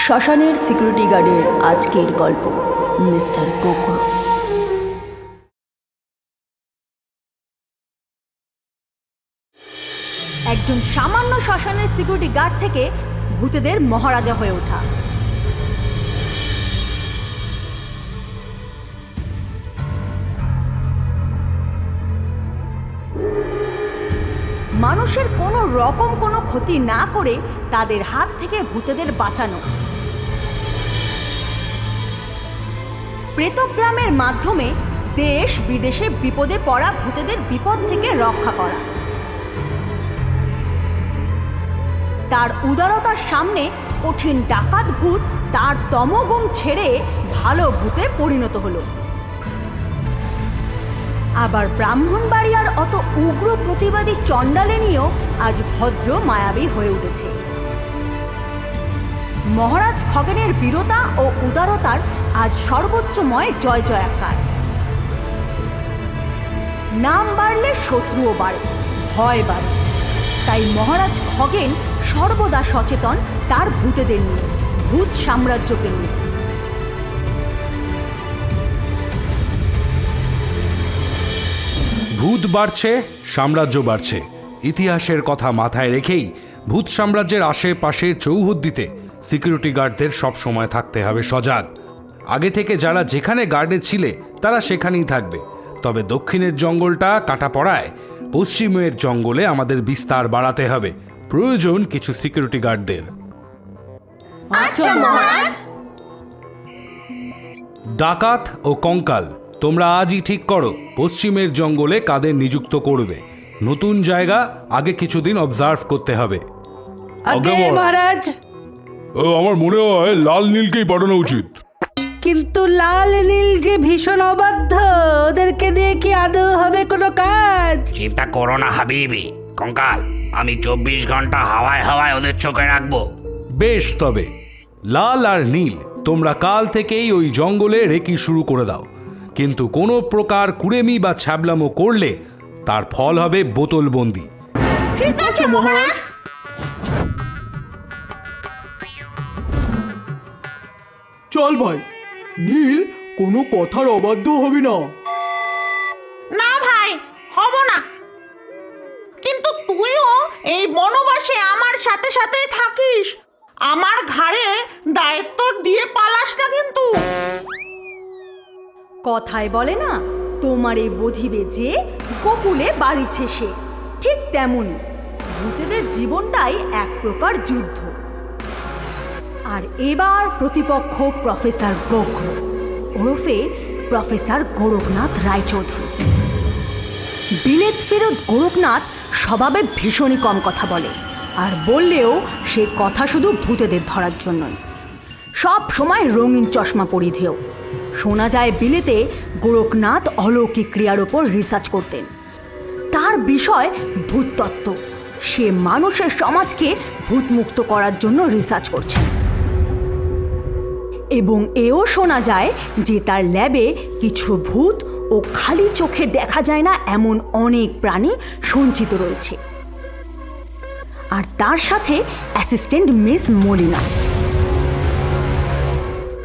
শ্মশানের সিকিউরিটি গার্ডের আজকের গল্প মিস্টার গোকুল। একজন সামান্য শ্মশানের সিকিউরিটি গার্ড থেকে ভূতেদের মহারাজা হয়ে ওঠা। মানুষের কোনো রকম কোনো ক্ষতি না করে তাদের হাত থেকে ভূতেদের বাঁচানো, প্রেতগ্রামের মাধ্যমে দেশ বিদেশে বিপদে পড়া ভূতেদের বিপদ থেকে রক্ষা করা। তার উদারতার সামনে কঠিন ডাকাত ভূত তার তমগুণ ছেড়ে ভালো ভূতে পরিণত হলো। আবার ব্রাহ্মণবাড়িয়ার অত উগ্র প্রতিবাদী চণ্ডালিনীও আজ ভদ্র মায়াবী হয়ে উঠেছে। মহারাজ খগেনের বীরতা ও উদারতার আজ সর্বোচ্চময় জয় জয়াকার। নাম বাড়লে শত্রুও বাড়ে, ভয় বাড়ে। তাই মহারাজ খগেন সর্বদা সচেতন তার ভূতেদের নিয়ে, ভূত সাম্রাজ্যকে নিয়ে। ভূত বাড়ছে, সাম্রাজ্য বাড়ছে। ইতিহাসের কথা মাথায় রেখেই ভূত সাম্রাজ্যের আশেপাশে চৌহদ্দিতে সিকিউরিটি গার্ডদের সব সময় থাকতে হবে সজাগ। আগে থেকে যারা যেখানে গার্ডে ছিলে তারা সেখানেই থাকবে। তবে দক্ষিণের জঙ্গলটা কাটা পড়ায় পশ্চিমের জঙ্গলে আমাদের বিস্তার বাড়াতে হবে। প্রয়োজন কিছু সিকিউরিটি গার্ডদের। আচ্ছা মহারাজ। ডাকাত ও কঙ্কাল, তোমরা আজই ঠিক করো পশ্চিমের জঙ্গলে কাদের নিযুক্ত করবে। নতুন জায়গা, আগে কিছুদিন অবজার্ভ করতে হবে। মহারাজ, আমার মনে হয় লাল নীলকেই পাঠানো উচিত। কিন্তু লাল নীল যে ভীষণ অবাধ্য, ওদেরকে দিয়ে কি আদৌ হবে কোনো কাজ? চিন্তা করো না হাবিবি কঙ্কাল, আমি 24 ঘন্টা হাওয়ায় হাওয়ায় ওদের চোখে রাখবো। বেশ, তবে লাল আর নীল তোমরা কাল থেকেই ওই জঙ্গলে রেকি শুরু করে দাও। কিন্তু কোনো প্রকার কুড়েমি বা ছ্যাবলামো করলে তার ফল হবে বোতলবন্দি। ঠিক আছে মহারাজ। চল ভাই, নীল কোনো কথার অবাধ্য হবি না। না ভাই, হব না। কিন্তু তুইও এই বনবাসে আমার সাথে সাথে থাকিস। আমার ঘাড়ে দায়িত্ব দিয়ে পালাস না কিন্তু। কথায় বলে না, তোমারে বধিবে যে গোকুলে বাড়িছে সে। ঠিক তেমনই ভূতেদের জীবনটাই এক প্রকার যুদ্ধ। আর এবার প্রতিপক্ষ প্রফেসর গোঘ্র ওরফে প্রফেসর গোরখনাথ রায়চৌধুরী। বিলেত ফেরত গোরখনাথ স্বভাবে ভীষণই কম কথা বলে, আর বললেও সে কথা শুধু ভূতেদের ধরার জন্যই। সব সময় রঙিন চশমা পরিধেয়। শোনা যায় বিলেতে গোরখনাথ অলৌকিক ক্রিয়ার ওপর রিসার্চ করতেন। তার বিষয় ভূততত্ত্ব। সে মানুষের সমাজকে ভূতমুক্ত করার জন্য রিসার্চ করছেন। এবং এও শোনা যায় যে তার ল্যাবে কিছু ভূত ও খালি চোখে দেখা যায় না এমন অনেক প্রাণী সঞ্চিত রয়েছে। আর তার সাথে অ্যাসিস্ট্যান্ট মিস মলিনা।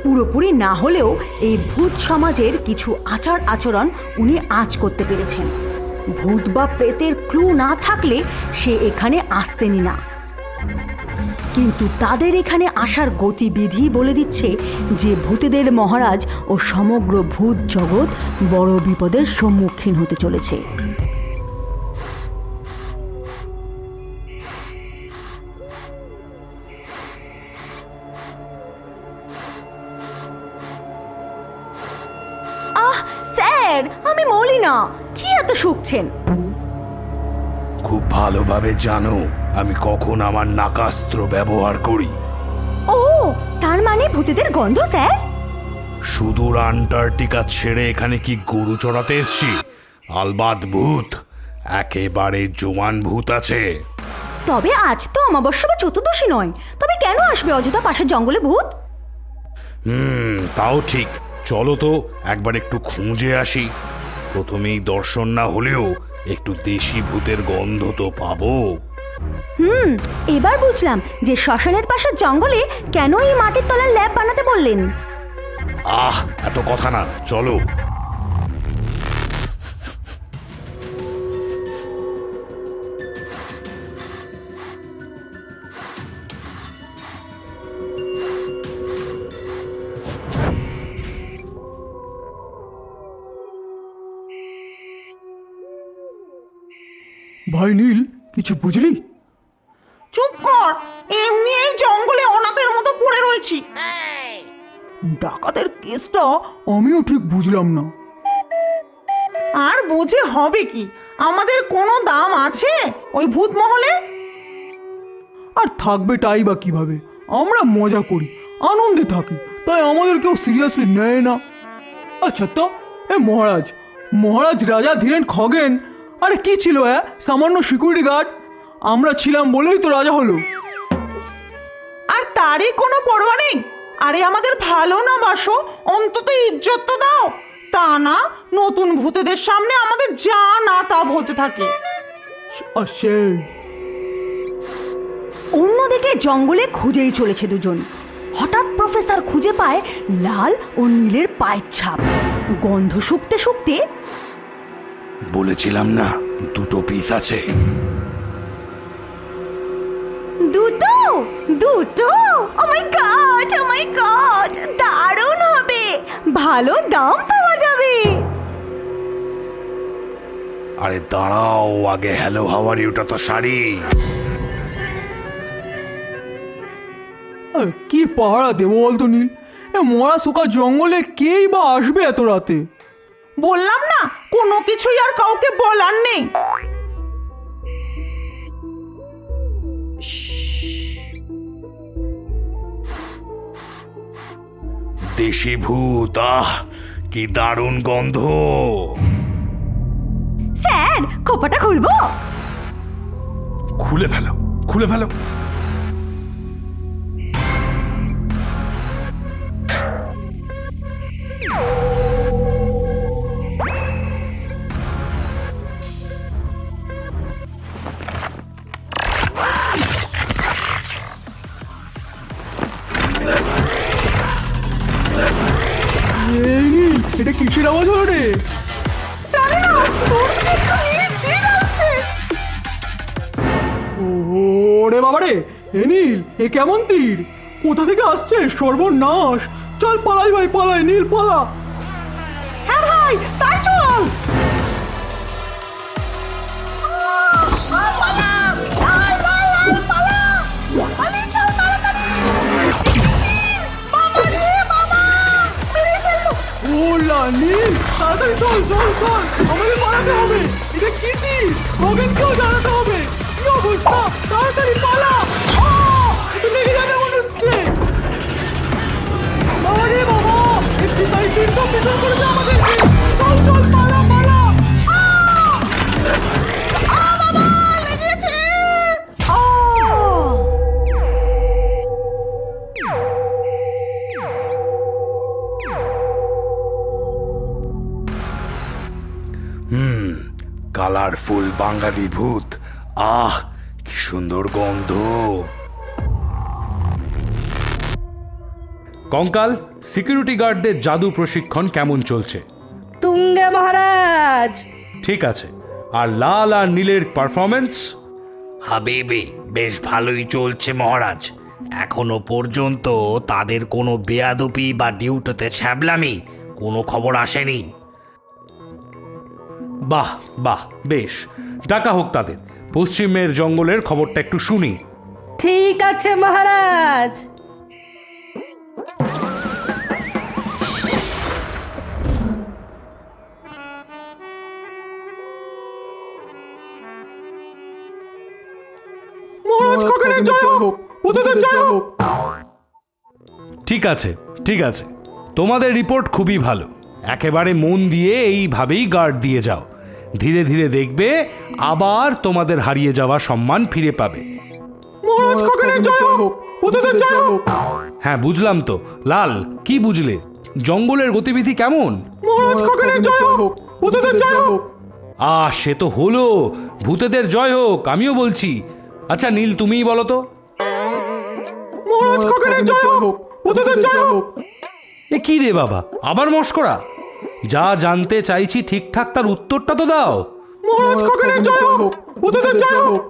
পুরোপুরি না হলেও এই ভূত সমাজের কিছু আচার আচরণ উনি আঁচ করতে পেরেছেন। ভূত বা প্রেতের ক্লু না থাকলে সে এখানে আসতেনই না। কিন্তু তাদের এখানে আসার গতিবিধি বলে দিচ্ছে যে ভূতেদের মহারাজ ও সমগ্র ভূত জগৎ বড় বিপদের সম্মুখীন হতে চলেছে। আহ স্যার, আমি মলিনা। কি এত শুকছেন? খুব ভালোভাবে জানো আমি কখন আমার নাকাস্ত্র ব্যবহার করি। ও, তার মানে ভূতেদের গন্ধ স্যার? সুদূর আন্টার্কটিকা ছেড়ে এখানে কি গরু চড়াতে এসছি? আলবাত ভূত, একেবারে জোয়ান ভূত আছে। তবে আজ তো অমাবস্যা বা চতুর্দশী নয়, তবে কেন আসবে অযথা পাশের জঙ্গলে ভূত? তাও ঠিক। চলো তো একবার একটু খুঁজে আসি। প্রথমেই দর্শন না হলেও একটু দেশি ভূতের গন্ধ তো পাবো। এবার বুঝলাম যে শ্মশানের পাশে জঙ্গলে কেন এই মাটির তলার ল্যাব বানাতে বললেন। এত কথা না, চলো। ভাই নীল, কিছু বুঝলি? চুপ কর, এমনি এই জঙ্গলে অনাথের মতো পড়ে রয়েছি। ডাকাতের কেসটা আমিও ঠিক বুঝলাম না। আর বুঝে হবে কি, আমাদের কোনো দাম আছে ওই ভূত মহলে? আর থাকবে তাই বা কিভাবে? আমরা মজা করি, আনন্দে থাকি, তাই আমাদের কেউ সিরিয়াসলি নেয় না। আচ্ছা তো, মহারাজ রাজা ধীরেন খগেন, আরে কি ছিল সামান্য সিকিউরিটি গার্ড। আমরা ছিলাম বলেই তো রাজা হলো। আর তারই কোনো পরোয়া নেই? আরে আমাদের ভালো না বাসো, অন্তত ইজ্জত তো দাও। তা না, নতুন ভূতেদের সামনে আমাদের যা না তা বলতে থাকে। আর সেই অন্যদিকে জঙ্গলে খুঁজেই চলেছে দুজন। হঠাৎ প্রফেসর খুঁজে পায় লাল ও নীলের পায়ের ছাপ। গন্ধ শুকতে শুকতে বলেছিলাম না, দুটো পিস আছে। দুটো দুটো ও মাই গড, দারুণ হবে, ভালো দাম পাওয়া যাবে। আরে দাঁড়াও, আগে হ্যালো হাওয়ার ইউটা তো সারি। কি পাহারা দেবো বলতো নীল? মরা শুকা জঙ্গলে কেই বা আসবে এত রাতে? বললাম না, কোনো কিছুই আর কাউকে বলার নেই। দেশি ভূত, কি দারুণ গন্ধ। স্যার, খোপাটা খুলবো? খুলে ফেলো। এই নীল, এটা কিসের আওয়াজ হলো রে? ওরে বাবারে, এ নীল, এ কেমন তীর? কোথা থেকে আসছে? সর্বনাশ! চল পালাই ভাই, পালাই নীল, পালা। হ্যাঁ ভাই, তাই চল। ওলা নীল, তাড়াতাড়ি চল, আমাদের পালাতে হবে। এটা কি তীর? খগেনকেও জানাতে হবে। কি অবস্থা? তাড়াতাড়ি পালা। এটা লেগে যাবে মনে হচ্ছে। বাবা রে বাবা, একটু তাই তীর তো পিছন করেছে আমাদেরকে। চল, পালা। কালারফুল বাঙালি ভূত, কি সুন্দর গন্ধ। কঙ্কাল, সিকিউরিটি গার্ডদের জাদু প্রশিক্ষণ কেমন চলছে? তুঙ্গে মহারাজ। ঠিক আছে, আর লাল আর নীলের পারফরমেন্স? হাবিবি, বেশ ভালোই চলছে মহারাজ। এখনো পর্যন্ত তাদের কোনো বেয়াদপি বা ডিউটিতে ছ্যাবলামি কোনো খবর আসেনি। বাহ, বেশ, ডাকা হোক তাদের। পশ্চিমের জঙ্গলের খবরটা একটু শুনি। ঠিক আছে মহারাজ। মহারাজ খগেনের জয় হোক, ভূতদের জয় হোক। ঠিক আছে, তোমাদের রিপোর্ট খুবই ভালো। একেবারে মন দিয়ে এইভাবেই গার্ড দিয়ে যাও। ধীরে ধীরে দেখবে আবার তোমাদের হারিয়ে যাওয়া সম্মান ফিরে পাবে। মহারাজ খগেনের জয় হোক, ভূতদের জয় হোক। হ্যাঁ, বুঝলাম তো। লাল, কি বুঝলে? জঙ্গলের গতিবিধি কেমন? মহারাজ খগেনের জয় হোক, ভূতদের জয় হোক। সে তো হলো, ভূতেদের জয় হোক, আমিও বলছি। আচ্ছা নীল, তুমিই বলো তো। মহারাজ খগেনের জয় হোক, ভূতেদের জয় হোক। এ কি রে বাবা, আবার মস্করা? যা জানতে চাইছি ঠিকঠাক তার উত্তরটা তো দাও। মহারাজ খগেনের জয় হোক, ভূতেদের জয় হোক।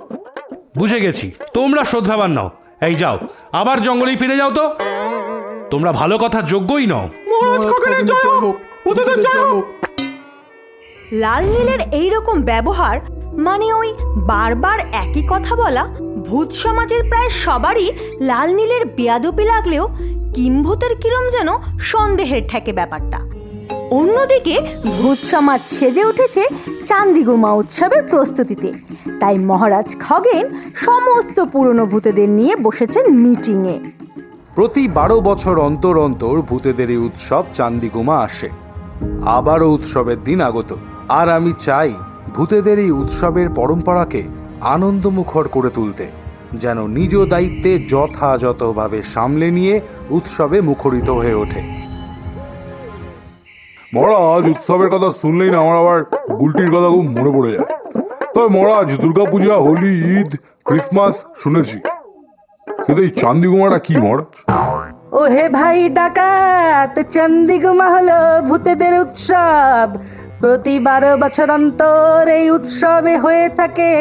বুঝে গেছি, তোমরা শ্রদ্ধাবান নও। এই যাও, আবার জঙ্গলেই ফিরে যাও তো। তোমরা ভালো কথার যোগ্যই নও। মহারাজ খগেনের জয় হোক, ভূতেদের জয় হোক। লাল নীলের এইরকম ব্যবহার, মানে ওই বারবার একই কথা বলা, ভূত সমাজের প্রায় সবারই লাল নীলের বেয়াদপি লাগলেও কিম্ভূতের কিরম যেন সন্দেহের ঠেকে ব্যাপারটা। অন্যদিকে ভূত সমাজ সেজে উঠেছে চান্দিগুমা উৎসবের প্রস্তুতিতে। তাই মহারাজ খগেন সমস্ত পুরনো ভূতেদের নিয়ে বসেছেন মিটিংয়ে। প্রতি 12 বছর অন্তর অন্তর ভূতেদের এই উৎসব চান্দিগুমা আসে। আবারও উৎসবের দিন আগত, আর আমি চাই ভূতেদের এই উৎসবের পরম্পরাকে আনন্দমুখর করে তুলতে, যেন নিজ দায়িত্বে যথাযথভাবে সামলে নিয়ে উৎসবে মুখরিত হয়ে ওঠে। মহারাজ, উৎসবের কথা শুনলেই না আমার আবার বুলটির কথা খুব মনে পড়ে যায়। তবে মহারাজ, দুর্গাপূজা, হোলি, ঈদ, ক্রিসমাস শুনেছি, কিন্তু এই চান্দিগুমাটা কি মহারাজ? ও হে ভাই ডাকাত, চান্দিগুমা হলো ভূতেদের উৎসব। প্রতি 12 বছর অন্তর এই উৎসবে হয়ে থাকে।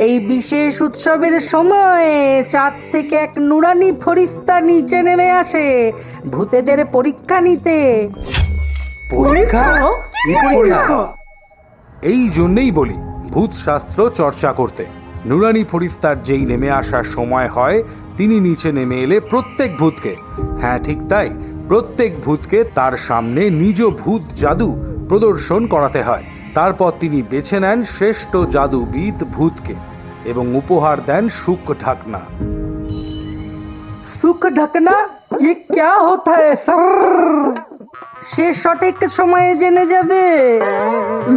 এই বিশেষ উৎসবের সময় চাঁদ থেকে এক নুরানি ফরিস্তা নিচে নেমে আসে ভূতেদের পরীক্ষা নিতে। পরীক্ষা? কি পরীক্ষা? এই জন্যই বলি ভূত শাস্ত্র চর্চা করতে। নুরানি ফরিস্তার যেই নেমে আসার সময় হয়, তিনি নিচে নেমে এলে প্রত্যেক ভূতকে, হ্যাঁ ঠিক তাই, প্রত্যেক ভূতকে তার সামনে নিজ ভূত জাদু প্রদর্শন করাতে হয়। তারপর তিনি বেছে নেন শ্রেষ্ঠ জাদুবিদ ভূতকে এবং উপহার দেন সুখ ঢাকনা। সুখ ঢাকনা? ये क्या होता है सर? সে সঠিক সময়ে জেনে যাবে।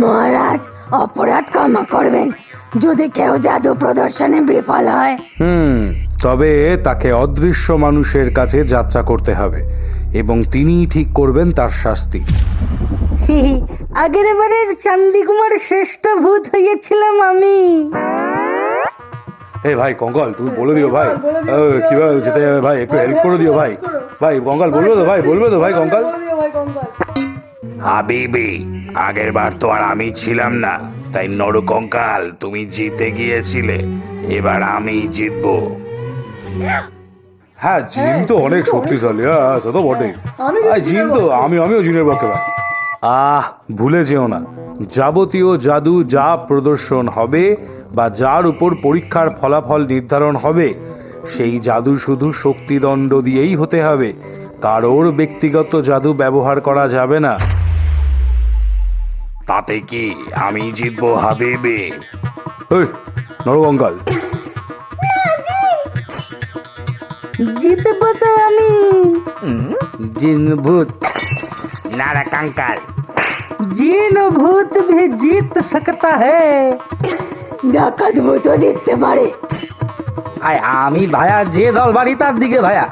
মহারাজ, অপরাধ ক্ষমা করবেন যদি কেউ জাদু প্রদর্শনে বিফল হয়। তবে তাকে অদৃশ্য মানুষের কাছে যাত্রা করতে হবে এবং তিনিই ঠিক করবেন তার শাস্তি। আগের বারের চান্দিগুমার শ্রেষ্ঠ ভূত হয়েছিলাম আমি। এই ভাই কঙ্কাল, তুমি বলে দিও ভাই কিভাবে যেতে হবে ভাই, একটু হেল্প করে দিও ভাই। ভাই কঙ্কাল বলবে তো ভাই, বলবে তো ভাই কঙ্কাল? হাবিবি, আগের বার তো আর আমি ছিলাম না, তাই নরকঙ্কাল তুমি জিতে গিয়েছিলে, এবার আমি জিতবো। হ্যাঁ, জিন তো অনেক শক্তিশালী, হ্যাঁ সে তো বটেই। জিন তো আমিও জিনের পক্ষে ভাই। ভুলে যেও না, যাবতীয় জাদু যা প্রদর্শন হবে বা যার উপর পরীক্ষার ফলাফল নির্ধারণ হবে, সেই জাদু শুধু শক্তিদণ্ড দিয়েই হতে হবে। কারোর ব্যক্তিগত জাদু ব্যবহার করা যাবে না। তাতে কি আমি জিতবো হাবিবি? এই নরকঙ্কাল, জিতবো তো আমি। জিন ভূত নারকঙ্কাল, জিন ভূত भी जीत सकता है। ডাকাত ভূতও জিততে পারে। আমি ভাইয়া যে দল বাড়ি তার দিকে ভাইয়া।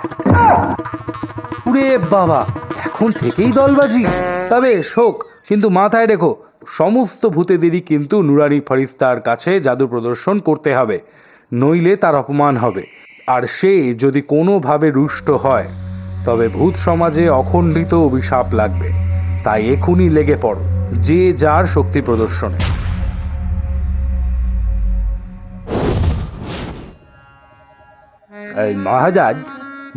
উরে বাবা, এখন থেকেই দলবাজি? তবে শোক, কিন্তু মাথায় রেখো, সমস্ত ভূতেদেরই কিন্তু নুরানি ফরিস্তার কাছে জাদু প্রদর্শন করতে হবে, নইলে তার অপমান হবে। আর সে যদি কোনোভাবে রুষ্ট হয়, তবে ভূত সমাজে অখণ্ডিত অভিশাপ লাগবে। তাই এখনই লেগে পড়ো যে যার শক্তি প্রদর্শনে। এই মহারাজ,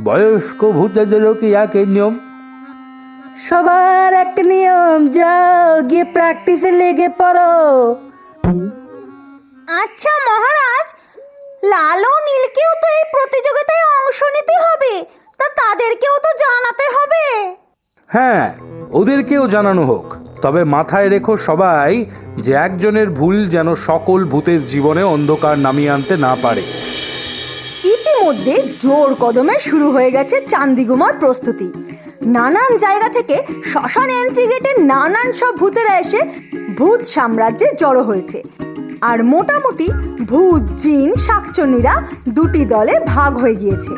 বয়স্ক ভূতেদেরও কি একই নিয়ম? সবার এক নিয়ম, যাও গিয়ে প্র্যাকটিসে লেগে পড়ো। আচ্ছা মহারাজ, লাল ও নীলকেও তো এই প্রতিযোগিতায় অংশ নিতে হবে, তা তাদেরকেও তো জানাতে হবে। হ্যাঁ, ওদেরকেও জানানো হোক। তবে মাথায় রেখো সবাই যে একজনের ভুল যেন সকল ভূতের জীবনে অন্ধকার নামিয়ে আনতে না পারে। ইতিমধ্যে জোর কদমে শুরু হয়ে গেছে চান্দিগুমার প্রস্তুতি। নানান জায়গা থেকে শ্মশান এন্ট্রি গেটে নানান সব ভূতেরা এসে ভূত সাম্রাজ্যে জড়ো হয়েছে। আর মোটামুটি ভূত জিন শাকচুন্নিরা দুটি দলে ভাগ হয়ে গিয়েছে।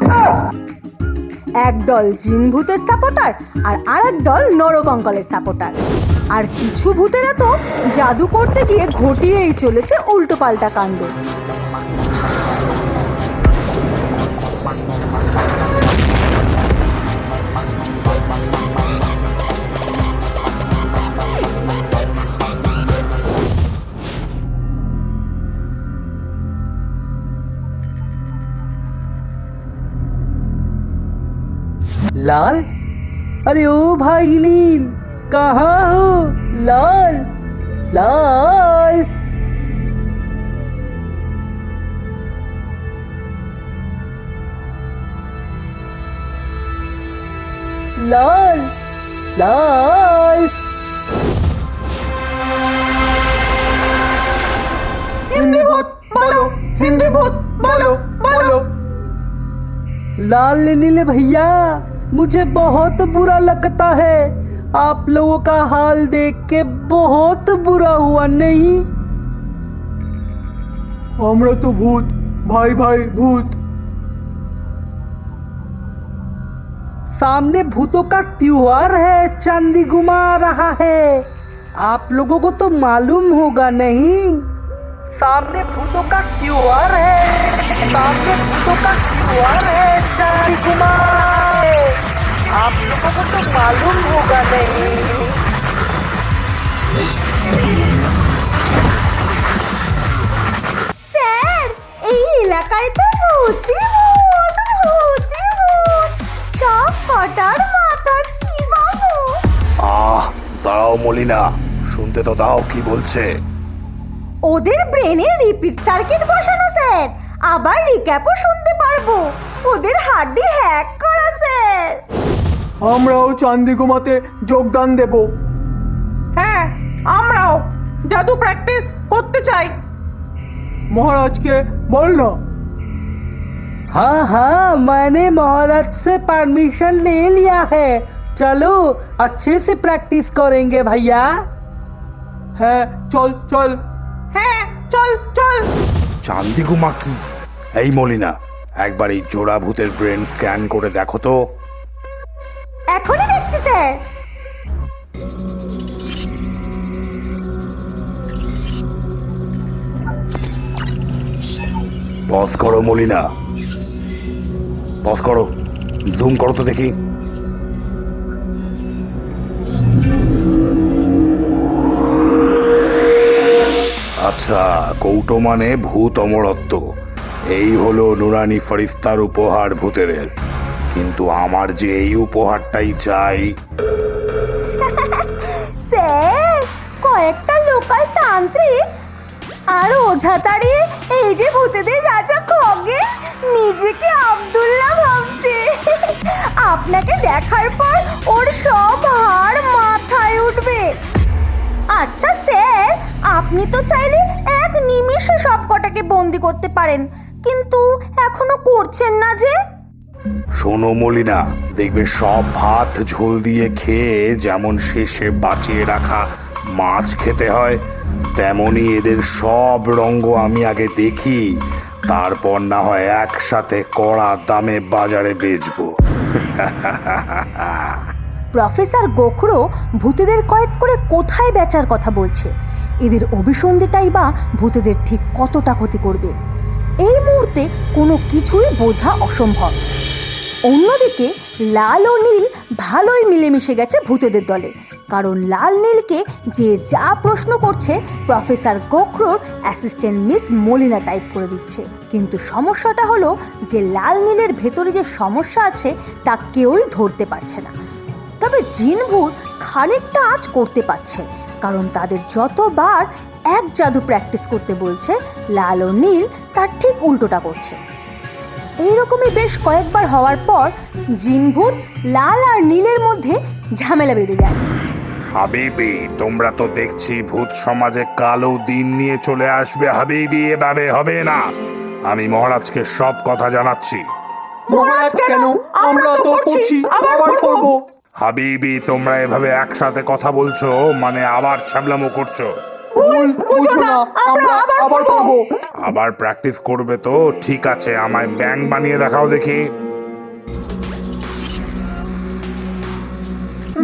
এক দল জিন ভূতের সাপোর্টার আর আরেক দল নরকঙ্কালের সাপোর্টার। আর কিছু ভূতেরা তো জাদু করতে গিয়ে ঘটিয়েই চলেছে উল্টোপাল্টা কাণ্ড। लाल? अरे ओ भाई नील, कहाँ हो? लाल, लाल। लाल, लाल। हिंदी भूत बोलो, हिंदी भूत बोलो, बोलो। लाल नीले भैया, मुझे बहुत बुरा लगता है। आप लोगों का हाल देख के बहुत बुरा हुआ, नहीं? আমরা তো ভূত, ভাই ভাই ভূত। सामने भूतों का त्योहार है, चांदी घुमा रहा है। आप लोगों को तो मालूम होगा, नहीं? सामने भूतों का त्योहार है, सामने भूतों का त्योहार है, चांदी घुमा है। आप लोगों को तो मालूम होगा, नहीं? স্যার, এই এলাকায় তো ভূতই ভূত, ভূতই ভূত। সব কটার মাথার চিবাবো। দাঁড়াও মলিনা, শুনতে তো দাও কি বলছে। ওদের ব্রেনে রিপিট সার্কিট বসানো স্যার, আবার রিক্যাপও শুনতে পারবো। ওদের হাড্ডি হ্যাক করা স্যার। আমরাও চান্দি ঘুমাতে যোগদান দেব। হ্যাঁ, আমরাও জাদু প্র্যাকটিস করতে চাই। মহারাজকে বল না। हाँ हाँ, मैंने महाराज से परमिशन ले लिया है। चलो अच्छे से प्रैक्टिस करेंगे भैया। হ্যাঁ, চল চল। হ্যাঁ, চল চল। চান্দিগুমা কি? এই মলিনা, একবার এই জোড়া ভূতের ব্রেন স্ক্যান করে দেখো তো। এখনই দেখছি স্যার। পজ করো মলিনা, পজ করো, জুম করো তো দেখি। আচ্ছা, কৌটো মানে ভূত অমরত্ব। এই হলো নুরানি ফরিস্তার উপহার ভূতেদের। কিন্তু আমার যে এই উপহারটাই চাই। স্যার, কয়েকটা লোকাল তান্ত্রিক আর ওঝা তাড়িয়ে এই যে ভূতেদের রাজা খগেন নিজেকে আব্দুল্লাহ ভাবছে। আপনাকে দেখার পর ওর সব হাড় মাথায় উঠবে। আচ্ছা স্যার, আপনি তো চাইলে এক নিমিষে সব কটাকে বন্দি করতে পারেন, কিন্তু এখনো করছেন না যে। শোনো মলিনা, দেখবে সব ভাত ঝোল দিয়ে খেয়ে যেমন শেষে বাঁচিয়ে রাখা মাছ খেতে হয়, তেমনি এদের সব রঙ্গ আমি আগে দেখি, তারপর না হয় একসাথে কড়া দামে বাজারে বেচবো। প্রফেসর গোখরো ভূতেদের কয়েদ করে কোথায় বেচার কথা বলছে? এদের অভিসন্ধিটাই বা ভূতেদের ঠিক কতটা ক্ষতি করবে? এই মুহূর্তে কোনো কিছুই বোঝা অসম্ভব। অন্যদিকে লাল ও নীল ভালোই মিলেমিশে গেছে ভূতেদের দলে, কারণ লাল নীলকে যে যা প্রশ্ন করছে প্রফেসর গোখরোর অ্যাসিস্ট্যান্ট মিস মলিনা টাইপ করে দিচ্ছে। কিন্তু সমস্যাটা হলো যে লাল নীলের ভেতরে যে সমস্যা আছে তা কেউই ধরতে পারছে না। তবে জিন ভূত খানিকটা আঁচ করতে পারছে, কারণ তাদের যতবার এক জাদু প্র্যাকটিস করতে বলছে লাল ও নীল তার ঠিক উল্টোটা করছে। এইরকমই বেশ কয়েকবার হওয়ার পর জিন ভূত লাল আর নীলের মধ্যে ঝামেলা বেঁধে যায়। হাবিবি, তোমরা তো দেখছি ভূত সমাজে কালো দিন নিয়ে চলে আসবে। হাবিবি, এভাবে হবে না। আমি মহারাজকে সব কথা জানাচ্ছি। মহারাজ কেন? আমরা তো করছি, আবার করব। হাবিবি, তোমরা এভাবে একসাথে কথা বলছো মানে আবার ছ্যাবলামো করছো। ভুল বুঝো না, আমরা আবার করব। আবার প্র্যাকটিস করবে তো? ঠিক আছে, আমায় ব্যাং বানিয়ে দেখাও দেখি।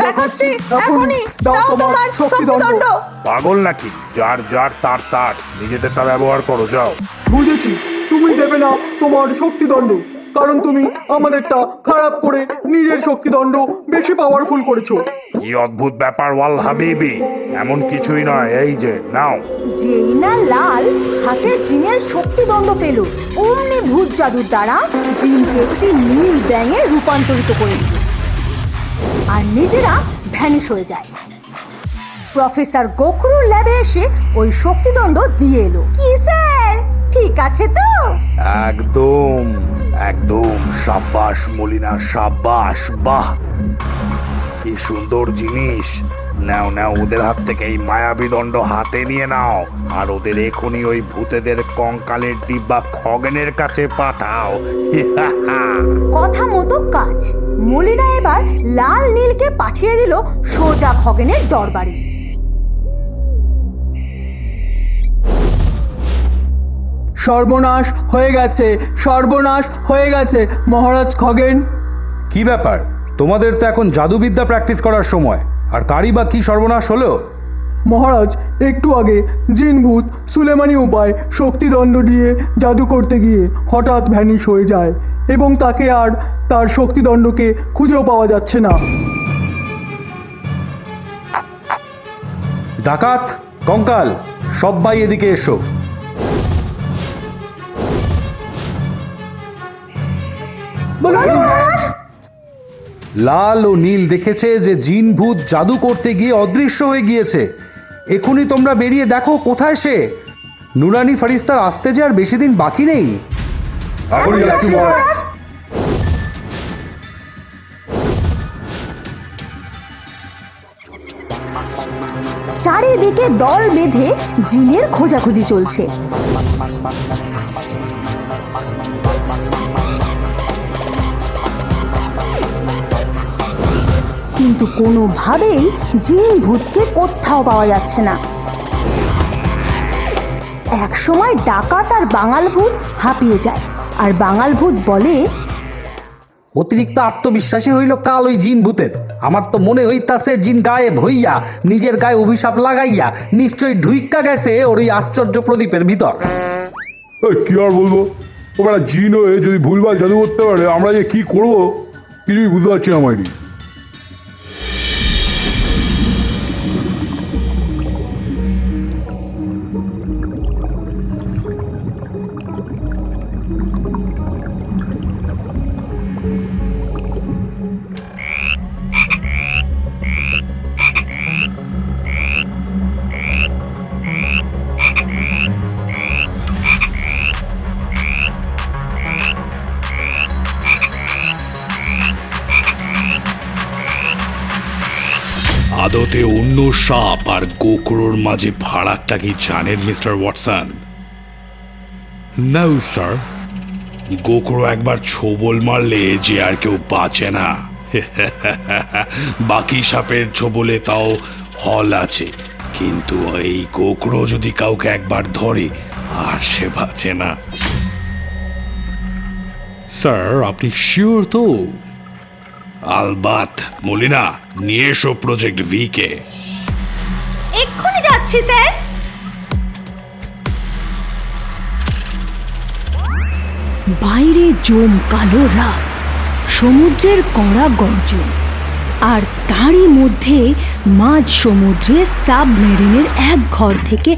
দেখাচ্ছি এখনই। দাও তোমার শক্তিদণ্ড। পাগল নাকি? যার যার তার তার, নিজেদেরটা ব্যবহার করো, যাও। বুঝেছি, তুমি দেবে না তোমার শক্তিদণ্ড, কারণ তুমি আমাদেরটা খারাপ করে নিজের শক্তিদণ্ড বেশি পাওয়ারফুল করেছো। কি অদ্ভুত ব্যাপার ওয়াল হাবিবি, এমন কিছুই নয়। এই যে নাও। যেই না লাল হাতে জিনের শক্তিদণ্ড পেল, অমনি ভূত জাদুর দ্বারা জিনকে একটি নীল ব্যাঙে রূপান্তরিত করে দিল। আর নিজেরা ভ্যানিশ হয়ে যায়। প্রফেসর গোখরুর ল্যাবে এসে ওই শক্তিদণ্ড দিয়ে এলো। কি স্যার, ঠিক আছে তো? একদম একদম, সাব্বাস মলিনা, সাব্বাস, বাহ কি সুন্দর জিনিস। নাও নাও, ওদের হাত থেকে এই মায়াবী দণ্ড হাতে নিয়ে নাও, আর ওদের এখনই ওই ভূতেদের কঙ্কালের ডিব্বা খগেনের কাছে পাঠাও। কথা মতো কাজ। মলিনা এবার লাল নীলকে পাঠিয়ে দিল সোজা খগেনের দরবারে। সর্বনাশ হয়ে গেছে, সর্বনাশ হয়ে গেছে মহারাজ খগেন। কি ব্যাপার, তোমাদের তো এখন জাদুবিদ্যা প্র্যাকটিস করার সময়, আর তারই বা কি সর্বনাশ হলো? মহারাজ, একটু আগে জিনভূত সুলেমানি উপায় শক্তিদণ্ড দিয়ে জাদু করতে গিয়ে হঠাৎ ভ্যানিশ হয়ে যায় এবং তাকে আর তার শক্তিদণ্ডকে খুঁজেও পাওয়া যাচ্ছে না। ডাকাত, কঙ্কাল, সবাই এদিকে এসো। লাল ও নীল দেখেছে যে জিন ভূত জাদু করতে গিয়ে অদৃশ্য হয়ে গিয়েছে। এখনই তোমরা বেরিয়ে দেখো কোথায় সে। নুরানি ফারিস্তার আসতে যে আর বেশি দিন বাকি নেই। চারিদিকে দল বেঁধে জিনের খোঁজাখুঁজি চলছে। কিন্তু কোনোভাবেই জিন ভূতকে কোথাও পাওয়া যাচ্ছে না। একসময় ডাকাত আর বাঙাল ভূত হাঁপিয়ে যায়, আর বাঙাল ভূত বলে, অতিরিক্ত আত্মবিশ্বাসী হইল কাল ওই জিন ভূতের। আমার তো মনে হইতাছে জিন গায়েব হইয়া নিজের গায়ে অভিশাপ লাগাইয়া নিশ্চয়ই ঢুইক্কা গেছে ওর ওই আশ্চর্য প্রদীপের ভিতর। কি আর বলবো, ওরা জিন হয়ে যদি ভুলভাল জাদু করতে পারে, আমরা যে কি করবো কিছুই বুঝতে পারছি না মাইরি। আদতে অন্য সাপ আর গোকরোর মাঝে ফারাকটা কি জানেন মিস্টার ওয়াটসন? No sir. গোকরো একবার ছোবল মারলে যে আর কেউ বাঁচে না। বাকি সাপের ছোবলে তাও হল আছে, কিন্তু এই গোকরো যদি কাউকে একবার ধরে আর সে বাঁচে না। স্যার, আপনি শিওর তো? আলবাত। মলিনা, নিয়ে এসো প্রজেক্ট ভি কে। এক্ষুনি যাচ্ছি স্যার। বাইরে জমকালো রাত, সমুদ্রের কড়া গর্জন, আর তারই মধ্যে মাঝ সমুদ্রে সাবমেরিনের এক ঘর থেকে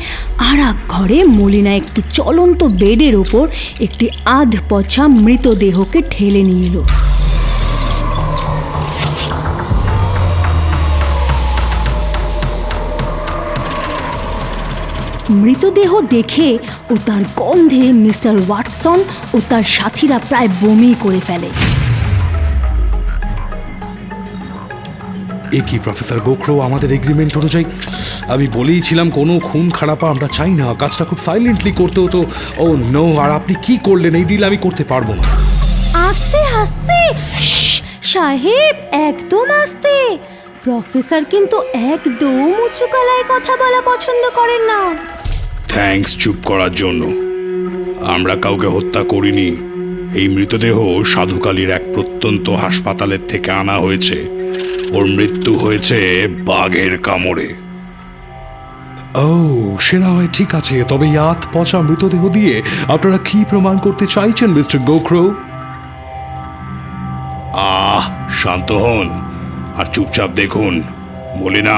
আর এক ঘরে মলিনা একটি চলন্ত বেডের ওপর একটি আধ পচা মৃতদেহকে ঠেলে নিয়ে এলো। মৃতদেহ দেখে ও তার গন্ধে মিস্টার ওয়াটসন ও তার সাথীরা প্রায় বমি করে ফেলে। এ কি প্রফেসর গোখরো, আমাদের এগ্রিমেন্ট অনুযায়ী আমি বলেইছিলাম কোনো খুন খারাপা আমরা চাই না, কাজটা খুব সাইলেন্টলি করতে হতো। ও নো, আর আপনি কি করলেন? এই ডিল আমি করতে পারবো না। আস্তে আস্তে সাহেব, একদম আস্তে। প্রফেসর কিন্তু একদম উঁচু গলায় কথা বলা পছন্দ করেন না। থ্যাঙ্কস চুপ করার জন্য। আমরা কাউকে হত্যা করিনি। এই মৃতদেহ সাধুকালীর এক প্রত্যন্ত হাসপাতালের থেকে আনা হয়েছে। ওর মৃত্যু হয়েছে বাঘের কামড়ে। ও, সে না হয় ঠিক আছে, তবে এই আত পচা মৃতদেহ দিয়ে আপনারা কি প্রমাণ করতে চাইছেন মিস্টার গোখরো? শান্ত হন আর চুপচাপ দেখুন। মলিনা,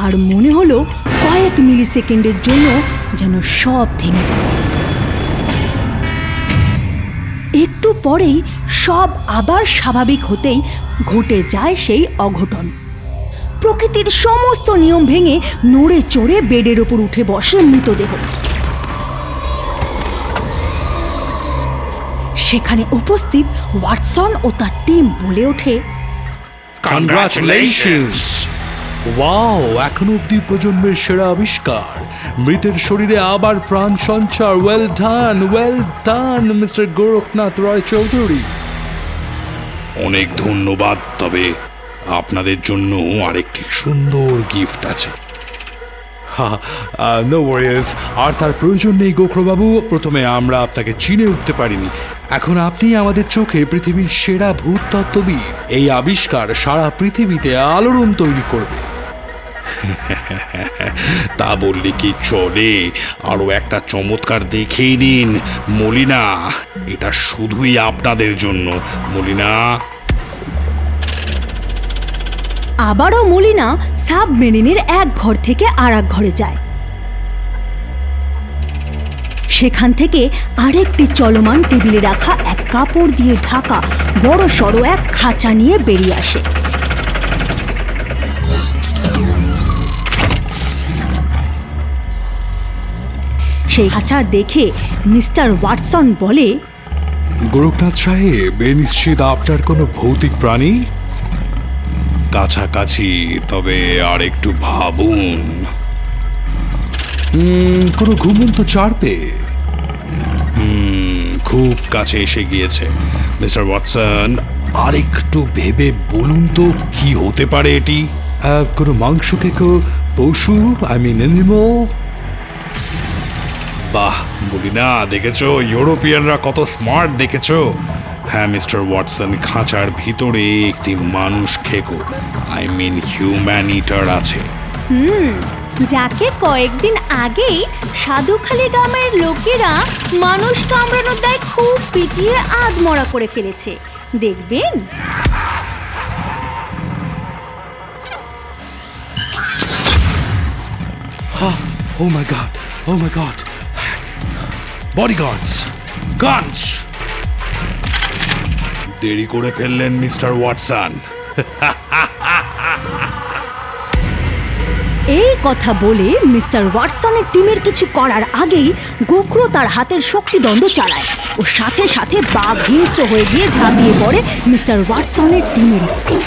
আর মনে হলো কয়েক মিলি সেকেন্ডের জন্য যেন সব থেমে যায়। একটু পরেই সব আবার স্বাভাবিক হতেই ঘটে যায় সেই অঘটন। প্রকৃতির সমস্ত নিয়ম ভেঙে নড়ে চড়ে বেডের ওপর উঠে বসে মৃতদেহ। সেখানে উপস্থিত ওয়াটসন ও তার টিম বলে ওঠে, কংগ্রাচুলেশনস! ওয়াও, এখন অব্দি প্রজন্মের সেরা আবিষ্কার, মৃতের শরীরে আবার প্রাণ সঞ্চার। ওয়েল ডান মিস্টার গোরখনাথ রয় চৌধুরী। অনেক ধন্যবাদ, তবে আপনাদের জন্য আরেকটি সুন্দর গিফট আছে। নো ওয়ারিস, আর তার প্রয়োজন নেই গোখরবাবু। প্রথমে আমরা আপনাকে চিনে উঠতে পারিনি, এখন আপনি আমাদের চোখে পৃথিবীর সেরা ভূতত্ত্ববিদ। এই আবিষ্কার সারা পৃথিবীতে আলোড়ন তৈরি করবে। তা বললে কি চলে? আরো একটা চমৎকার দেখেই নিন মলিনা, এটা শুধুই আপনাদের জন্য মলিনা। আবারও মলিনা সাবমেরিনের এক ঘর থেকে আর এক ঘরে যায়। সেখান থেকে আরেকটি চলমান টেবিলে রাখা এক কাপড় দিয়ে ঢাকা বড় সড়ো এক খাঁচা নিয়ে বেরিয়ে আসে। সেই খাঁচা দেখে মিস্টার ওয়াটসন বলে, গোরখনাথ সাহেব, নিশ্চিত আপনার কোনো ভৌতিক প্রাণী কাছাকাছি, তবে আর একটু ভাবুন। কোনো ঘুমন্ত চারপে খুব কাছে এসে গিয়েছে। মিস্টার ওয়াটসন, আর একটু ভেবে বলুন তো কি হতে পারে এটি? কোনো মাংস খেকো পশু, আই মিন অ্যানিমাল? বাহ, বলি না, দেখেছো ইউরোপিয়ানরা কত স্মার্ট, দেখেছো? হ্যাঁ মিস্টার ওয়াটসন, খাঁচার ভিতরে একটি মানুষ খেকো, আই মিন হিউম্যান ইটার আছে। যাকে কয়েকদিন আগেই সাধুখালি গ্রামের লোকেরা মানুষ কামড়ানোর দায় খুব পিটিয়ে আধমরা করে ফেলেছে, দেখবেন। Oh my god, bodyguards, guns! দেরি করে ফেললেন মিস্টার ওয়াটসন। এই কথা বলে মিস্টার ওয়াটসনের টিমের কিছু করার আগেই গোখরো তার হাতের শক্তিদণ্ড চালায় ও সাথে সাথে বাঘ হিংস্র হয়ে গিয়ে ঝাঁপিয়ে পড়ে মিস্টার ওয়াটসনের টিমের উপর।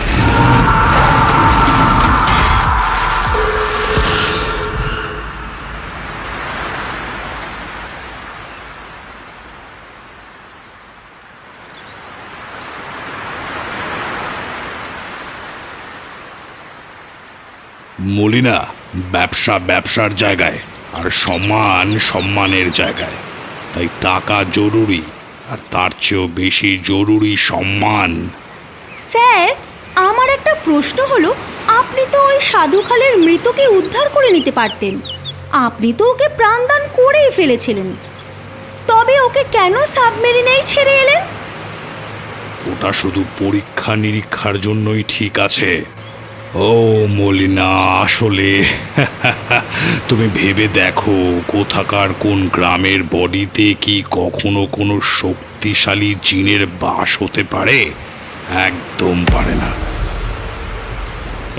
মলিনা, ব্যবসা ব্যবসার জায়গায় আর সম্মান সম্মানের জায়গায়, তাই টাকা জরুরি, আর তার চেয়েও বেশি জরুরি সম্মান। স্যার, আমার একটা প্রশ্ন হলো, আপনি তো ওই সাধুখালের মৃতকে উদ্ধার করে নিতে পারতেন, আপনি তো ওকে প্রাণদান করেই ফেলেছিলেন, তবে ওকে কেন সাবমেরিনেই ছেড়ে এলেন? ওটা শুধু পরীক্ষা নিরীক্ষার জন্যই ঠিক আছে। ও মলিনা, আসলে তুমি ভেবে দেখো, কোথাকার কোন গ্রামের বডিতে কি কখনো কোনো শক্তিশালী জিনের বাস হতে পারে? একদম পারে না।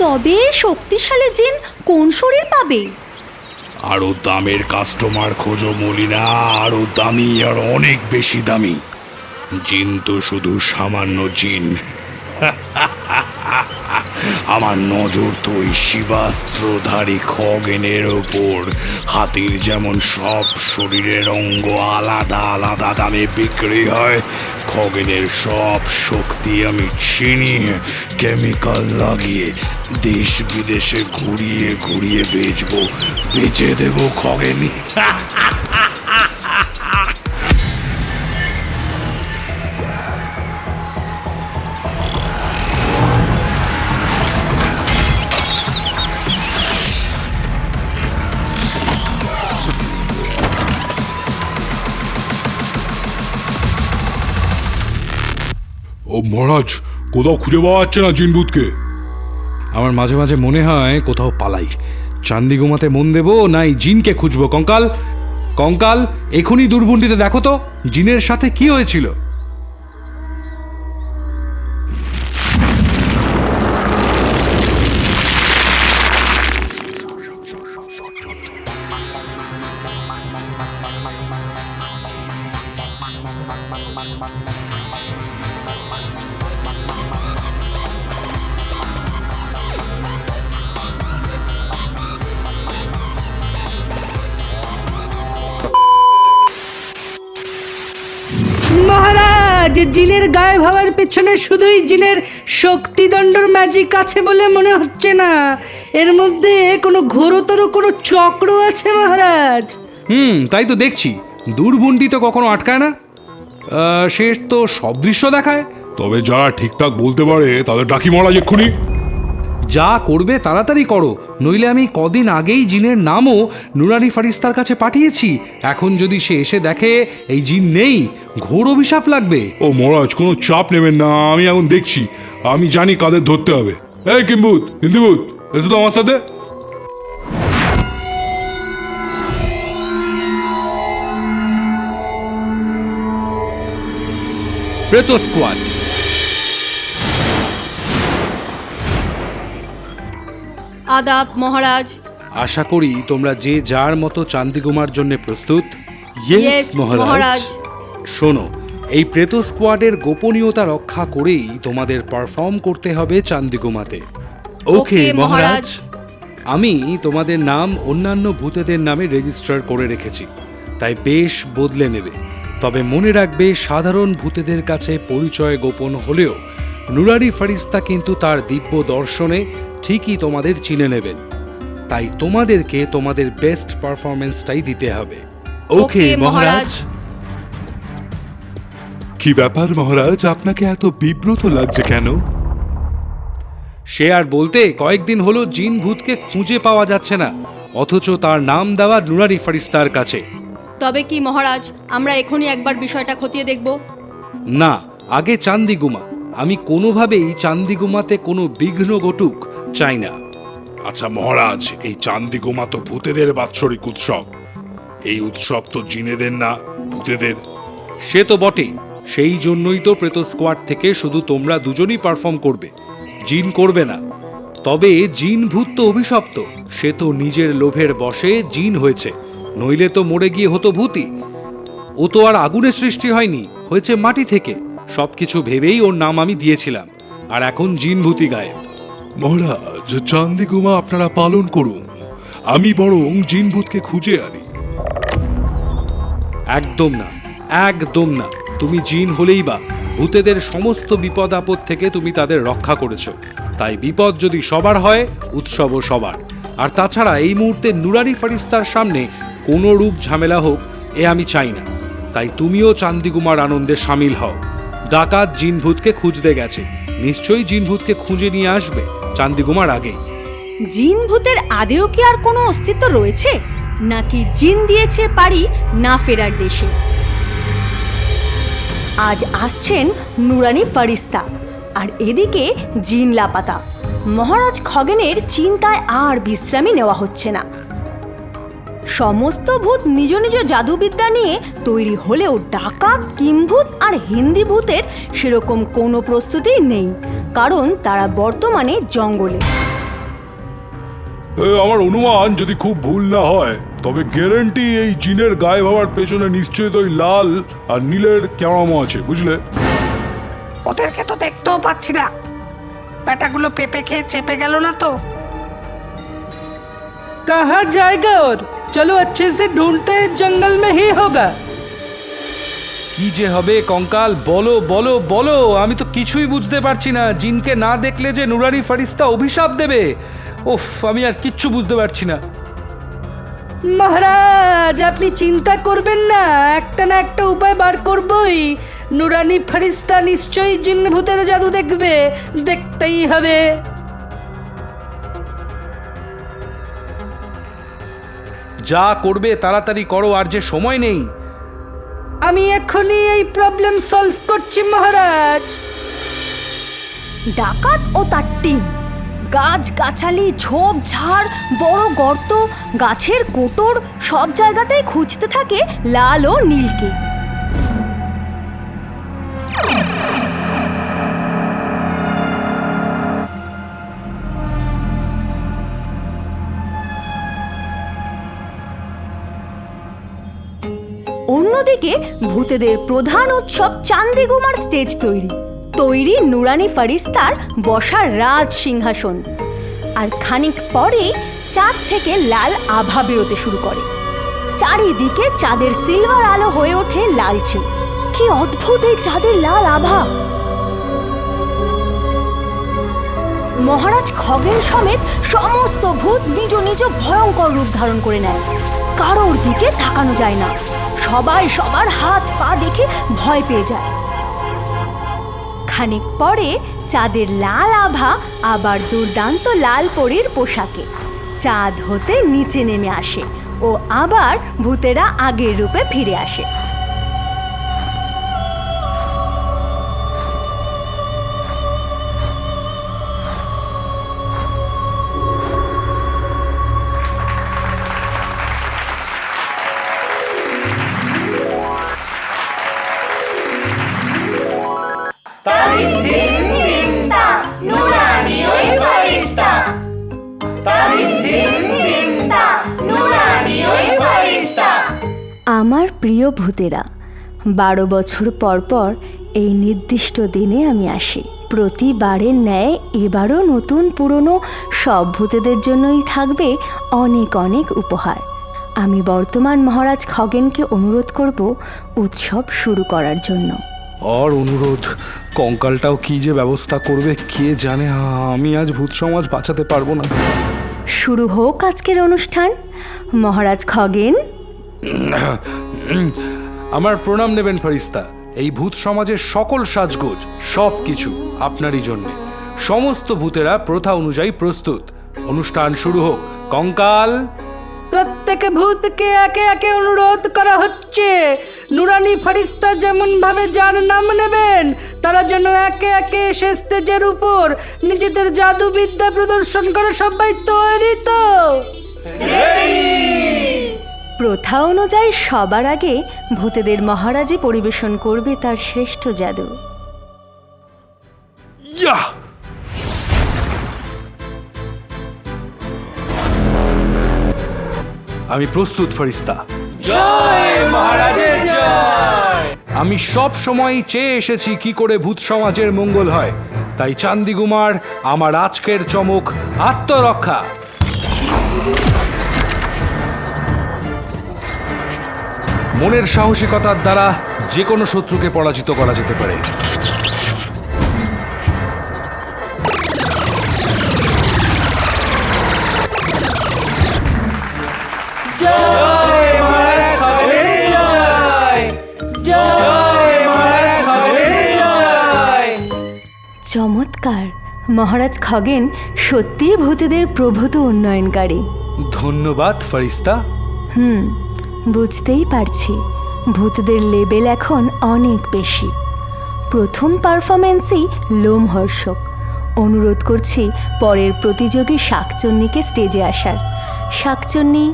তবে শক্তিশালী জিন কোন শরীর পাবে? আরো দামের কাস্টমার খোঁজো মলিনা, আরো দামি, আর অনেক বেশি দামি। জিন তো শুধু সামান্য জিন। আমার নজর তো ওই শিবাস্ত্রধারী খগেনের ওপর। হাতির যেমন সব শরীরের অঙ্গ আলাদা আলাদা দামে বিক্রি হয়, খগেনের সব শক্তি আমি ছিনিয়ে কেমিক্যাল লাগিয়ে দেশ বিদেশে ঘুরিয়ে ঘুরিয়ে বেচবো, বেচে দেবো খগেনি। ও মহারাজ, কোথাও খুঁজে পাওয়া যাচ্ছে না জিনভূতকে। আমার মাঝে মাঝে মনে হয় কোথাও পালাই, চান্দিগুমাতে মন দেবো নাই জিনকে খুঁজবো? কঙ্কাল, কঙ্কাল, এখনই দূরবন্দিতে দেখো তো জিনের সাথে কি হয়েছিল। মহারাজ, জিনের গায়েব হওয়ার পেছনে শুধুই জিনের শক্তিদণ্ডর ম্যাজিক আছে বলে মনে হচ্ছে না, এর মধ্যে কোনো ঘোরতর কোনো চক্র আছে মহারাজ। তাই তো দেখছি, দূরবন্দি তো কখনো আটকায় না, সে তো সব দৃশ্য দেখায়। তবে যারা ঠিকঠাক বলতে পারে তাদের ডাকি মহারাজ এক্ষুনি। যা করবে তাড়াতাড়ি করো, নইলে আমি কদিন আগেই জিনের নামও নুরানি ফারিস্তার কাছে পাঠিয়েছি। এখন যদি সে এসে দেখে এই জিন নেই, ঘোর অভিশাপ লাগবে। ও মহারাজ, কোনো চাপ নেবেন না, আমি এখন দেখছি, আমি জানি কাদের ধরতে হবে। এই কিম্বুত, হিন্দিবুত, এসে তো আমার সাথে। প্রেতো স্কোয়াড, আদাব মহারাজ। আশা করি তোমরা যে যার মতো চান্দিগুমার জন্য প্রস্তুত। Yes, মহারাজ। শোনো, এই প্রেতো স্কোয়াডের গোপনীয়তা রক্ষা করেই তোমাদের পারফর্ম করতে হবে চান্দিগুমাতে। ওকে মহারাজ। আমি তোমাদের নাম অন্যান্য ভূতেদের নামে রেজিস্টার করে রেখেছি, তাই বেশ বদলে নেবে। তবে মনে রাখবে, সাধারণ ভূতেদের কাছে পরিচয় গোপন হলেও নুরানি ফারিস্তা কিন্তু তার দিব্য দর্শনে ঠিকই তোমাদের চিনে নেবেন। তাই তোমাদেরকে তোমাদের বেস্ট পারফরমেন্সটাই দিতে হবে। ওকে মহারাজ। কি ব্যাপার মহারাজ, আপনাকে এত বিব্রত লাগছে কেন? সে আর বলতে, কয়েকদিন হলো জিন ভূতকে খুঁজে পাওয়া যাচ্ছে না, অথচ তার নাম দেওয়া নুরানি ফারিস্তার কাছে। তবে কি মহারাজ, আমরা এখনই একবার বিষয়টা খতিয়ে দেখব? না, আগে চান্দিগুমা। আমি কোনোভাবেই চান্দিগুমাতে কোনো বিঘ্ন ঘটুক চাই না। আচ্ছা মহারাজ, এই চান্দিগুমা তো ভূতেদের বাৎসরিক উৎসব, এই উৎসব তো জিনেদের না, ভূতেদের। সে তো বটেই, সেই জন্যই তো প্রেতো স্কোয়াড থেকে শুধু তোমরা দুজনই পারফর্ম করবে, জিন করবে না। তবে জিন ভূত তো অভিশপ্ত, সে তো নিজের লোভের বশে জিন হয়েছে, নইলে তো মরে গিয়ে হতো ভূতই। ও তো আর আগুনের সৃষ্টি হয়নি, হয়েছে মাটি থেকে। সবকিছু ভেবেই ওর নাম আমি দিয়েছিলাম, আর এখন জিন ভূতি গায়েব। মহারাজ, চান্দিগুমা আপনারা পালন করুন, আমি বরং জিন ভূতকে খুঁজে আনি। একদম না, একদম না। তুমি জিন হলেই বা ভূতেদের সমস্ত বিপদ আপদ থেকে তুমি তাদের রক্ষা করেছো, তাই বিপদ যদি সবার হয়, উৎসবও সবার। আর তাছাড়া এই মুহূর্তে নুরানি ফারিস্তার সামনে কোনো রূপ ঝামেলা হোক, এ আমি চাই না। তাই তুমিও চান্দিগুমার আনন্দে সামিল হও। ডাকাত জিন ভূতকে খুঁজতে গেছে, নিশ্চয়ই জিন ভূতকে খুঁজে নিয়ে আসবে চান্দিগুমার আগেই। জিন ভূতের আদেও কি আর কোনো অস্তিত্ব রয়েছে, নাকি জিন দিয়েছে পারি না ফেরার দেশে? আজ আসছেন নুরানি ফারিস্তা, আর এদিকে জিন লাপাতা। মহারাজ খগেনের চিন্তায় আর বিশ্রামই নেওয়া হচ্ছে না। সমস্ত ভূত নিজ নিজ জাদুবিদ্যা নিয়ে তৈরি হলেও ডাকাত, কিম্ভূত আর হিন্দি ভূতের সেরকম কোনো প্রস্তুতি নেই, কারণ তারা বর্তমানে জঙ্গলে। আমার অনুমান যদি খুব ভুল না হয়, তবে গ্যারান্টি এই জিনের গায়েব হওয়ার পেছনে নিশ্চয়ই তো ওই লাল আর নীলের ক্যারামো আছে, বুঝলে? ওদেরকে তো দেখতেও পাচ্ছি না, ব্যাটাগুলো পেঁপে খেয়ে চেপে গেল না তো? कहाँ जाएगा और चलो अच्छे से ढूंढते हैं, जंगल में ही होगा। কি যে হবে কঙ্কাল, বলো বলো বলো, আমি তো কিছুই বুঝতে পারছি না। জিনকে না দেখলে যে নুরানি ফারিস্তা অভিশাপ দেবে, ওফ, আমি আর কিচ্ছু বুঝতে পারছি না। মহারাজ, আপনি চিন্তা করবেন না, একটা না একটা উপায় বার করবই। নুরানি ফারিস্তা নিশ্চয়ই জিন ভূতের জাদু দেখবে, দেখতেই হবে। যা করবে তাড়াতাড়ি করো, আর যে সময় নেই। আমি এখনই এই প্রবলেম সলভ করছি মহারাজ। ডাকাত ও তার টিম গাছগাছালি, ঝোপঝাড়, বড় গর্ত, গাছের কোটর সব জায়গাতেই খুঁজতে থাকে লাল ও নীলকে। অন্যদিকে ভূতেদের প্রধান উৎসব চান্দিগুমার স্টেজ তৈরি নুরানি ফারিস্তার বসার রাজ সিংহাসন। আর খানিক পরেই চাঁদ থেকে লাল আভা বেরোতে শুরু করে। চারিদিকে চাঁদের সিলভার আলো হয়ে ওঠে লালচে। কি অদ্ভুত এই চাঁদের লাল আভা! মহারাজ খগেন সমেত সমস্ত ভূত নিজ নিজ ভয়ঙ্কর রূপ ধারণ করে নেয়। কারোর দিকে তাকানো যায় না, সবাই সবার হাত পা দেখে ভয় পেয়ে যায়। খানিক পরে চাঁদের লাল আভা আবার দুর্দান্ত লাল পরীর পোশাকে চাঁদ হতে নিচে নেমে আসে ও আবার ভূতেরা আগের রূপে ফিরে আসে। আমার প্রিয় ভূতেরা, 12 বছর পর পর এই নির্দিষ্ট দিনে আমি আসি। প্রতিবারের ন্যায় এবারও নতুন পুরনো সব ভূতেদের জন্যই থাকবে অনেক অনেক উপহার। আমি বর্তমান মহারাজ খগেনকে অনুরোধ করব উৎসব শুরু করার জন্য। আর অনুরোধ, কঙ্কালটাও কি যে ব্যবস্থা করবে কে জানে। আমি আজ ভূত সমাজ বাঁচাতে পারবো না। শুরু হোক আজকের অনুষ্ঠান। মহারাজ খগেন, আমার প্রণাম নেবেন ফারিস্তা। এই ভূত সমাজের সকল সাজগোজ সব কিছু আপনারই জন্যে। সমস্ত ভূতেরা প্রথা অনুযায়ী প্রস্তুত। অনুষ্ঠান শুরু হোক। কঙ্কাল, প্রত্যেক ভূতকে একে একে অনুরোধ করা হচ্ছে, নুরানি ফারিস্তা যেমন ভাবে যার নাম নেবেন তারা যেন একে একে এসে স্টেজের উপর নিজেদের জাদুবিদ্যা প্রদর্শন করে। সবাই তৈরি তো? প্রথা অনুযায়ী সবার আগে ভূতেদের মহারাজই পরিবেশন করবে তার শ্রেষ্ঠ জাদু। আমি প্রস্তুত ফারিস্তা। জয় মহারাজের জয়। আমি সব সময় চেয়ে এসেছি কি করে ভূত সমাজের মঙ্গল হয়, তাই চান্দিগুমার আমার আজকের চমক আত্মরক্ষা। মনের সাহসিকতার দ্বারা যে কোনো শত্রুকে পরাজিত করা যেতে পারে। চমৎকার! মহারাজ খগেন সত্যিই ভূতেদের প্রভূত উন্নয়নকারী। ধন্যবাদ ফারিস্তা। বুঝতেই পারছি ভূতদের লেভেল এখন অনেক বেশি। প্রথম পারফরমেন্সই লোমহর্ষক। অনুরোধ করছি পরের প্রতিযোগী শাকচুন্নিকে স্টেজে আসার। শাকচুন্নি,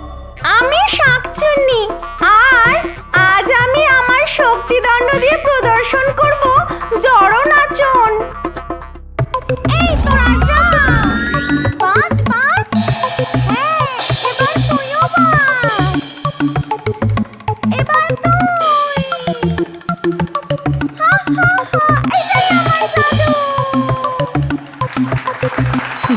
আমি শাকচুন্নি, আর আজ আমি আমার শক্তিদণ্ড দিয়ে প্রদর্শন করব জড়নাচন। এই তো রাজা, পাঁচ পাঁচ, হ্যাঁ এবার তুইও বাজ, এবার তুই, হা হা হা, এটাই আমার জাদু।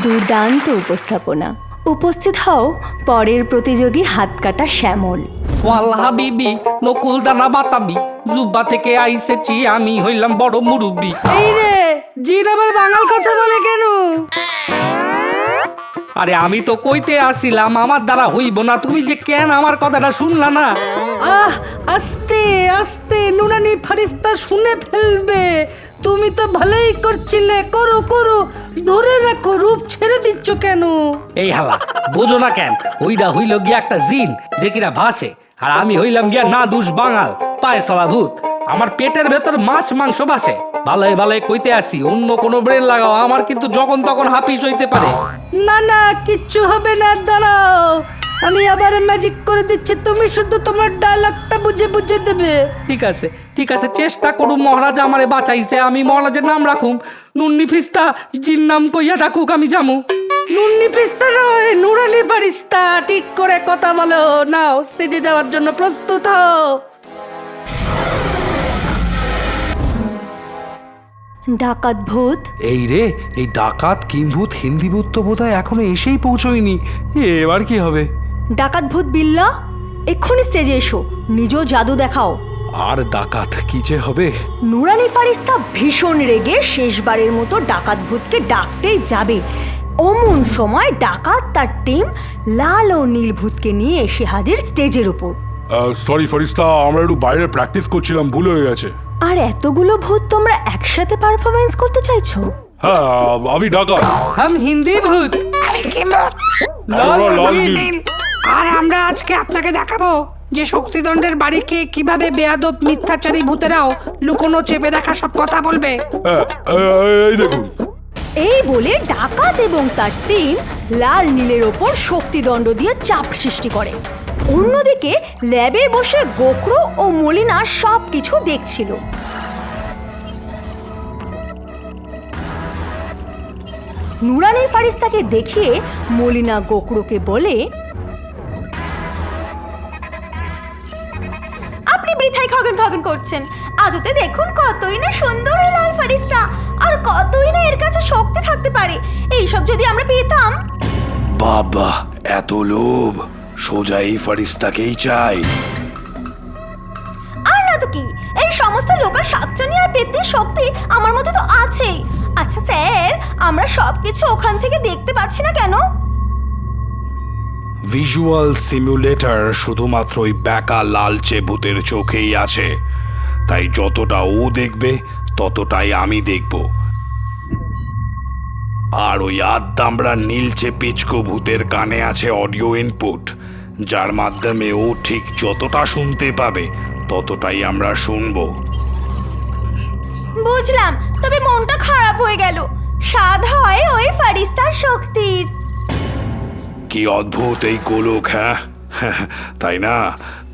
দুর্দান্ত উপস্থাপনা। উপস্থিত হও পরের প্রতিযোগী হাতকাটা শ্যামল। ওয়াল্লাহ বিবি নকুল দানা বাতাবি, জুব্বা থেকে আইসেছি আমি হইলাম বড় মুরব্বি। এই রে, জিন আবার বাঙাল কথা বলে কেন? আরে আমি তো কইতে আসিলাম আমার দ্বারা হইব না, তুমি যে কেন আমার কথাটা শুনলা না? আস্তে আস্তে, নুরানি ফারিস্তা শুনে ফেলবে। তুমি তো ভালোই করছিলে, করো করো, ধরে রাখো। রূপ ছেড়ে দিচ্ছ কেন? এই হালা বোঝো না কেন? ওইটা হইল গিয়া একটা জিন যে কিনা ভাসে, আর আমি হইলাম গিয়া না দুষ বাঙাল পায়ে চলা ভূত। আমার পেটের ভেতর মাছ মাংস বাসে। ভালোই ভালোই কইতে আসি, অন্য কোনো ব্রেন লাগাও, আমার কিন্তু যখন তখন হাফিস হইতে পারে। না না, কিচ্ছু হবে না, দাঁড়াও, আমি আবার ম্যাজিক করে দিচ্ছি, তুমি শুধু তোমার ডায়লগটা বুঝে বুঝে দেবে। ঠিক আছে ঠিক আছে, চেষ্টা করুম। মহারাজ আমারে বাঁচাইছে, আমি মহারাজের নাম রাখুম। নুন্নি ফিস্তা জিন নাম কইয়া ডাকুক, আমি যামু। নুন্নি পিস্তা নয়, নুরানি ফারিস্তা। ঠিক করে কথা বলো। নাও, স্টেজে যাওয়ার জন্য প্রস্তুত হও। ডাকাত ভূত, এই রে, এই ডাকাত কিম্ভূত হিন্দি ভূত তো বোধহয় এখনো এসেই পৌঁছয়নি। এবার কি হবে? ডাকাত ভূত বিল্লা, এক্ষুনি স্টেজে এসো, নিজ জাদু দেখাও। আর ডাকাত কি যে হবে? নুরানি ফারিস্তা ভীষণ রেগে শেষবারের মতো ডাকাত ভূতকে ডাকতেই যাবে। অমন সময় ডাকাত তার টিম লাল ও নীল ভূতকে নিয়ে এসে হাজির স্টেজের উপর। সরি ফারিস্তা, আমরা একটু বাইরে প্র্যাকটিস করছিলাম, ভুল হয়ে গেছে। আর এতগুলো ভূত তোমরা একসাথে পারফরমেন্স করতে চাইছো? হ্যাঁ, আমি ডাকাত। হাম হিন্দি ভূত। আমি কিম্ভূত। আমরা লাল নীল। নীল। আর আমরা আজকে আপনাকে দেখাবো যে শক্তিদণ্ডের বাড়িকে কিভাবে বেয়াদব মিথ্যাচারী ভূতেরাও লুকোনো চেপে দেখা সব কথা বলবে। হ্যাঁ, এই দেখুন। এই বলে ডাকাত এবং তার টিম লাল নীলের ওপর শক্তিদণ্ড দিয়ে চাপ সৃষ্টি করে। অন্যদিকে ল্যাবে বসে গোখরো ও মলিনা সব কিছু দেখছিল। নুরানি ফারিস্তাকে দেখিয়ে মলিনা গোখরোকে বলে, আপনি বৃথাই খগন খগন করছেন। আদতে দেখুন কতই না সুন্দর এই লাল ফারিস্তা, আর কতই না এর কাছে শক্তি থাকতে পারে। এইসব যদি আমরা পেতাম। বাবা, এত লোভ! সোজা এই ফারিস্তাকেই চাই। আর না তো কি, এই সমস্ত লোকের সাতচনি আর পেত্তির শক্তি আমার মধ্যে তো আছেই। আচ্ছা স্যার, আমরা সবকিছু ওখান থেকে দেখতে পাচ্ছি না কেন? ভিজুয়াল সিমুলেটর শুধুমাত্র ওই ব্যাকা লালচে ভূতের চোখেই আছে, তাই যতটা ও দেখবে ততটাই আমি দেখব। আর ওই আদ্দামরা নীলচে পিচকো ভূতের কানে আছে অডিও ইনপুট, যার মাধ্যমে ও ঠিক যতটা শুনতে পাবে ততটাই আমরা শুনবো। বুঝলাম, তবে মনটা খারাপ হয়ে গেল। স্বাদ হয় ওই ফারিস্তার শক্তির। কি অদ্ভুত এই গোলক, হ্যাঁ তাই না?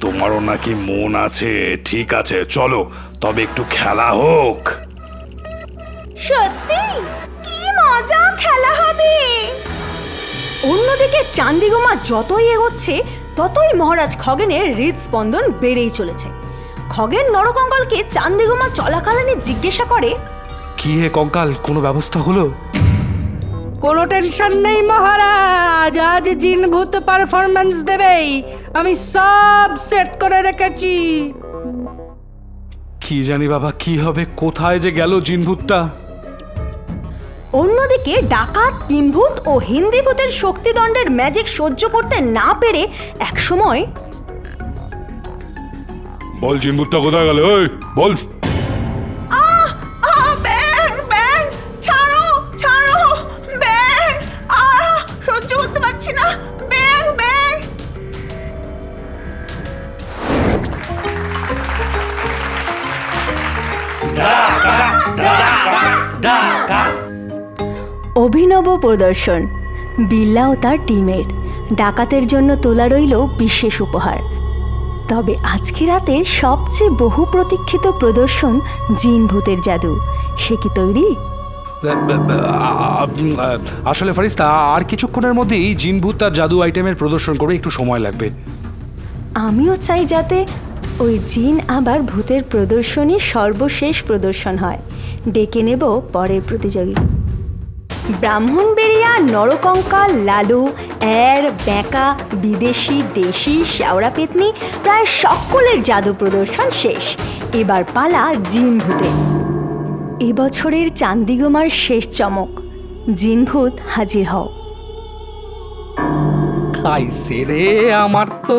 তোমারও নাকি মন আছে? ঠিক আছে, চলো তবে একটু খেলা হোক। সত্যি কি মজা খেলা হবে। অন্যদিকে চান্দিগুমা যতই এগোচ্ছে ততই মহারাজ খগেনের হৃদস্পন্দন বেড়েই চলেছে। খগেন নরকঙ্কালকে চান্দিগুমা চলাকালীন জিজ্ঞাসা করে, কি হে কঙ্কাল, কোনো ব্যবস্থা হলো? কোনো টেনশন নেই মহারাজ, আজ জিন ভূত পারফরম্যান্স দেবেই। আমি সব সেট করে রেখেছি। কি জানি বাবা, কি হবে, কোথায় যে গেল জিনভূতটা? অন্যদিকে ডাকাত, কিম্ভূত ও হিন্দি ভূতের শক্তিদণ্ডের ম্যাজিক সহ্য করতে না পেরে একসময়, বল জিনভূতটা কোথায় গেল? ওই বল। ব্যাং ব্যাং, ছাড়ো ছাড়ো, ব্যাং, সহ্য করতে পারছি না, ব্যাং ব্যাং। অভিনব প্রদর্শন বিল্লা ও তার টিমের। ডাকাতের জন্য তোলা রইল বিশেষ উপহার। তবে আজকে রাতের সবচেয়ে বহু প্রতীক্ষিত প্রদর্শন জিন ভূতের জাদু। সে কি তৈরি? আসলে ফারিস্তা, আর কিছুক্ষণের মধ্যেই জিনভূত তার জাদু আইটেমের প্রদর্শন করে, একটু সময় লাগবে। আমিও চাই যাতে ওই জিন আবার ভূতের প্রদর্শনী সর্বশেষ প্রদর্শন হয়। ডেকে নেব পরের প্রতিযোগী। ব্রাহ্মণবেড়িয়া, নরকঙ্কাল, লালু, এর, ব্যাঁকা, বিদেশি, দেশি, শ্যাওড়া পেতনি প্রায় সকলের জাদু প্রদর্শন শেষ। এবার পালা জিন ভূতের। এবছরের চান্দিগুমার শেষ চমক, জিন ভূত হাজির হও। খাইছে রে, আমার তো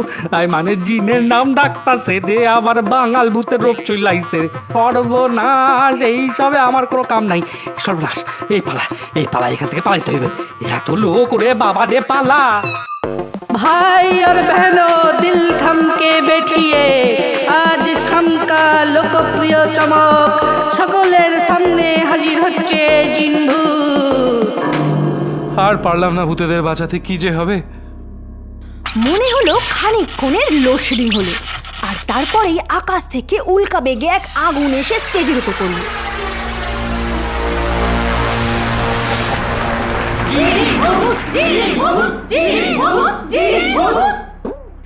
মানে জিনের নাম ডাকতাছে রে, আবার বাঙাল ভূতের রোগ চলাইছে। সর্বনাশ, এই সবে আমার কোনো কাম নাই। সর্বনাশ, এই পালা এখান থেকে পালাইতে হইবে। এত লোক রে বাবা রে, পালা। भाई और बहनों, दिल थम के बैठिए, आज নামকা লোকপ্রিয় চমক, সকলের সামনে হাজির হচ্ছে জিনভূত। আর পারলাম না ভূতেদের বাঁচাতে, কি যে হবে। মনে হলো খানিকক্ষণের লোডশেডিং হলো, আর তারপরেই আকাশ থেকে উল্কা বেগে এক আগুন এসে স্টেজের উপর পড়ল।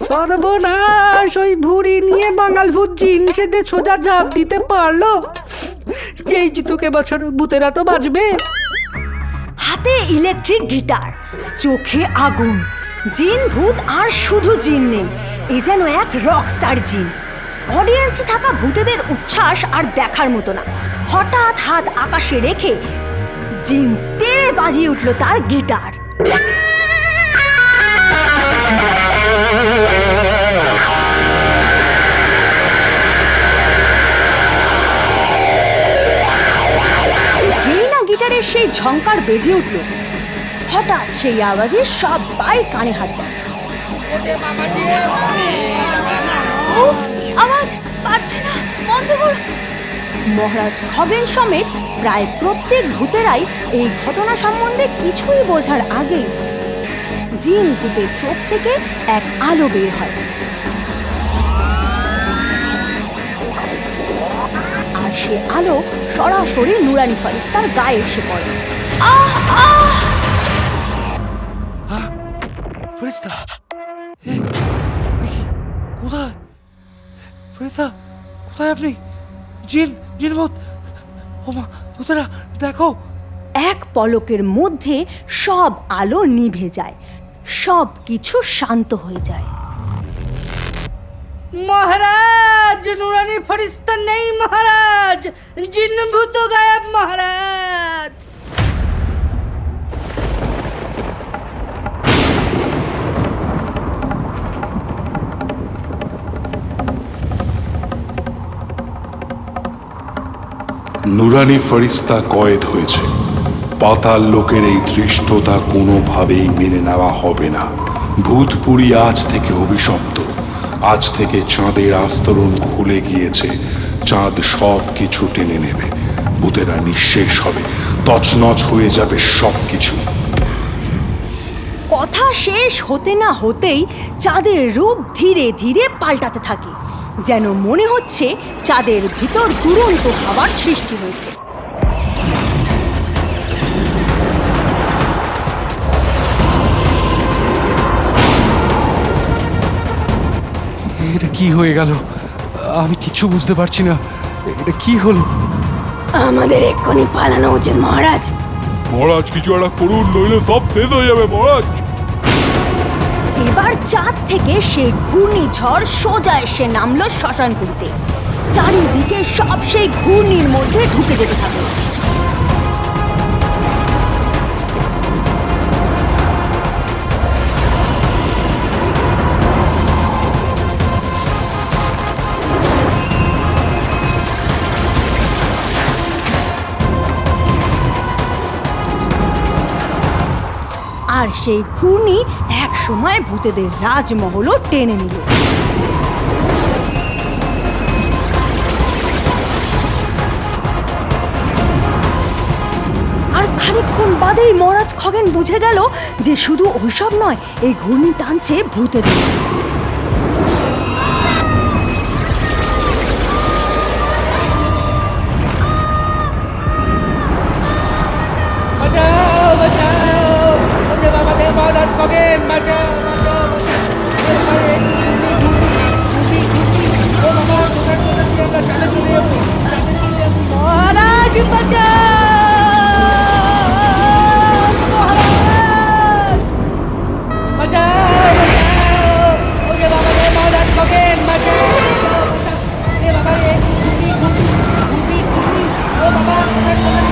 সর্বনাশ, ওই ভুঁড়ি নিয়ে বাঙাল ভূত জিন সেদে সোজা ঝাঁপ দিতে পারলো। যেই জিতুকে বছর ভূতেরা তো বাঁচবে। হাতে ইলেকট্রিক গিটার, চোখে আগুন, জিন ভূত আর শুধু জিন নেই, এ যেন এক রকস্টার জিন। অডিয়েন্সে থাকা ভূতেদের উচ্ছ্বাস আর দেখার মতো না। হঠাৎ হাত আকাশে রেখে জিন তেড়ে বাজিয়ে উঠল তার গিটার। যেই না গিটারের সেই ঝংকার বেজে উঠল, হঠাৎ সেই আওয়াজে সবাই কানে হাত দেয়। উফ, কি আওয়াজ, পারছে না, বন্ধ কর। মহারাজ খগেন সমেত প্রায় প্রত্যেক ভূতেরাই এই ঘটনা সম্বন্ধে কিছুই বোঝার আগেই জিন ভূতের চোখ থেকে এক আলো বের হয়, আর সে আলো সরাসরি নুরানি ফারিস্তার গায়ে এসে পড়ে। আহ আহ! ফেরেশতা, কোথায় ফেরেশতা, কোথায় আপনি? জিন, জিন ভূত, ওমা ভূতেরা দেখো। এক পলকের মধ্যে সব আলো নিভে যায়, সব কিছু শান্ত হয়ে যায়। মহারাজ, নুরানি ফরিস্তা নেই মহারাজ, জিন ভূত গায়েব মহারাজ। নুরানি ফরিস্তা কয়েদ হয়েছে। পাতাল লোকের এই ধৃষ্টতা কোনোভাবেই মেনে নেওয়া হবে না। ভূতপুরী আজ থেকে অভিশপ্ত। আজ থেকে চাঁদের আস্তরণ খুলে গিয়েছে। চাঁদ সব কিছু টেনে নেবে। ভূতেরা নিঃশেষ হবে, তছনছ হয়ে যাবে সব কিছু। কথা শেষ হতে না হতেই চাঁদের রূপ ধীরে ধীরে পাল্টাতে থাকে, যেন মনে হচ্ছে চাঁদের ভিতর দুরন্ত হাওয়ার সৃষ্টি হয়েছে। এটা কি হয়ে গেল? আমি কিচ্ছু বুঝতে পারছি না, এটা কি হলো? আমাদের এক্ষুনি পালানো উচিত মহারাজ। মহারাজ কিছু একটা করুন, নইলে সব শেষ হয়ে যাবে মহারাজ। এবার চাঁদ থেকে সেই ঘূর্ণিঝড় সোজা এসে নামলো শ্মশানপুরীতে। চারিদিকে সব সেই ঘূর্ণির মধ্যে ঢুকে যেতে থাকে। আর সেই ঘূর্ণি এক সময় ভূতেদের রাজমহলও টেনে নিল। আর খানিকক্ষণ বাদেই মহারাজ খগেন বুঝে গেল যে শুধু ওইসব নয়, এই ঘূর্ণি টানছে ভূতেদের।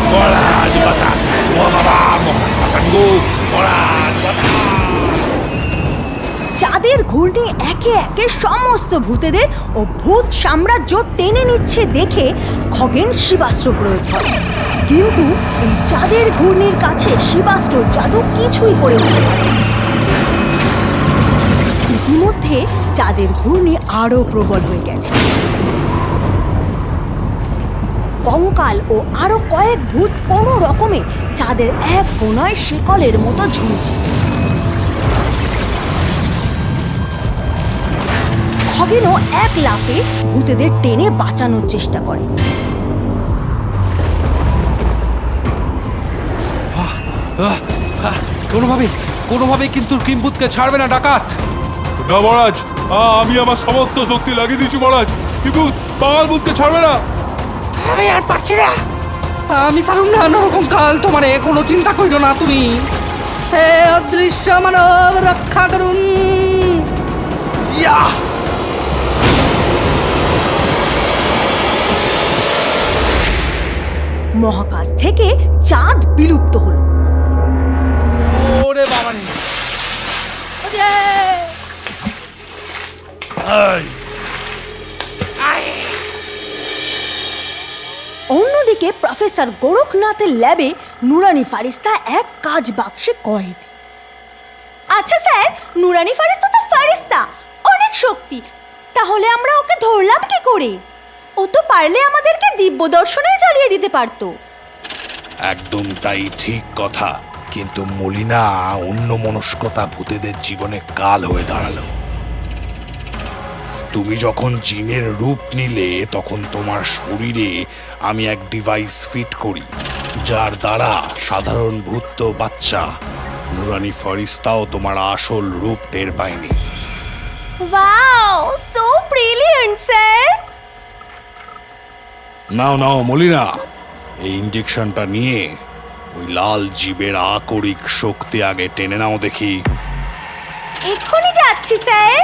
মহারাজ চাঁদের ঘূর্ণি একে একে সমস্ত ভূতেদের ও ভূত সাম্রাজ্য টেনে নিচ্ছে দেখে খগেন শিবাস্ত্র প্রয়োগ করে। কিন্তু এই চাঁদের ঘূর্ণির কাছে শিবাস্ত্র জাদু কিছুই করে উঠতে পারে না। ইতিমধ্যে চাঁদের ঘূর্ণি আরো প্রবল হয়ে গেছে। কঙ্কাল ও আরো কয়েক ভূত কোনো রকমে চাঁদের এক কোণায় শিকলের মতো ঝুলছে। খগেনও এক লাফে ভূতেদের টেনে বাঁচানোর চেষ্টা করে। কোনোভাবে কিন্তু কিম্ভূতকে ছাড়বে না ডাকাত। না মহারাজ, আমি আমার সমস্ত শক্তি লাগিয়ে দিচ্ছি মহারাজ। কিম্ভূত বাঙাল ভূতকে ছাড়বে না। আমি আর পারছি না। আমি পারুম না নরকম কাল, তোমারে কোনো চিন্তা করিও না তুমি। হে অদৃশ্য মানব, রক্ষা করুন। মহাকাশ থেকে চাঁদ বিলুপ্ত হলো। ওরে বাবা রে! অন্যদিকে প্রফেসর গোরখনাথের ল্যাবে নুরানি ফারিস্তা এক কাজ বাক্সে কয়েদ। আচ্ছা স্যার, নুরানি ফারিস্তা তো ফারিস্তা, অনেক শক্তি, তাহলে আমরা ওকে ধরলাম কি করে? ও তো পারলে আমাদেরকে দিব্য দর্শনে চালিয়ে দিতে পারতো। একদম তাই, ঠিক কথা। কিন্তু মলিনা অন্যমনস্কতা ভূতেদের জীবনে কাল হয়ে দাঁড়ালো। তুমি যখন জিনের রূপ নিলে তখন তোমার শরীরে আমি এক ডিভাইস ফিট করি, যার দ্বারা সাধারণ ভূত বাচ্চা নুরানি ফরিস্তাও তোমার আসল রূপ টের পায়নি। Wow, so brilliant sir. Now Malina, এই ইঞ্জেকশনটা নিয়ে ওই লাল জীবের আকরিক শক্তি আগে টেনে নাও দেখি। এক্ষুনি যাচ্ছি স্যার।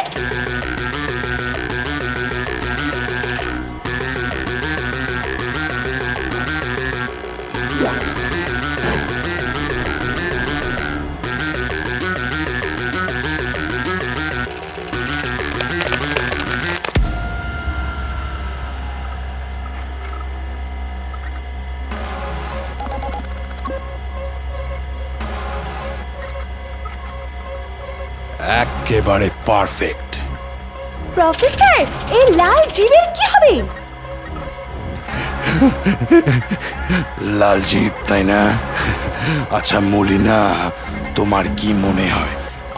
একেবারে পারফেক্ট। প্রফেসর, এই লাল জীবের কি হবে? লাল জীব, তাই না? আচ্ছা মলিনা, তোমার কি মনে হয়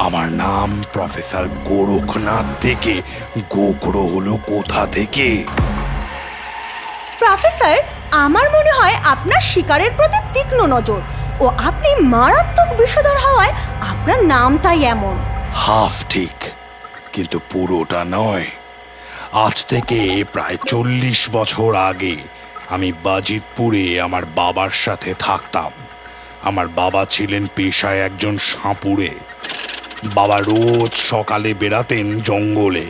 আমার নাম প্রফেসর গোরখনাথ থেকে গোখরো হলো কোথা থেকে? প্রফেসর, আমার মনে হয় আপনার শিকারের প্রতি তীক্ষ্ণ নজর ও আপনি মারাত্মক বিষধর হওয়ায় আপনার নামটাই এমন। হাফ ঠিক, কিন্তু পুরোটা নয়। আজ থেকে প্রায় 40 বছর আগে আমি বাজিতপুরে আমার বাবার সাথে থাকতাম। আমার বাবা ছিলেন পেশায় একজন সাপুড়ে। বাবা রোজ সকালে বেরাতেন জঙ্গলে,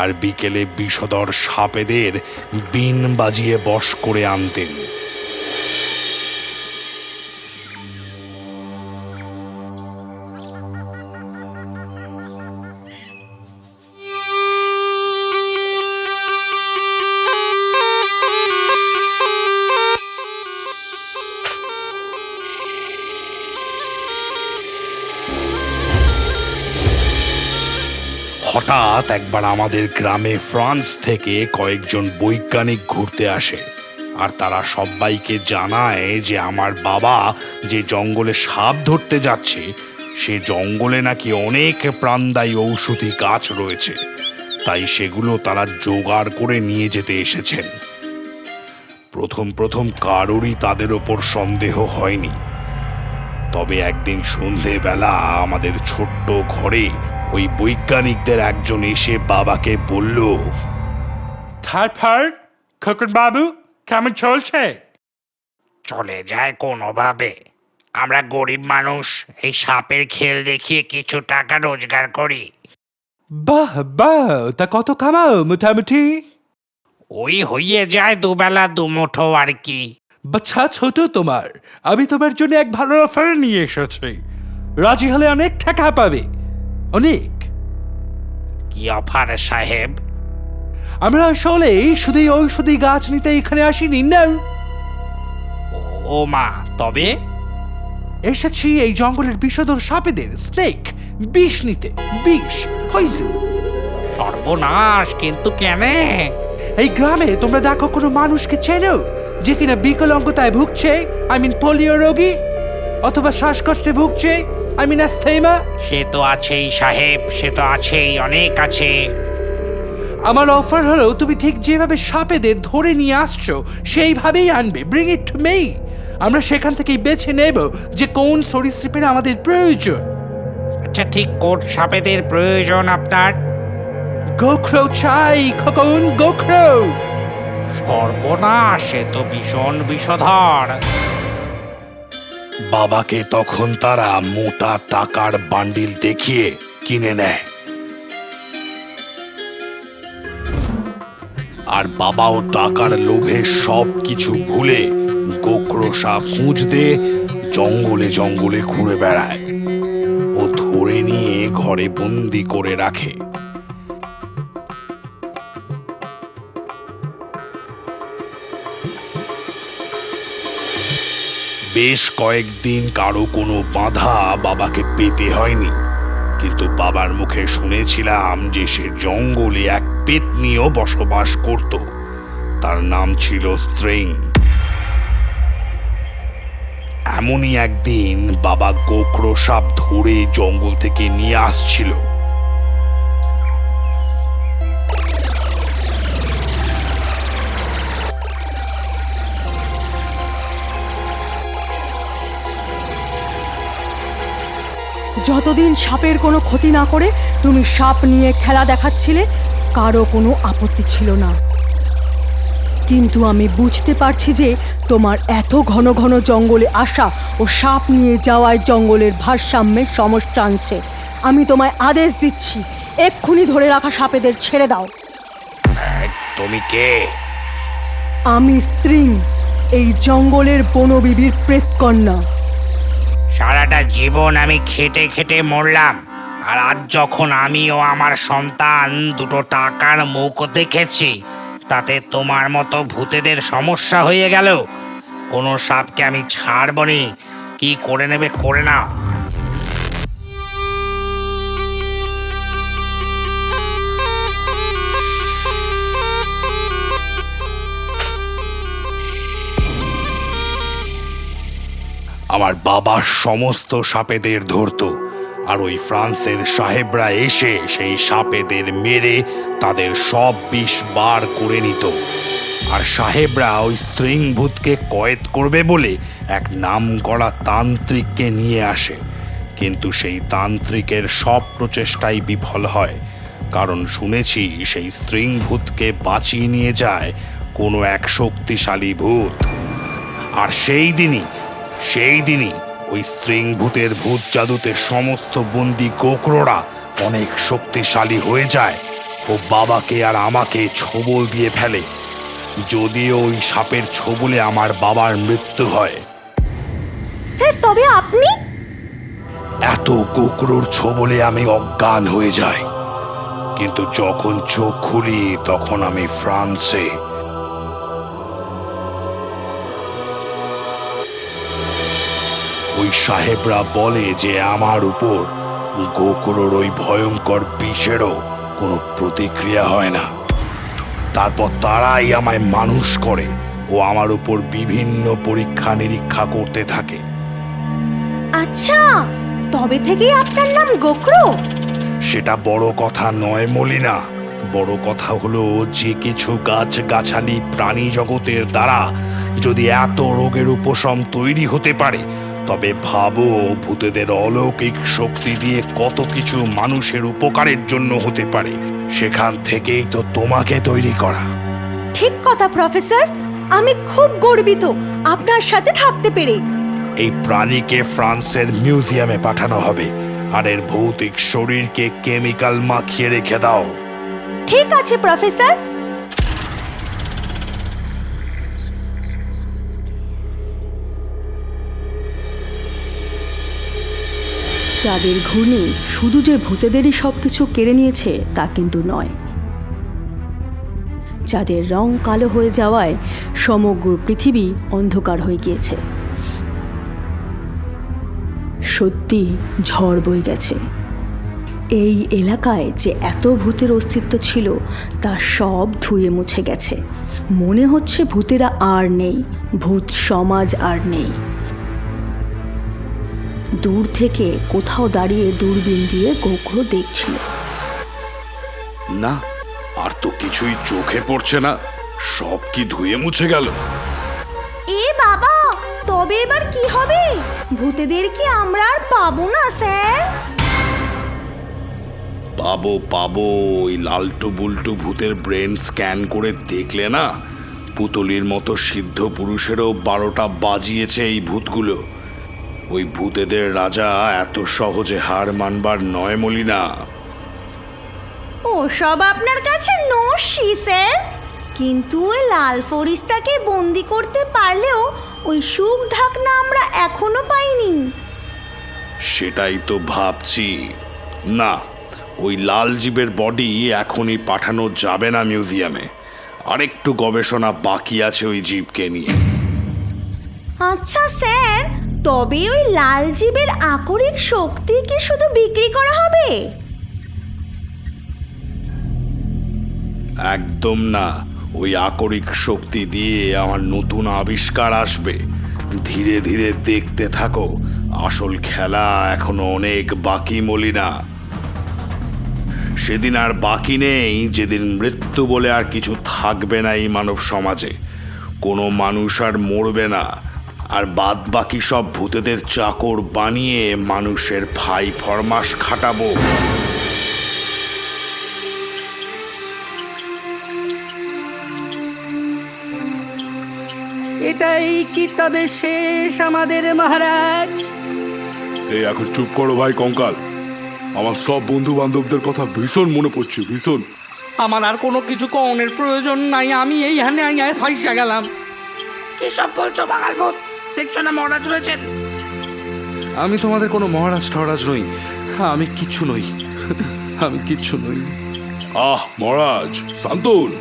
আর বিকেলে বিষধর সাপেদের বিন বাজিয়ে বশ করে আনতেন। হঠাৎ একবার আমাদের গ্রামে ফ্রান্স থেকে কয়েকজন বৈজ্ঞানিক ঘুরতে আসে, আর তারা সবাইকে জানায় যে আমার বাবা যে জঙ্গলে সাপ ধরতে যাচ্ছে সে জঙ্গলে নাকি অনেক প্রাণদায়ী ঔষধি গাছ রয়েছে, তাই সেগুলো তারা জোগাড় করে নিয়ে যেতে এসেছেন। প্রথম কারোরই তাদের ওপর সন্দেহ হয়নি। তবে একদিন সন্ধেবেলা আমাদের ছোট্ট ঘরে ওই বৈজ্ঞানিকদের একজন এসে বাবাকে বলল, তারপর খোকন বাবু কেমন চলছে? চলে যায় কোনোভাবে। আমরা গরিব মানুষ, এই সাপের খেল দেখিয়ে কিছু টাকা রোজগার করি। বাহ, তা কত কামাও মোটামুটি? ওই হইয়ে যায় দুবেলা দুমুঠো আর কি। বাচ্চা ছোট তোমার, আমি তোমার জন্য এক ভালো অফার নিয়ে এসেছি। রাজি হলে অনেক টাকা পাবে, অনেক। কি অফার সাহেব? আমরা আসলে শুধু ঔষধি গাছ নিতে এখানে আসিনি না। ও মা, তবে এসেছি এই জঙ্গলের বিষধর সাপেদের স্নেক বিষ নিতে। বিষ, পয়জন। সর্বনাশ, কিন্তু কেন? এই গ্রামে তোমরা দেখো কোনো মানুষকে চেনো যে কিনা বিকলাঙ্গতায় ভুগছে, পোলিও রোগী, অথবা শ্বাসকষ্টে ভুগছে, অ্যাস্থেমা? সে তো আছেই সাহেব, সে তো আছেই, অনেক আছে। আমার অফার হলো তুমি ঠিক যেভাবে সাপেদের ধরে নিয়ে আসছো সেইভাবেই আনবে। Bring it to me. আমরা সেখান থেকেই বেছে নেব যে কোন সরীসৃপের আমাদের প্রয়োজন। আচ্ছা, ঠিক কোন সাপেদের প্রয়োজন আপনার? গোখরো চাই খোকন, গোখরো। সর্বনাশ, সে তো ভীষণ বিষধর। বাবাকে তখন তারা মোটা টাকার বান্ডিল দেখিয়ে কিনে নেয়, আর বাবাও টাকার লোভে সব কিছু ভুলে গোখরো সাপ খুঁজতে জঙ্গলে জঙ্গলে ঘুরে বেড়ায় ও ধরে নিয়ে ঘরে বন্দি করে রাখে। বেশ কয়েকদিন কারো কোনো বাধা বাবাকে পেতে হয়নি, কিন্তু বাবার মুখে শুনেছিলাম যে সে জঙ্গলে এক পেতনিও বসবাস করত। তার নাম ছিল স্ট্রিং। এমনই একদিন বাবা গোখরো সাপ ধরে জঙ্গল থেকে নিয়ে আসছিল। যতদিন সাপের কোনো ক্ষতি না করে তুমি সাপ নিয়ে খেলা দেখাচ্ছিলে, কারো কোনো আপত্তি ছিল না। কিন্তু আমি বুঝতে পারছি যে তোমার এত ঘন ঘন জঙ্গলে আসা ও সাপ নিয়ে যাওয়ায় জঙ্গলের ভারসাম্যে সমস্যা আনছে। আমি তোমায় আদেশ দিচ্ছি, এক্ষুনি ধরে রাখা সাপেদের ছেড়ে দাও। তুমি কে? আমি স্ত্রী, এই জঙ্গলের বনবিবির প্রেতকন্যা। সারাটা জীবন আমি খেটে খেটে মরলাম, আর আজ যখন আমি ও আমার সন্তান দুটো টাকার মুখ দেখেছি, তাতে তোমার মতো ভূতেদের সমস্যা হয়ে গেল। কোনো সাপকে আমি ছাড়বনি, কি করে নেবে করে নাও। আমার বাবা সমস্ত সাপেদের ধরতো, আর ওই ফ্রান্সের সাহেবরা এসে সেই সাপেদের মেরে তাদের সব বিষ বার করে নিত। আর সাহেবরা ওই স্ট্রিং ভূতকে কয়েদ করবে বলে এক নামকরা তান্ত্রিককে নিয়ে আসে, কিন্তু সেই তান্ত্রিকের সব প্রচেষ্টাই বিফল হয়, কারণ শুনেছি সেই স্ট্রিং ভূতকে বাঁচিয়ে নিয়ে যায় কোনো এক শক্তিশালী ভূত। আর সেই দিনই ওই স্ট্রিং ভূতের ভূত জাদুতে সমস্ত বন্দি গোখরোরা অনেক শক্তিশালী হয়ে যায় ও বাবাকে আর আমাকে ছোবল দিয়ে ফেলে। যদিও ওই সাপের ছোবলে আমার বাবার মৃত্যু হয়। স্যার, তবে আপনি? এত গোখরোর ছোবলে আমি অজ্ঞান হয়ে যাই, কিন্তু যখন চোখ খুলি তখন আমি ফ্রান্সে। ওই সাহেবরা বলে যে আমার উপর গোখরোর ওই ভয়ঙ্কর বিষেরও কোনো প্রতিক্রিয়া হয় না। তারপর তারাই আমায় মানুষ করে ও আমার উপর বিভিন্ন পরীক্ষা নিরীক্ষা করতে থাকে। আচ্ছা, তবে থেকেই আপনার নাম গোখরো? সেটা বড় কথা নয় মলিনা, বড় কথা হলো যে কিছু গাছগাছালি প্রাণী জগতের দ্বারা যদি এত রোগের উপশম তৈরি হতে পারে, তবে ভাবো ভূতেদের অলৌকিক শক্তি দিয়ে কত কিছু মানুষের উপকারের জন্য হতে পারে। সেখান থেকেই তো তোমাকে তৈরি করা। ঠিক কথা প্রফেসর, আমি খুব গর্বিত আপনার সাথে থাকতে পেরে। এই প্রাণীকে ফ্রান্সের মিউজিয়ামে পাঠানো হবে, আর এর ভৌতিক শরীরকে কেমিক্যাল মাখিয়ে রেখে দাও। ঠিক আছে প্রফেসর। চাঁদের ঘূর্ণি শুধু যে ভূতেদেরই সবকিছু কেড়ে নিয়েছে তা কিন্তু নয়। চাঁদের রং কালো হয়ে যাওয়ায় সমগ্র পৃথিবী অন্ধকার হয়ে গিয়েছে। সত্যি ঝড় বয়ে গেছে। এই এলাকায় যে এত ভূতের অস্তিত্ব ছিল তা সব ধুয়ে মুছে গেছে। মনে হচ্ছে ভূতেরা আর নেই, ভূত সমাজ আর নেই। দূর থেকে কোথাও দাঁড়িয়ে দূরবীন দিয়ে গোখরো দেখছিল। না, আর তো কিছুই চোখে পড়ছে না, সব কি ধুয়ে মুছে গেল? এ বাবা, তবে এবার কি হবে? ভূতেদের কি আমরা আর পাবো না স্যার? পাবো, ওই লালটু বুলটু ভূতের ব্রেন স্ক্যান করে দেখলে না, পুতলির মতো সিদ্ধ পুরুষেরও 12টা বাজিয়েছে এই ভূতগুলো। ওই ভূতেদের রাজা এত সহজে হার মানবার নয় মলিনা। ওসব আপনার কাছে নস্যি স্যার, কিন্তু ওই লাল ফরিস্তাকে বন্দি করতে পারলেও ওই সুখ ঢাকনা আমরা এখনো পাইনি। সেটাই তো ভাবছি। না, ওই লাল জীবের বডি এখনই পাঠানো যাবে না মিউজিয়ামে, আরেকটু গবেষণা বাকি আছে ওই জীবকে নিয়ে। আচ্ছা স্যার, তবে ওই লাল জীবের আকরিক শক্তি কি শুধু বিক্রি করা হবে? একদম না, ওই আকরিক শক্তি দিয়ে আমার নতুন আবিষ্কার আসবে। ধীরে ধীরে দেখতে থাকো, আসল খেলা এখনো অনেক বাকি মলিনা। সেদিন আর বাকি নেই যেদিন মৃত্যু বলে আর কিছু থাকবে না এই মানব সমাজে। কোনো মানুষ আর মরবে না, আর বাদ বাকি সব ভূতেদের চাকর বানিয়ে মানুষের ফাই ফরমাস খাটাবো। এটাই কি তবে শেষ আমাদের মহারাজ? এই এখন চুপ করো ভাই কঙ্কাল, আমার সব বন্ধু বান্ধবদের কথা ভীষণ মনে পড়ছে, ভীষণ। আমার আর কোনো কিছু কনের প্রয়োজন নাই, আমি এই হানে আইয়ায় ফাইসা গেলাম। কি সব বলছো বাঙাল ভূত? দেখছো না মহারাজ রয়েছেন? আমি তোমাদের কোনো মহারাজ ঠরাজ নই, আমি কিচ্ছু নই, আমি কিচ্ছু নই। মহারাজ শান্তন।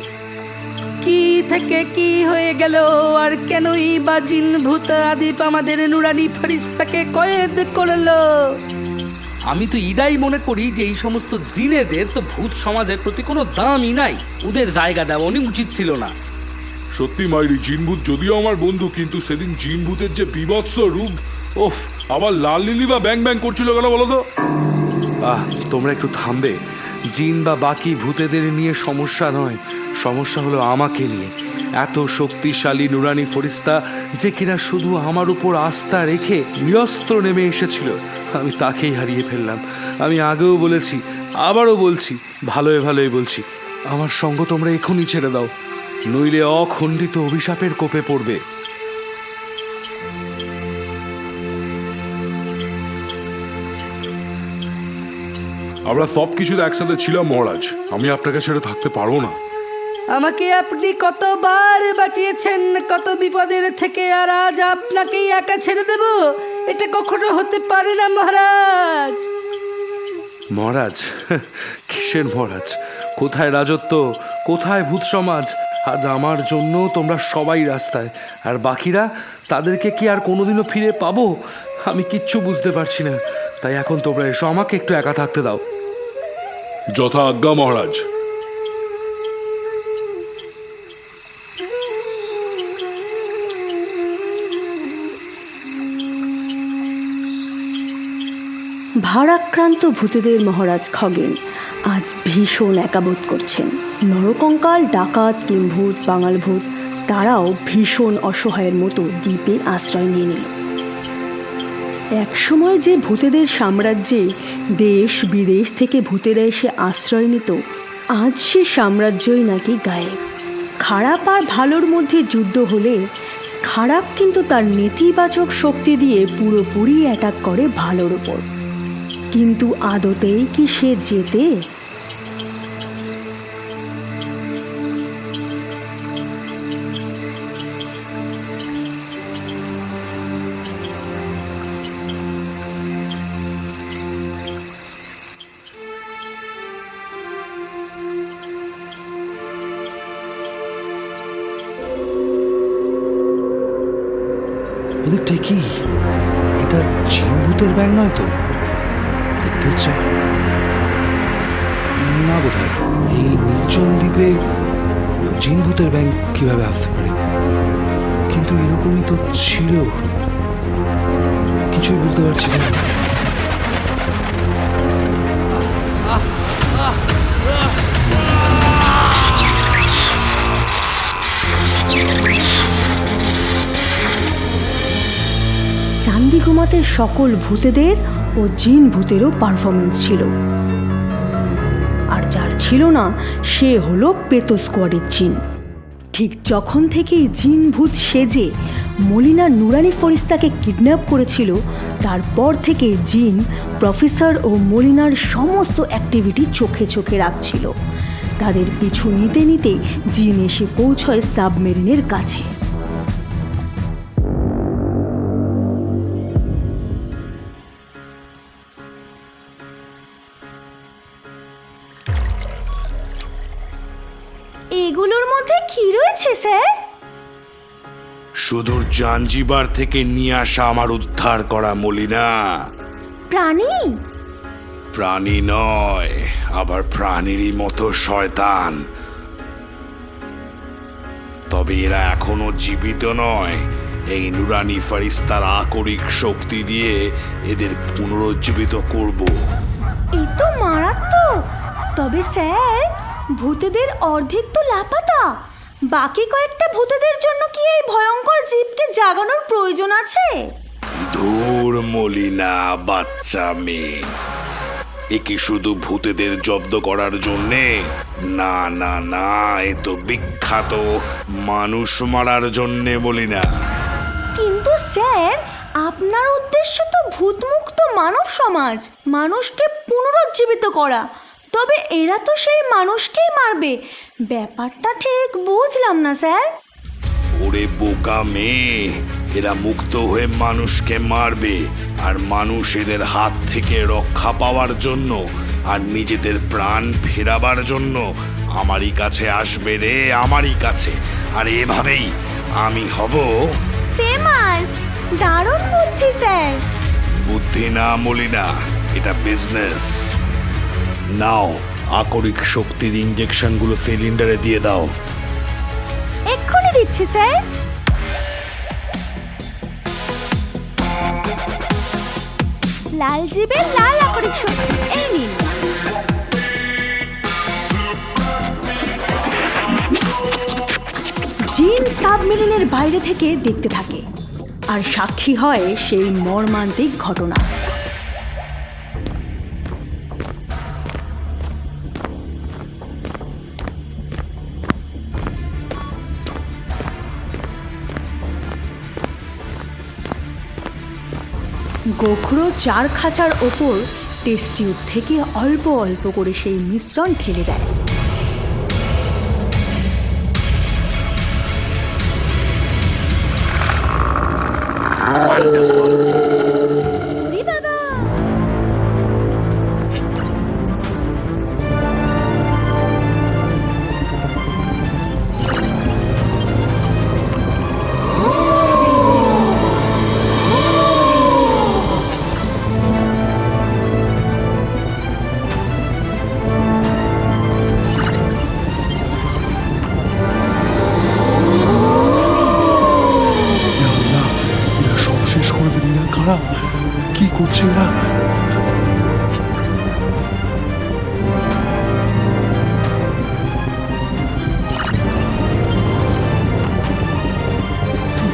কি থেকে কি হয়ে গেল, আর কেনই বা জিন ভূত আদিপ আমাদের নুরানি ফরিস্তাকে কয়েদ করলো? আমি তো ইদাই মনে করি যে এই সমস্ত জিনেদের তো ভূত সমাজের প্রতি কোনো দামই নাই, ওদের জায়গা দেওয়া উচিত ছিল না। সত্যি মাইরি, জিনভূত যদিও আমার বন্ধু, কিন্তু সেদিন জিনভূতের যে বিভৎস রূপ, ওফ, আবার লাল লিলি বা ব্যাং ব্যাং করছিল কেন বলো তো? তোমরা একটু থামবে? জিন বা বাকি ভূতেদের নিয়ে সমস্যা নয়, সমস্যা হলো আমাকে নিয়ে। এত শক্তিশালী নুরানি ফরিস্তা যে কিনা শুধু আমার উপর আস্থা রেখে নিরস্ত্র নেমে এসেছিল, আমি তাকেই হারিয়ে ফেললাম। আমি আগেও বলেছি, আবারও বলছি, ভালোই বলছি, আমার সঙ্গ তোমরা এখনই ছেড়ে দাও, নইলে অখণ্ডিত অভিশাপের কোপে পড়বে। আমরা সব কিছুতে একসাথে ছিলাম মহারাজ, আমি আপনাকে ছেড়ে থাকতে পারবো না। আমাকে আপনি কতবার বাঁচিয়েছেন কত বিপদের থেকে, আর আজ আপনাকেই একা ছেড়ে দেব? এটা কখনো হতে পারে না মহারাজ। মহারাজ? কিসের মহারাজ? কোথায় রাজত্ব, কোথায় ভূত সমাজ? আজ আমার জন্য তোমরা সবাই রাস্তায়, আর বাকিরা, তাদেরকে কি আর কোনোদিনও ফিরে পাবো? আমি কিচ্ছু বুঝতে পারছি না। তাই এখন তোমরা এসো, আমাকে একটু একা থাকতে দাও। যথা আজ্ঞা মহারাজ। ভারাক্রান্ত ভূতেদের মহারাজ খগেন আজ ভীষণ একাবোধ করছেন। নরকঙ্কাল, ডাকাত, কিম্ভূত, বাঙাল ভূত তারাও ভীষণ অসহায়ের মতো দ্বীপে আশ্রয় নিয়ে নিল। একসময় যে ভূতেদের সাম্রাজ্যে দেশ বিদেশ থেকে ভূতেরা এসে আশ্রয় নিত, আজ সে সাম্রাজ্যই নাকি গায়েব। খারাপ আর ভালোর মধ্যে যুদ্ধ হলে খারাপ কিন্তু তার নেতিবাচক শক্তি দিয়ে পুরোপুরি অ্যাটাক করে ভালোর ওপর। কিন্তু আদতেই কি সে জেতে? ওদিকটা কি? এটা জিনভূতের ব্যাং নয় তো? দেখতে হচ্ছে না বোধহয়। এই নির্জন দ্বীপে জিন ভূতের ব্যাংক কিভাবে আসতে পারে? কিন্তু এরকমই তো ছিল, কিছুই বুঝতে পারছি না। চান্দিগুমাতে সকল ভূতেদের ও জিন ভূতেরও পারফরমেন্স ছিল, আর যার ছিল না সে হলো পেতো স্কোয়াডের জিন। ঠিক যখন থেকেই জিন ভূত সেজে মলিনা নুরানি ফরিস্তাকে কিডন্যাপ করেছিল, তারপর থেকে জিন প্রফেসর ও মলিনার সমস্ত অ্যাক্টিভিটি চোখে চোখে রাখছিল। তাদের পিছু নিতে নিতে জিন এসে পৌঁছয় সাবমেরিনের কাছে। এগুলোর মধ্যে কি রয়েছে স্যার? সুদূর জাঞ্জিবার থেকে নিয়ে আসা আমার উদ্ধার করা মলিনা। প্রাণী? প্রাণী নয়, আবার প্রাণীরই মতো শয়তান। তবে এরা এখনো জীবিত নয়। এই নুরানি ফারিস্তার আকরিক শক্তি দিয়ে এদের পুনরুজ্জীবিত করব। এই তো মারাত্মক। তবে স্যার, ভূতেদের অর্ধেক তো লাপাতা। বাকি কয়েকটা ভূতেদের জন্য কি এই ভয়ঙ্কর জীবকে জাগানোর প্রয়োজন আছে? ধুর মলিনা, বাচ্চা মেয়ে। এ কি শুধু ভূতেদের জব্দ করার জন্যে? না না না, এ তো বিখ্যাত মানুষ মারার জন্যে মলিনা। কিন্তু স্যার, আপনার উদ্দেশ্য তো ভূতমুক্ত মানব সমাজ, মানুষকে পুনরুজ্জীবিত করা। তবে এরা তো সেই মানুষকেই মারবে। ব্যাপারটা ঠিক বুঝলাম না স্যার। ওরে বোকা মেয়ে, এরা মুক্ত হয়ে মানুষকে মারবে, আর মানুষ এদের হাত থেকে রক্ষা পাওয়ার জন্য আর নিজেদের প্রাণ ফেরাবার জন্য আমারই কাছে আসবে রে, আমারই কাছে। আর এভাবেই আমি হব ফেমাস। দারুণ বুদ্ধি স্যার। বুদ্ধি না মলিনা, এটা বিজনেস। নাও, আকরিক শক্তির ইঞ্জেকশনগুলো সিলিন্ডারে দিয়ে দাও। এক্ষুনি দিচ্ছি স্যার। লাল জিবে লাল আকরিক শক্তি, এই নিন। জিন সাবমেরিনের বাইরে থেকে দেখতে থাকে আর সাক্ষী হয় সেই মর্মান্তিক ঘটনা। গোখরো 4 খাঁচার ওপর টেস্ট টিউব থেকে অল্প অল্প করে সেই মিশ্রণ ঢেলে দেয়। ওরে বাবা! এরা সব শেষ করে দিলি না? কারা কি করছে এরা?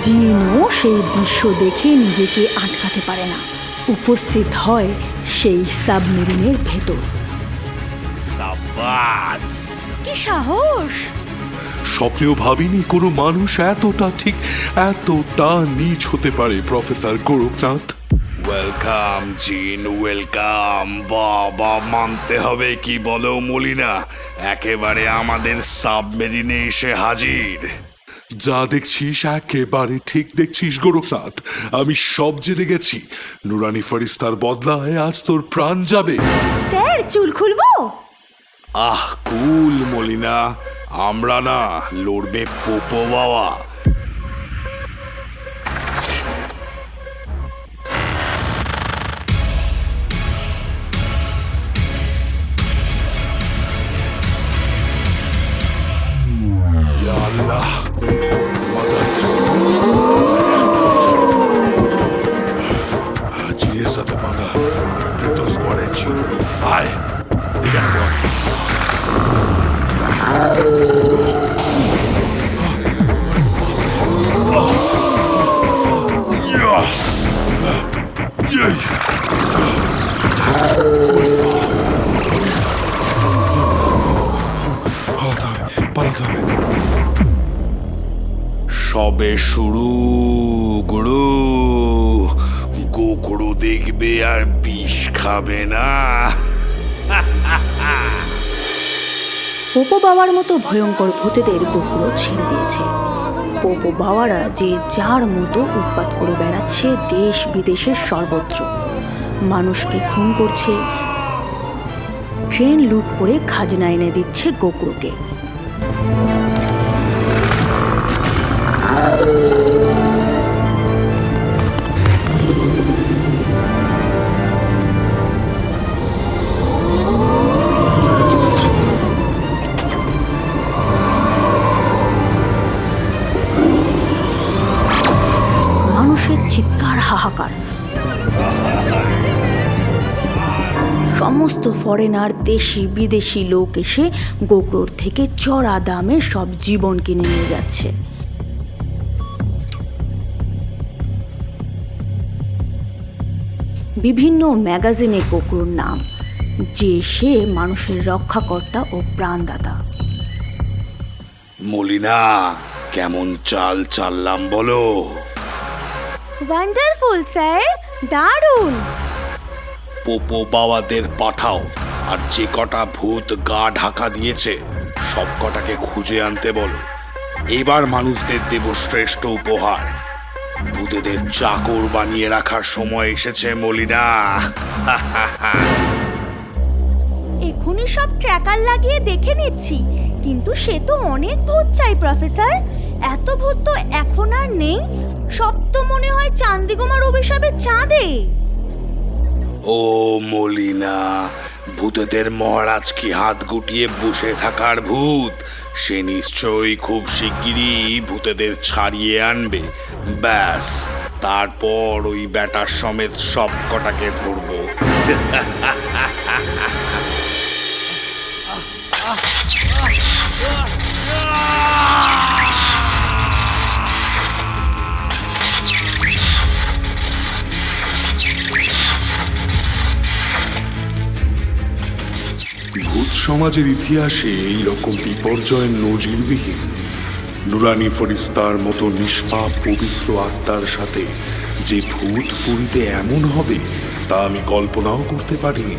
জিনও সেই দৃশ্য দেখে নিজেকে আটকাতে পারে না, উপস্থিত হয় সেই সাবমেরিনের ভেতর। সাবাস! কি সাহস! স্বপ্নেও ভাবিনি কোনো মানুষ এতটা নীচ হতে পারে, প্রফেসর গোরখনাথ। ওয়েলকাম জিন, ওয়েলকাম। বাবা, মানতে হবে কি বলো মলিনা, একেবারে আমাদের সাবমেরিনে এসে হাজির। যা দেখছিস একেবারে ঠিক দেখছিস গোরখনাথ। আমি সব জেনে গেছি। নুরানি ফরিস্তার বদলায় আজ তোর প্রাণ যাবে। স্যার, চুল খুলবো? আহ কুল মলিনা, আমরা না, লড়বে পোপো বাবা। করতে হবে। সবে শুরু গুরু, গোকুড়ো দেখবে আর বিষ খাবে না। পোপো বাবার মতো ভয়ঙ্কর ভূতেদের গোকুড়ো ছেড়ে দিয়েছে। পোপো বাবারা যে যার মতো উৎপাত করে বেড়াচ্ছে দেশ বিদেশের সর্বত্র, মানুষকে খুন করছে, ট্রেন লুট করে খাজনা এনে দিচ্ছে গোকুড়োকে। মানুষের চিৎকার, হাহাকার। সমস্ত ফরেনার, দেশি বিদেশি লোক এসে গোকুড়োর থেকে চড়া দামে সব জীবন কিনে নিয়ে যাচ্ছে। বিভিন্ন ম্যাগাজিনে গোকুড়োর নাম, যে সে মানুষের রক্ষাকর্তা ও প্রাণদাতা। মলিনা, কেমন চাল চাললাম বলো? ওয়ান্ডারফুল স্যার, দারুণ। পোপো বাবাদের পাঠাও, আর যে কটা ভূত গা ঢাকা দিয়েছে সব কটাকে খুঁজে আনতে বলো। এবার মানুষদের দেব শ্রেষ্ঠ উপহার, ভূতেদের চাকর বানিয়ে রাখার সময় এসেছে মলিনা। এখনই সব ট্র্যাকার লাগিয়ে দেখে নিচ্ছি, কিন্তু সে তো অনেক ভূত চাই প্রফেসর। এত ভূত তো এখন আর নেই, সব তো মনে হয় চান্দিগুমার অভিশাপে চাঁদে। ও মলিনা, ভূতেদের মহারাজ কি হাত গুটিয়ে বসে থাকার ভূত? সে নিশ্চয়ই খুব শিগগিরই ভূতেদের ছাড়িয়ে আনবে। ব্যাস, তারপর ওই ব্যাটার সমেত সব কটাকে ধরবো। ভূত সমাজের ইতিহাসে এই রকম বিপর্যয়ের নজিরবিহীন। নুরানি ফরিস্তার মতো নিষ্পাপ পবিত্র আত্মার সাথে যে ভূত পুরীতে এমন হবে তা আমি কল্পনাও করতে পারিনি।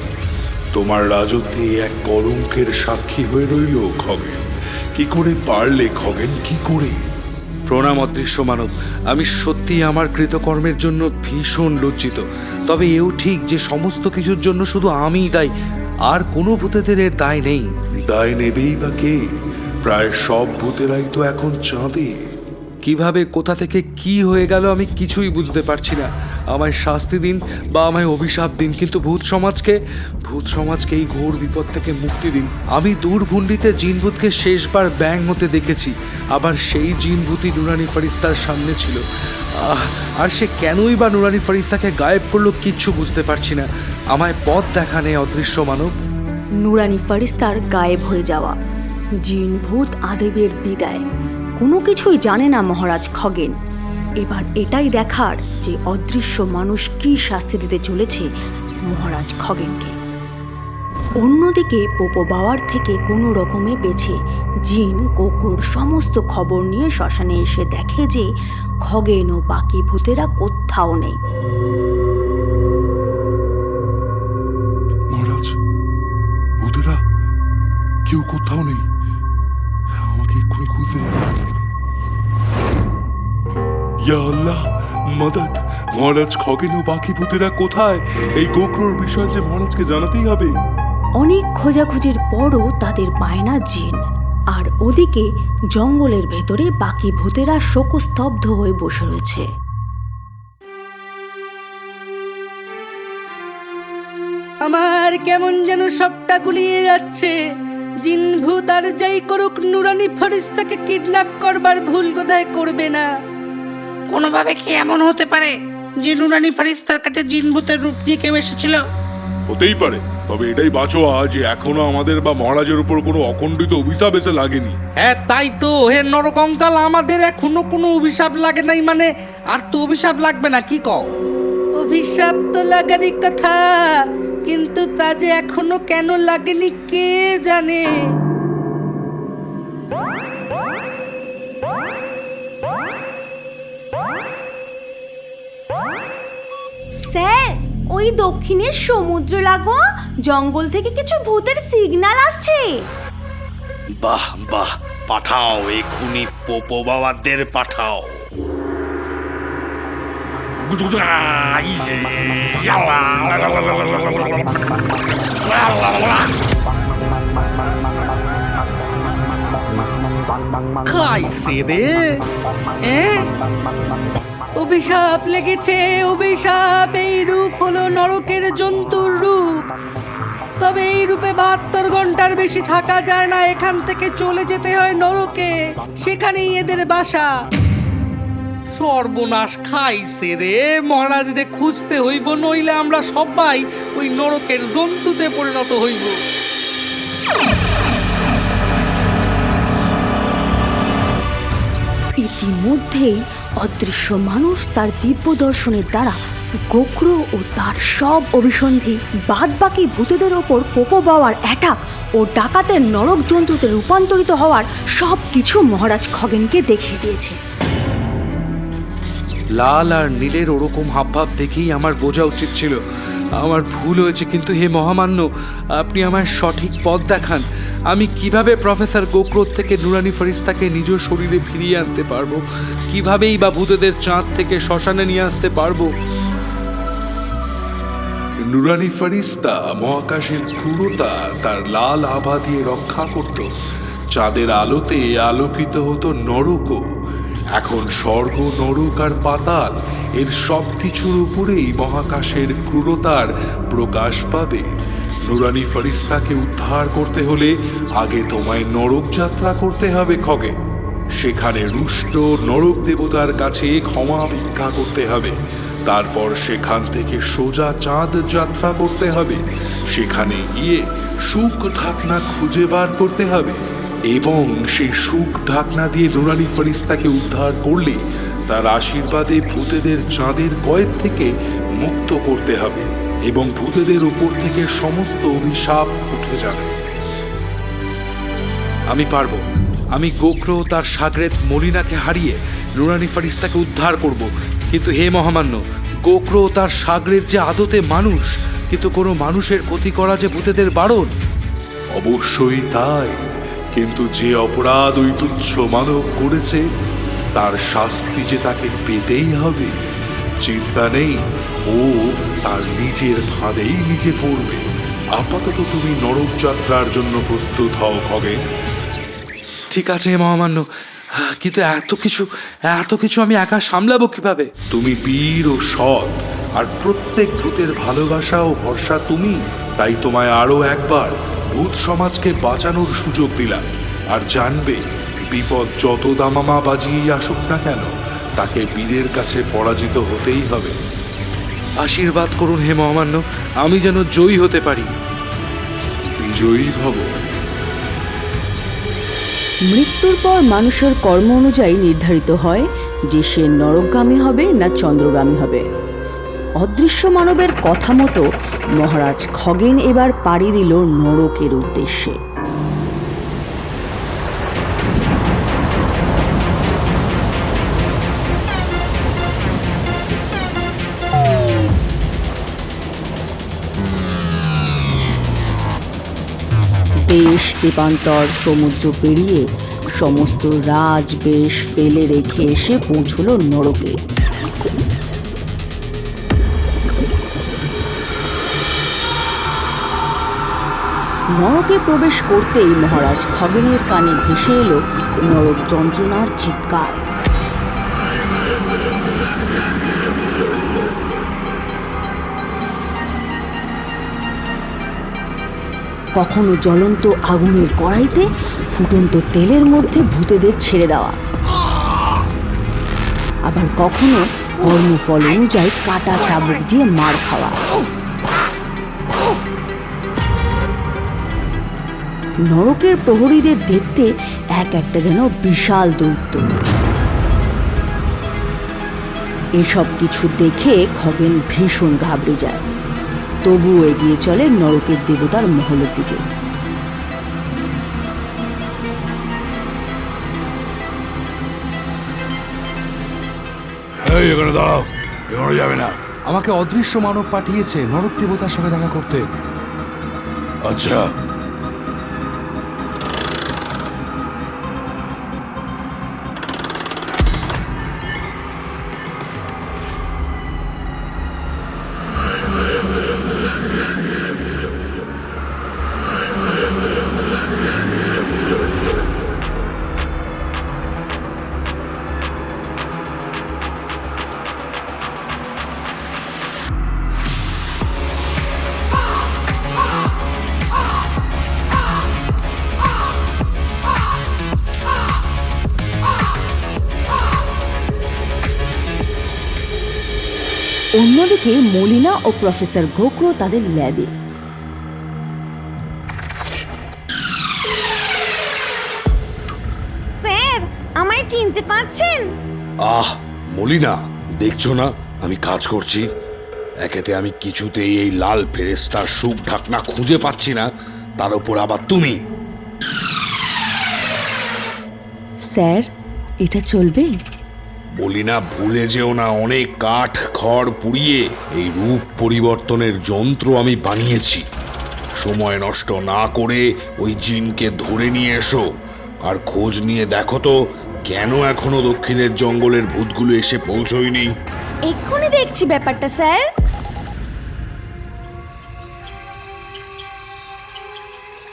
তোমার রাজত্বে এক কলঙ্কের সাক্ষী হয়ে রইল খগেন। কি করে পারলে খগেন, কি করে? প্রণাম অদৃশ্য মানব, আমি সত্যি আমার কৃতকর্মের জন্য ভীষণ লজ্জিত। তবে এও ঠিক যে সমস্ত কিছুর জন্য শুধু আমিই দায়ী, আর কোনো ভূতেদের এর দায় নেই। দায় নেবেই বা কে? প্রায় সব ভূতেরাই তো এখন চাঁদে। কিভাবে, কোথা থেকে কি হয়ে গেল আমি কিছুই বুঝতে পারছি না। আমায় শাস্তি দিন বা আমায় অভিশাপ দিন, কিন্তু ভূত সমাজকে এই ঘোর বিপদ থেকে মুক্তি দিন। আমি দূরভুন্ডিতে জিনভূতকে শেষবার ব্যাং হতে দেখেছি, আবার সেই জিনভূতই নুরানি ফরিস্তার সামনে ছিল। আর সে কেনই বা নুরানি ফরিস্তাকে গায়েব করলো কিচ্ছু বুঝতে পারছি না। আমায় পথ দেখানে অদৃশ্য মানব। নুরানি ফারিস্তার গায়েব হয়ে যাওয়া, জিন ভূত আদেবের বিদায়, কোনো কিছুই জানে না মহারাজ খগেন। এবার এটাই দেখার যে অদৃশ্য মানুষ কী শাস্তি দিতে চলেছে মহারাজ খগেনকে। অন্যদিকে পোপো বাবার থেকে কোনো রকমে বেছে জিন গোকুর সমস্ত খবর নিয়ে শ্মশানে এসে দেখে যে খগেন ও বাকি ভূতেরা কোথাও নেই। মহারাজ, ভূতেরা কেউ কোথাও নেই। আমাকে এক্ষুনি খুঁজতে হবে। ইয়া আল্লাহ, মাদাদ! মহারাজ খগেন ও বাকি ভূতেরা কোথায়? এই গোকুড়োর বিষয় যে মহারাজকে জানাতেই হবে। অনেক খোঁজাখুঁজির পরও তাদের পায় না জিন। আর ওদিকে জঙ্গলের ভেতরে বাকি ভূতেরা শোকস্তব্ধ হয়ে বসে রয়েছে। আমার কেমন যেন সবটা গুলিয়ে যাচ্ছে। জিন ভূত আর যাই করুক, নুরানি ফরিস্তাকে কিডন্যাপ করবার ভুল কোথায় করবে না। কোনোভাবে কি এমন হতে পারে যে নুরানি ফারিস্তার কাছে জিন ভূতের রূপ নিয়ে কেউ এসেছিল? হতেই পারে, তবে এটাই বাঁচোয়া যে এখনো আমাদের বা মহারাজের উপর কোনো অখণ্ডিত অভিশাপ এসে লাগেনি। হ্যাঁ, তাই তো হে নরকঙ্কাল, আমাদের এখনো কোনো অভিশাপ লাগে নাই। মানে আর তো অভিশাপ লাগবে না, কি কও? অভিশাপ তো লাগারই কথা, কিন্তু তা যে এখনো কেন লাগেনি কে জানে। ওই দক্ষিণের সমুদ্র লাগোয়া জঙ্গল থেকে কিছু ভূতের সিগন্যাল আসছে। বাহ বাহ, পাঠাও এক্ষুনি পোপো বাবাদের পাঠাও। খাইছে রে অভিশাপ লেগেছে, অভিশাপ। এই রূপ হলো নরকের জন্তুর রূপ। তবে এই রূপে 72 ঘন্টার বেশি থাকা যায় না, এখান থেকে চলে যেতে হয় নরকে, সেখানেই এদের বাসা। সর্বনাশ খাইছে রে, মহারাজ রে খুঁজতে হইব, নইলে আমরা সবাই ওই নরকের জন্তুতে পরিণত হইব। ইতিমধ্যেই অদৃশ্য মানুষ তার দিব্য দর্শনের দ্বারা গোগ্র ও তার সব অভিসন্ধি বাদবাকি ভূতেদের ওপর পোপো বাবার অ্যাটাক ও ডাকাতের নরক জন্তুতে রূপান্তরিত হওয়ার সব কিছু মহারাজ খগেনকে দেখিয়ে দিয়েছে। লাল আর নীলের ওরকম হাবভাব দেখেই আমার বোঝা উচিত ছিল আমার ভুল হয়েছে। কিন্তু হে মহামান্য, আপনি আমায় সঠিক পথ দেখান। আমি কিভাবে প্রফেসর গোক্রোথ থেকে নুরানি ফেরেশতাকে নিজ শরীরে ফিরিয়ে আনতে পারবো? কিভাবেই বা ভূতেদের চাঁদ থেকে শ্মশানে নিয়ে আসতে পারবো? নুরানি ফেরেশতা মহাকাশের ক্রূরতা তার লাল আভা দিয়ে রক্ষা করত। চাঁদের আলোতে আলোকিত হতো নরকও। এখন স্বর্গ, নরক আর পাতাল এর সব কিছুর উপরেই মহাকাশের ক্রূরতার প্রকাশ পাবে। নুরানি ফেরেশতাকে উদ্ধার করতে হলে আগে তোমায় নরক যাত্রা করতে হবে খগে। সেখানে রুষ্ট নরক দেবতার কাছে ক্ষমা ভিক্ষা করতে হবে। তারপর সেখান থেকে সোজা চাঁদ যাত্রা করতে হবে। সেখানে গিয়ে সুখ ঢাকনা খুঁজে বার করতে হবে এবং সেই সুখ ঢাকনা দিয়ে নুরানি ফেরেশতাকে উদ্ধার করলে তার আশীর্বাদে ভূতেদের চাঁদের কয়েদ থেকে মুক্ত করতে হবে এবং ভূতেদের উপর থেকে সমস্ত অভিশাপ উঠে যাবে। আমি পারবো। আমি গোক্র ও তার সাগরেদ মলিনাকে হারিয়ে নুরানি ফেরেশতাকে উদ্ধার করব। কিন্তু হে মহামান্য, গোক্র ও তার সাগরেদ যে আদতে মানুষ, কিন্তু কোনো মানুষের ক্ষতি করা যে ভূতেদের বারণ। অবশ্যই তাই, কিন্তু যে অপরাধ ওই তুচ্ছ মানব করেছে তার শাস্তি যে তাকে পেতেই হবে। চিন্তা নেই, ও তার নিজের ফাঁদেই নিজে পড়বে। আপাতত তুমি নরক যাত্রার জন্য প্রস্তুত হও খগেন। ঠিক আছে হে মহামান্য, কিন্তু এত কিছু আমি একা সামলাবো কিভাবে? তুমি বীর ও সৎ, আর প্রত্যেক ভূতের ভালোবাসা ও ভরসা তুমি। তাই তোমায় আরো একবার ভূত সমাজকে বাঁচানোর সুযোগ দিলাম। আর জানবে, বিপদ যত দামামা বাজিয়েই আসুক না কেন, তাকে বীরের কাছে পরাজিত হতেই হবে। আশীর্বাদ করুন হে মহামান্য, আমি যেন জয়ী হতে পারি। বিজয়ী ভব। মৃত্যুর পর মানুষের কর্ম অনুযায়ী নির্ধারিত হয় যে সে নরকগামী হবে না চন্দ্রগামী হবে। অদৃশ্য মানবের কথা মতো মহারাজ খগেন এবার পাড়ি দিল নরকের উদ্দেশ্যে। দেশ দেবান্তর সমুদ্র পেরিয়ে সমস্ত রাজবেশ ফেলে রেখে এসে পৌঁছল নরকে। নরকে প্রবেশ করতেই মহারাজ খগেনের কানে ভেসে এলো নরক যন্ত্রণার চিৎকার। কখনো জ্বলন্ত আগুনের কড়াইতে ফুটন্ত তেলের মধ্যে ভূতেদের ছেড়ে দেওয়া, আবার কখনো কর্মফল অনুযায়ী কাটা চাবুক দিয়ে মার খাওয়া। নরকের প্রহরীদের দেখতে এক একটা যেন বিশাল দৈত্য। এসব কিছু দেখে খগেন ভীষণ ঘাবড়ে যায়, তবুও এগিয়ে চলে নরকের দেবতার মহলের দিকে। এখানে দাঁড়াও, এখানে যাবে না। আমাকে অদৃশ্য মানব পাঠিয়েছে নরক দেবতার সঙ্গে দেখা করতে। আচ্ছা, অন্যদিকে মলিনা ও প্রফেসর গোকরো তাদের ল্যাবে। স্যার, আমায় চিনতে পারছেন? আহ মলিনা, দেখছো না আমি কাজ করছি? একেতে আমি কিছুতেই এই লাল ফেরেস্তার সুখ ঢাকনা খুঁজে পাচ্ছি না, তার উপর আবার তুমি। স্যার, এটা চলবে? মলিনা, ভুলে যেও না, অনেক কাঠ খড় পুড়িয়ে এই রূপ পরিবর্তনের যন্ত্র আমি বানিয়েছি। সময় নষ্ট না করে ওই জিনকে ধরে নিয়ে এসো, আর খোঁজ নিয়ে দেখো তো কেন এখনো দক্ষিণের জঙ্গলের ভূতগুলো এসে পৌঁছয়নি। এক্ষুনি দেখছি ব্যাপারটা স্যার।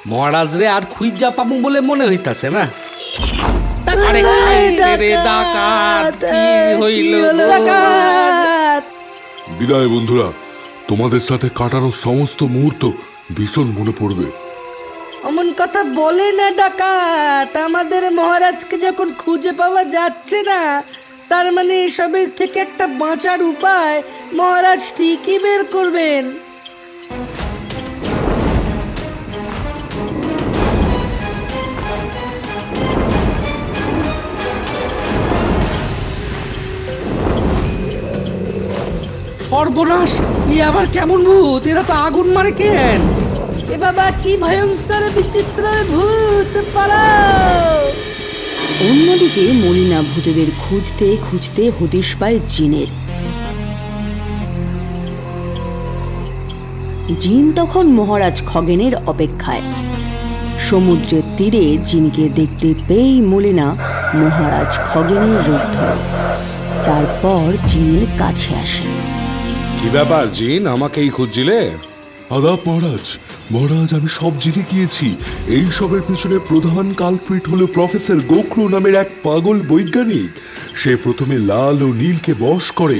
মহারাজ রে আর খুঁজা পাবো বলে মনে হইতাছে না। আরে রে ডাকাত, কি হইল বিদায় বন্ধুরা, তোমাদের সাথে কাটানো সমস্ত মুহূর্ত ভীষণ মনে পড়বে। অমন কথা বলে না ডাকাত, আমাদের মহারাজকে যখন খুঁজে পাওয়া যাচ্ছে না, তার মানে এসবের থেকে একটা বাঁচার উপায় মহারাজ ঠিকই বের করবেন। সর্বনাশ, ই আবার কেমন ভূত? এরা তো আগুন মারে কেন? এ বাবা, কি ভয়ঙ্কর বিচিত্র ভূত! পালাও! অন্যদিকে মলিনা ভূতেদের খুঁজতে খুঁজতে হদিশ পায় জিনের। জিন তখন মহারাজ খগেনের অপেক্ষায়। সমুদ্রের তীরে জিনকে দেখতে পেয়েই মলিনা মহারাজ খগেনের রূপ ধরে। তারপর জিনের কাছে আসে। কি ব্যাপার জিন, আমাকেই খুঁজছিলে? আদাব মহারাজ। মহারাজ, আমি সব জেনে গিয়েছি। এই সবের পিছনে প্রধান কালপ্রিট হলো প্রফেসর গোখরো নামের এক পাগল বৈজ্ঞানিক। সে প্রথমে লাল ও নীলকে বশ করে,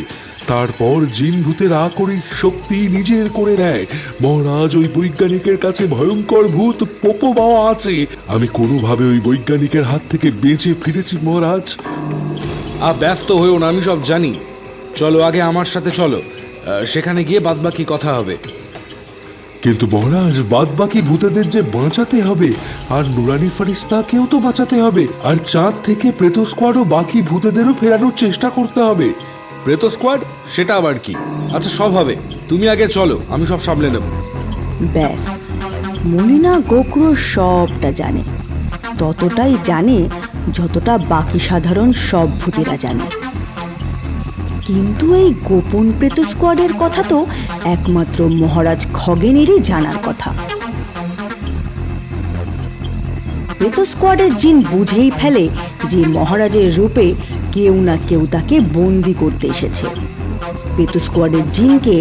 তারপর জিন ভূতের আকরিক শক্তি নিজের করে নেয়। মহারাজ, ওই বৈজ্ঞানিকের কাছে ভয়ঙ্কর ভূত পোপো বাবা আছে। আমি কোনোভাবে ওই বৈজ্ঞানিকের হাত থেকে বেঁচে ফিরেছি মহারাজ। ব্যস্ত হয়েও না, আমি সব জানি। চলো আগে আমার সাথে চলো, সেখানে গিয়ে বাদবাকি কথা হবে। কিন্তু মহারাজ, বাদ বাকি ভূতেদের যে বাঁচাতে হবে, আর নুরানি ফারিস্তাকেও তো বাঁচাতে হবে, আর চাঁদ থেকে প্রেত স্কোয়াড ও বাকি ভূতেদেরও ফেরানোর চেষ্টা করতে হবে। প্রেত স্কোয়াড? সেটা আবার কি? আচ্ছা, সব হবে, তুমি আগে চলো, আমি সব সামলে নেব। ব্যাস, মলিনা গোকরো সবটা জানে। ততটাই জানে যতটা বাকি সাধারণ সব ভূতেরা জানে। কিন্তু এই গোপন প্রেত স্কোয়াডের কথা তো একমাত্র মহারাজ খগেনেরই জানার কথা। প্রেত স্কোয়াডের জিন বুঝেই ফেলে যে মহারাজের রূপে কেউ না কেউ তাকে বন্দি করতে এসেছে। প্রেত স্কোয়াডের জিনকে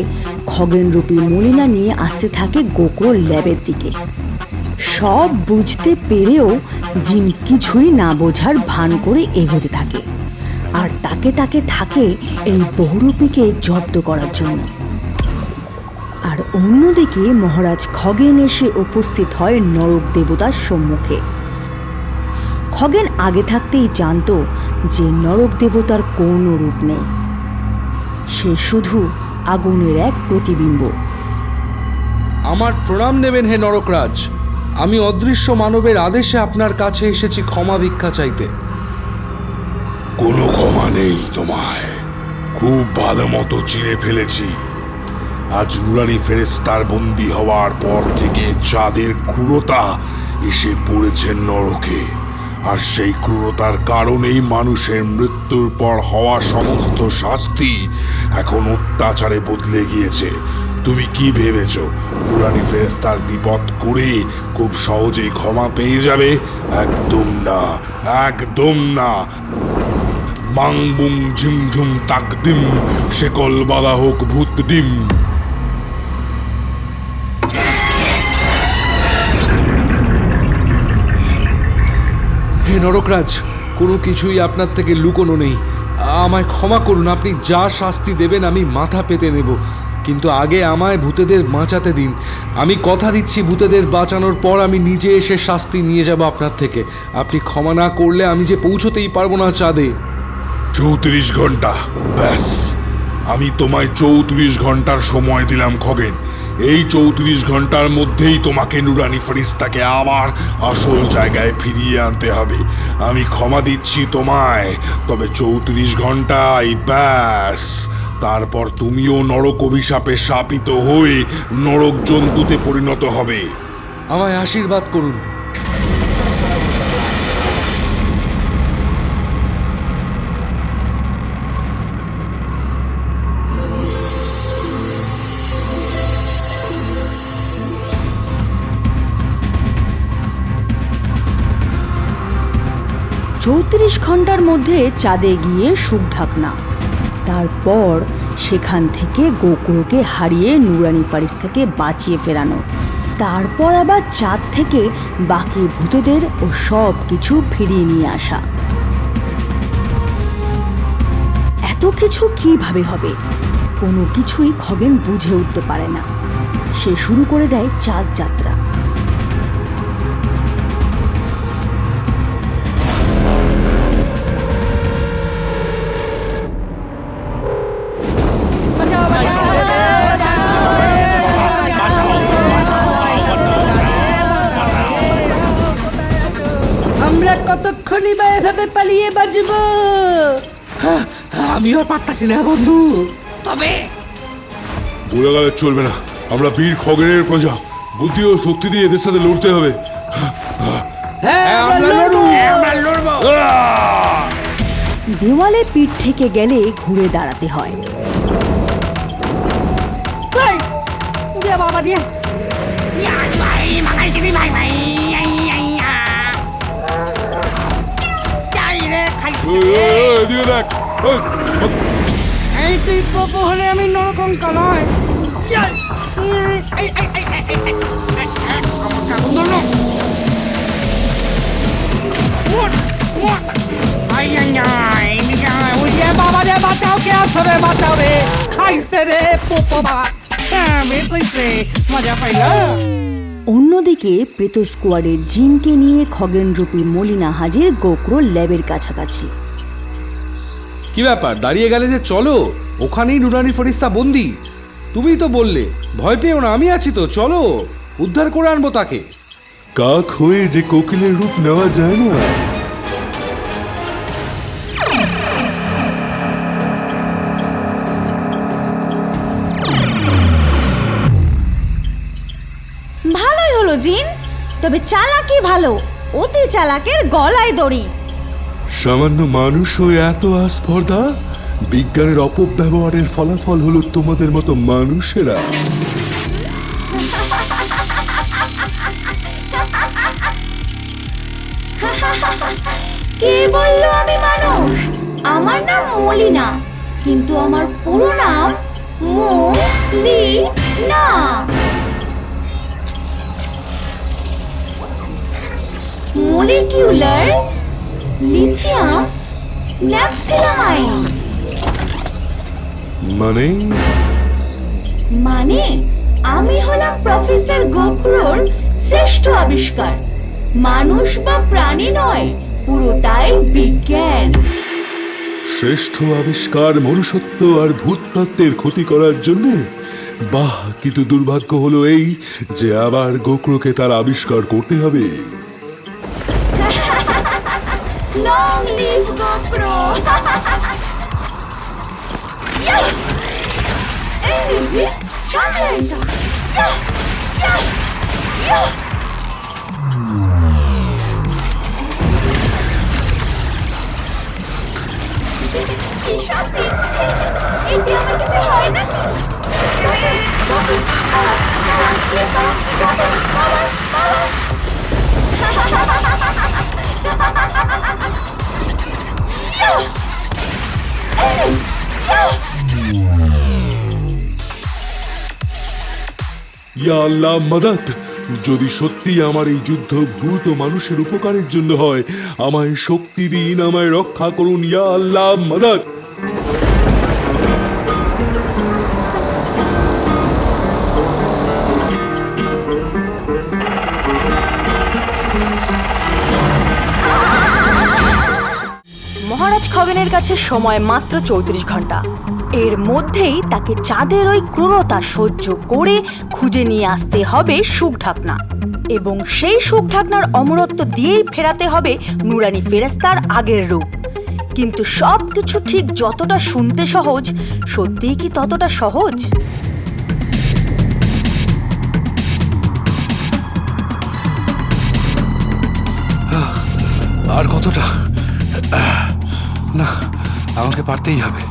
খগেনরূপী মলিনা নিয়ে আসতে থাকে গোকরোর ল্যাবের দিকে। সব বুঝতে পেরেও জিন কিছুই না বোঝার ভান করে এগোতে থাকে, আর তাকে থাকে এই বহুরূপীকে জব্দ করার জন্য। আর অন্যদিকে মহারাজ খগেন এসে উপস্থিত হয় নরক দেবতার সম্মুখে। খগেন আগে থাকতেই জানত যে নরক দেবতার কোনো রূপ নেই, সে শুধু আগুনের এক প্রতিবিম্ব। আমার প্রণাম নেবেন হে নরকরাজ। আমি অদৃশ্য মানবের আদেশে আপনার কাছে এসেছি ক্ষমা ভিক্ষা চাইতে। কোনো ক্ষমা নেই তোমায়, খুব ভালো মতো চিনে ফেলেছি। আজ নুরানি ফেরেস্তার বন্দী হওয়ার পর থেকে চাঁদের ক্রূরতা এসে পড়েছে নরকে, আর সেই ক্রূরতার কারণেই মানুষের মৃত্যুর পর হওয়া সমস্ত শাস্তি এখন অত্যাচারে বদলে গিয়েছে। তুমি কি ভেবেছো নুরানি ফেরেশতার বিপদ করে খুব সহজেই ক্ষমা পেয়ে যাবে? একদম না, একদম না। মাং বুং ঝিম ঝুম তাক দিম, শেকল বাধা হোক ভূত ডিম। হে নরকরাজ, কোনো কিছুই আপনার থেকে লুকোনো নেই। আমায় ক্ষমা করুন, আপনি যা শাস্তি দেবেন আমি মাথা পেতে নেব, কিন্তু আগে আমায় ভূতেদের বাঁচাতে দিন। আমি কথা দিচ্ছি ভূতেদের বাঁচানোর পর আমি নিজে এসে শাস্তি নিয়ে যাব আপনার থেকে। আপনি ক্ষমা না করলে আমি যে পৌঁছতেই পারবো না চাঁদে। 34 ঘন্টা, ব্যাস। আমি তোমায় 34 ঘন্টার সময় দিলাম খগেন। এই 34 ঘন্টার মধ্যেই তোমাকে নুরানি ফেরেশতাকে আবার আসল জায়গায় ফিরিয়ে আনতে হবে। আমি ক্ষমা দিচ্ছি তোমায়, তবে 34 ঘন্টাই ব্যাস। তারপর তুমিও নরক অভিশাপে শাপিত হয়ে নরক জন্তুতে পরিণত হবে। আমায় আশীর্বাদ করুন। চৌত্রিশ ঘন্টার মধ্যে চাঁদে গিয়ে সুখ ঢাকনা। তারপর সেখান থেকে গোকুড়কে হারিয়ে নুরানি ফারিস্তাকে বাঁচিয়ে ফেরানো। তারপর আবার চাঁদ থেকে বাকি ভূতেদের ও সব কিছু ফিরিয়ে নিয়ে আসা। এত কিছু কিভাবে হবে? কোনো কিছুই খগেন বুঝে উঠতে পারে না। সে শুরু করে দেয় চাঁদ যাত্রা। আমরা কতক্ষণই বা এভাবে পালিয়ে বাঁচবো? আমিও পারতাছি না বন্ধু। তবে বলে গেলে চলবে না, আমরা বীর খগেনের প্রজা, বুদ্ধি ও শক্তি দিয়ে এদের সাথে লড়তে হবে। দেওয়ালে পিঠ থেকে গেলে ঘুরে দাঁড়াতে হয়। বাবা দিয়ে এদিকে দেখ। এই তুই পপু হলে আমি নরকঙ্কা নয়। বাবা রে বাঁচাও, কে আসো রে, বাঁচাও রে, খাইছে রে পপু বাবা। মজা পাইলা? অন্যদিকে প্রেত স্কোয়াডের জিনকে নিয়ে খগেনরূপী মলিনা হাজির গোকুড় ল্যাবের কাছাকাছি। কি ব্যাপার, দাঁড়িয়ে গেলে যে? চলো, ওখানেই নুরানি ফেরেশতা বন্দি। তুমিই তো বললে ভয় পেও না, আমি আছি তো, চলো উদ্ধার করে আনবো তাকে। কাক হয়ে যে কোকিলের রূপ নেওয়া যায় না। ভালোই হলো জিন, তবে চালাকি ভালো, অতি চালাকের গলায় দড়ি। সামান্য মানুষ হয়ে এত আস্পর্ধা? বিজ্ঞানের অপব্যবহারের ফলাফল হলো তোমাদের মতো মানুষেরা। কে বললো আমি মানুষ? আমার নাম মলিনা, কিন্তু আমার পুরো নাম মলিনা। Molecular lithium ন্যাপথিলামাইন। মানে আমি হলাম প্রফেসর গোকুড়র শ্রেষ্ঠ আবিষ্কার। মানুষ বা প্রাণী নয়, পুরোটাই বিজ্ঞান। শ্রেষ্ঠ আবিষ্কার মনুষ্যত্ব আর ভূততত্ত্বের ক্ষতি করার জন্য? বাহ, কিন্তু দুর্ভাগ্য হলো এই যে আবার গোকুড়কে তার আবিষ্কার করতে হবে। Long live Gokur. এই নিজি সামলে এটা। বিষাদ দিচ্ছে। এতে আমার কিছু হয় নাকি? ইয়া আল্লাহ মাদাত, যদি সত্যি আমার এই যুদ্ধ ভূত ও মানুষের উপকারের জন্য হয়, আমায় শক্তি দিন, আমায় রক্ষা করুন ইয়া আল্লাহ মাদাত। মহারাজ খগেনের কাছে সময় মাত্র 34 ঘন্টা। এর মধ্যেই তাকে চাঁদের ওই ক্রূরতা সহ্য করে খুঁজে নিয়ে আসতে হবে সুখ ঢাকনা, এবং সেই সুখ ঢাকনার অমরত্ব দিয়েই ফেরাতে হবে নুরানি ফেরেশতার আগের রূপ। কিন্তু সব কিছু ঠিক যতটা শুনতে সহজ, সত্যিই কি ততটা সহজ? আর কতটা? না, আমাকে পারতেই হবে।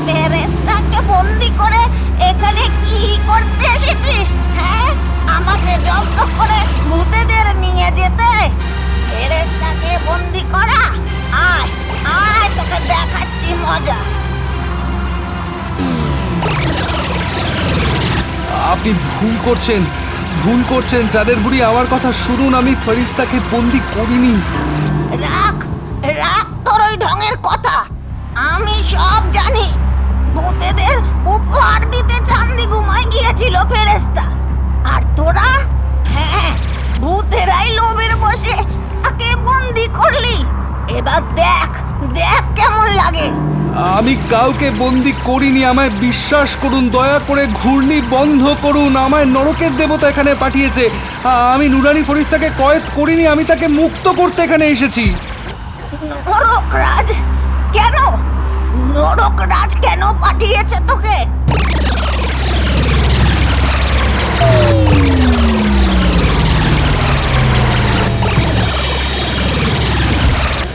ফেরেশতাকে বন্দি করে এখানে কি করতে এসেছিস? হ্যাঁ, আমাকে জব্দ করে ভূতেদের নিয়ে যেতে? ফেরেশতাকে বন্দি করা? আয় আয়, তোকে দেখাচ্ছি মজা। আপনি ভুল করছেন চাঁদের বুড়ি, আমার কথা শুনুন, আমি ফেরেশতাকে বন্দি করিনি। রাখ রাখ তোর ওই ঢঙের কথা, আমি সব জানি। ভূতেদের উপহার দিতে চান্দিগুমায় গিয়েছিল ফেরেশতা, আর তোরা? হ্যাঁ, ভূতেরাই লোভের বসে তাকে বন্দি করলি। এবার দেখ দেখ কেমন লাগে। আমি কাউকে বন্দি করিনি, আমায় বিশ্বাস করুন, দয়া করে ঘূর্ণি বন্ধ করুন। আমায় নরকের দেবতা এখানে পাঠিয়েছে। আমি নুরানি ফেরেশতাকে কয়েদ করিনি, আমি তাকে মুক্ত করতে এখানে এসেছি। নরকরাজ কেন? নরকরাজ কেন পাঠিয়েছে তোকে?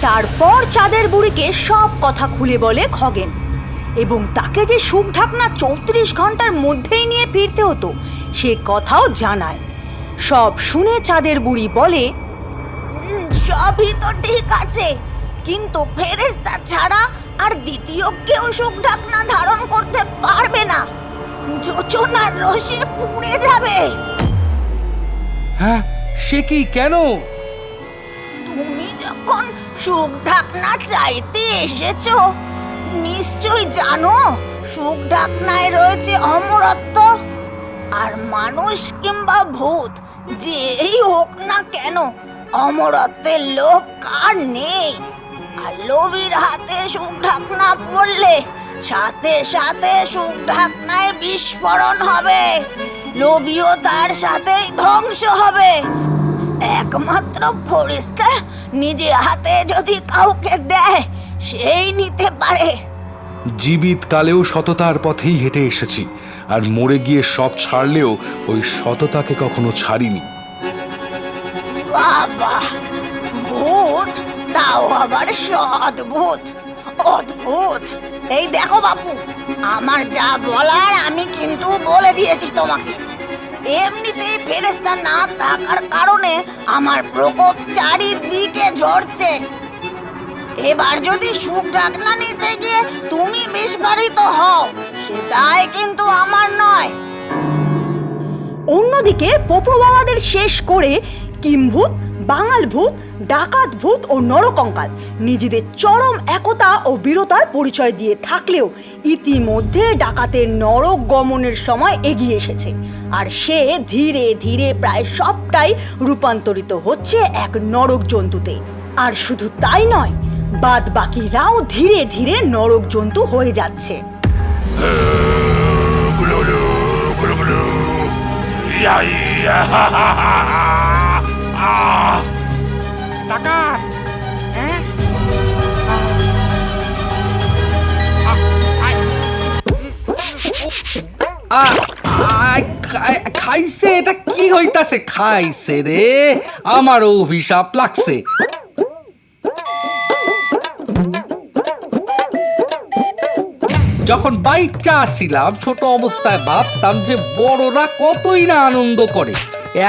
তারপর চাঁদের বুড়িকে সব কথা খুলে বলে খগেন, এবং তাকে যে সুখ ঢাকনা 34 ঘন্টার মধ্যেই নিয়ে ফিরতে হতো সে কথাও জানায়। সব শুনে চাঁদের বুড়ি বলে, সবই তো ঠিক আছে, কিন্তু ফেরেশতা ছাড়া আর দ্বিতীয় কেউ সুখ ঢাকনা ধারণ করতে পারবে না। যোচনার রসে পুড়ে যাবে। হ্যাঁ, সে কি? কেন? তুমি যখন সুখ ঢাকনা চাইতে এসেছো, নিশ্চয় জানো সুখ ঢাকনায় রয়েছে অমরত্ব। আর মানুষ কিংবা ভূত যেই হোক না কেন, অমরত্বের লোভ কার নেই? আর লোভীর হাতে সুখ ঢাকনা পড়লে সাথে সাথে সুখ ঢাকনায় বিস্ফোরণ হবে, লোভীও তার সাথেই ধ্বংস হবে। একমাত্র ফেরেশতা নিজে হাতে যদি কাউকে দেয়, সেই নিতে পারে। জীবিত কালেও সততার পথেই হেঁটে এসেছি, আর মরে গিয়ে সব ছাড়লেও ওই সততাকে কখনো ছাড়িনি। বাবা, ভূত, তাও আবার সৎ ভূত, অদ্ভুত। এই দেখো বাপু, আমার যা বলার আমি কিন্তু বলে দিয়েছি তোমাকে। এমনিতেই ফেরেশতা না থাকার কারণে আমার প্রকোপ চারিদিকে ঝরছে। এবার যদি সুখ ঢাকনা নিতে গিয়ে তুমি বিস্ফোরিত হও, সেটাই কিন্তু আমার নয়। অন্যদিকে পোপো বাবাদের শেষ করে কিমভূত, বাঙাল ভূত, ডাকাত ভূত ও নরকঙ্কাল নিজেদের চরম একতা ও বীরতার পরিচয় দিয়ে থাকলেও ইতিমধ্যে ডাকাতের নরক গমনের সময় এগিয়ে এসেছে, আর সে ধীরে ধীরে প্রায় সবটাই রূপান্তরিত হচ্ছে এক নরক জন্তুতে। আর শুধু তাই নয়, বাদ বাকিরাও ধীরে ধীরে নরক জন্তু হয়ে যাচ্ছে। ডাকাত এটা কি হইতাছে? খাইছে রে, আমারও অভিশাপ লাগছে। যখন বাচ্চা ছিলাম, ছোট অবস্থায় ভাবতাম যে বড়রা কতই না আনন্দ করে,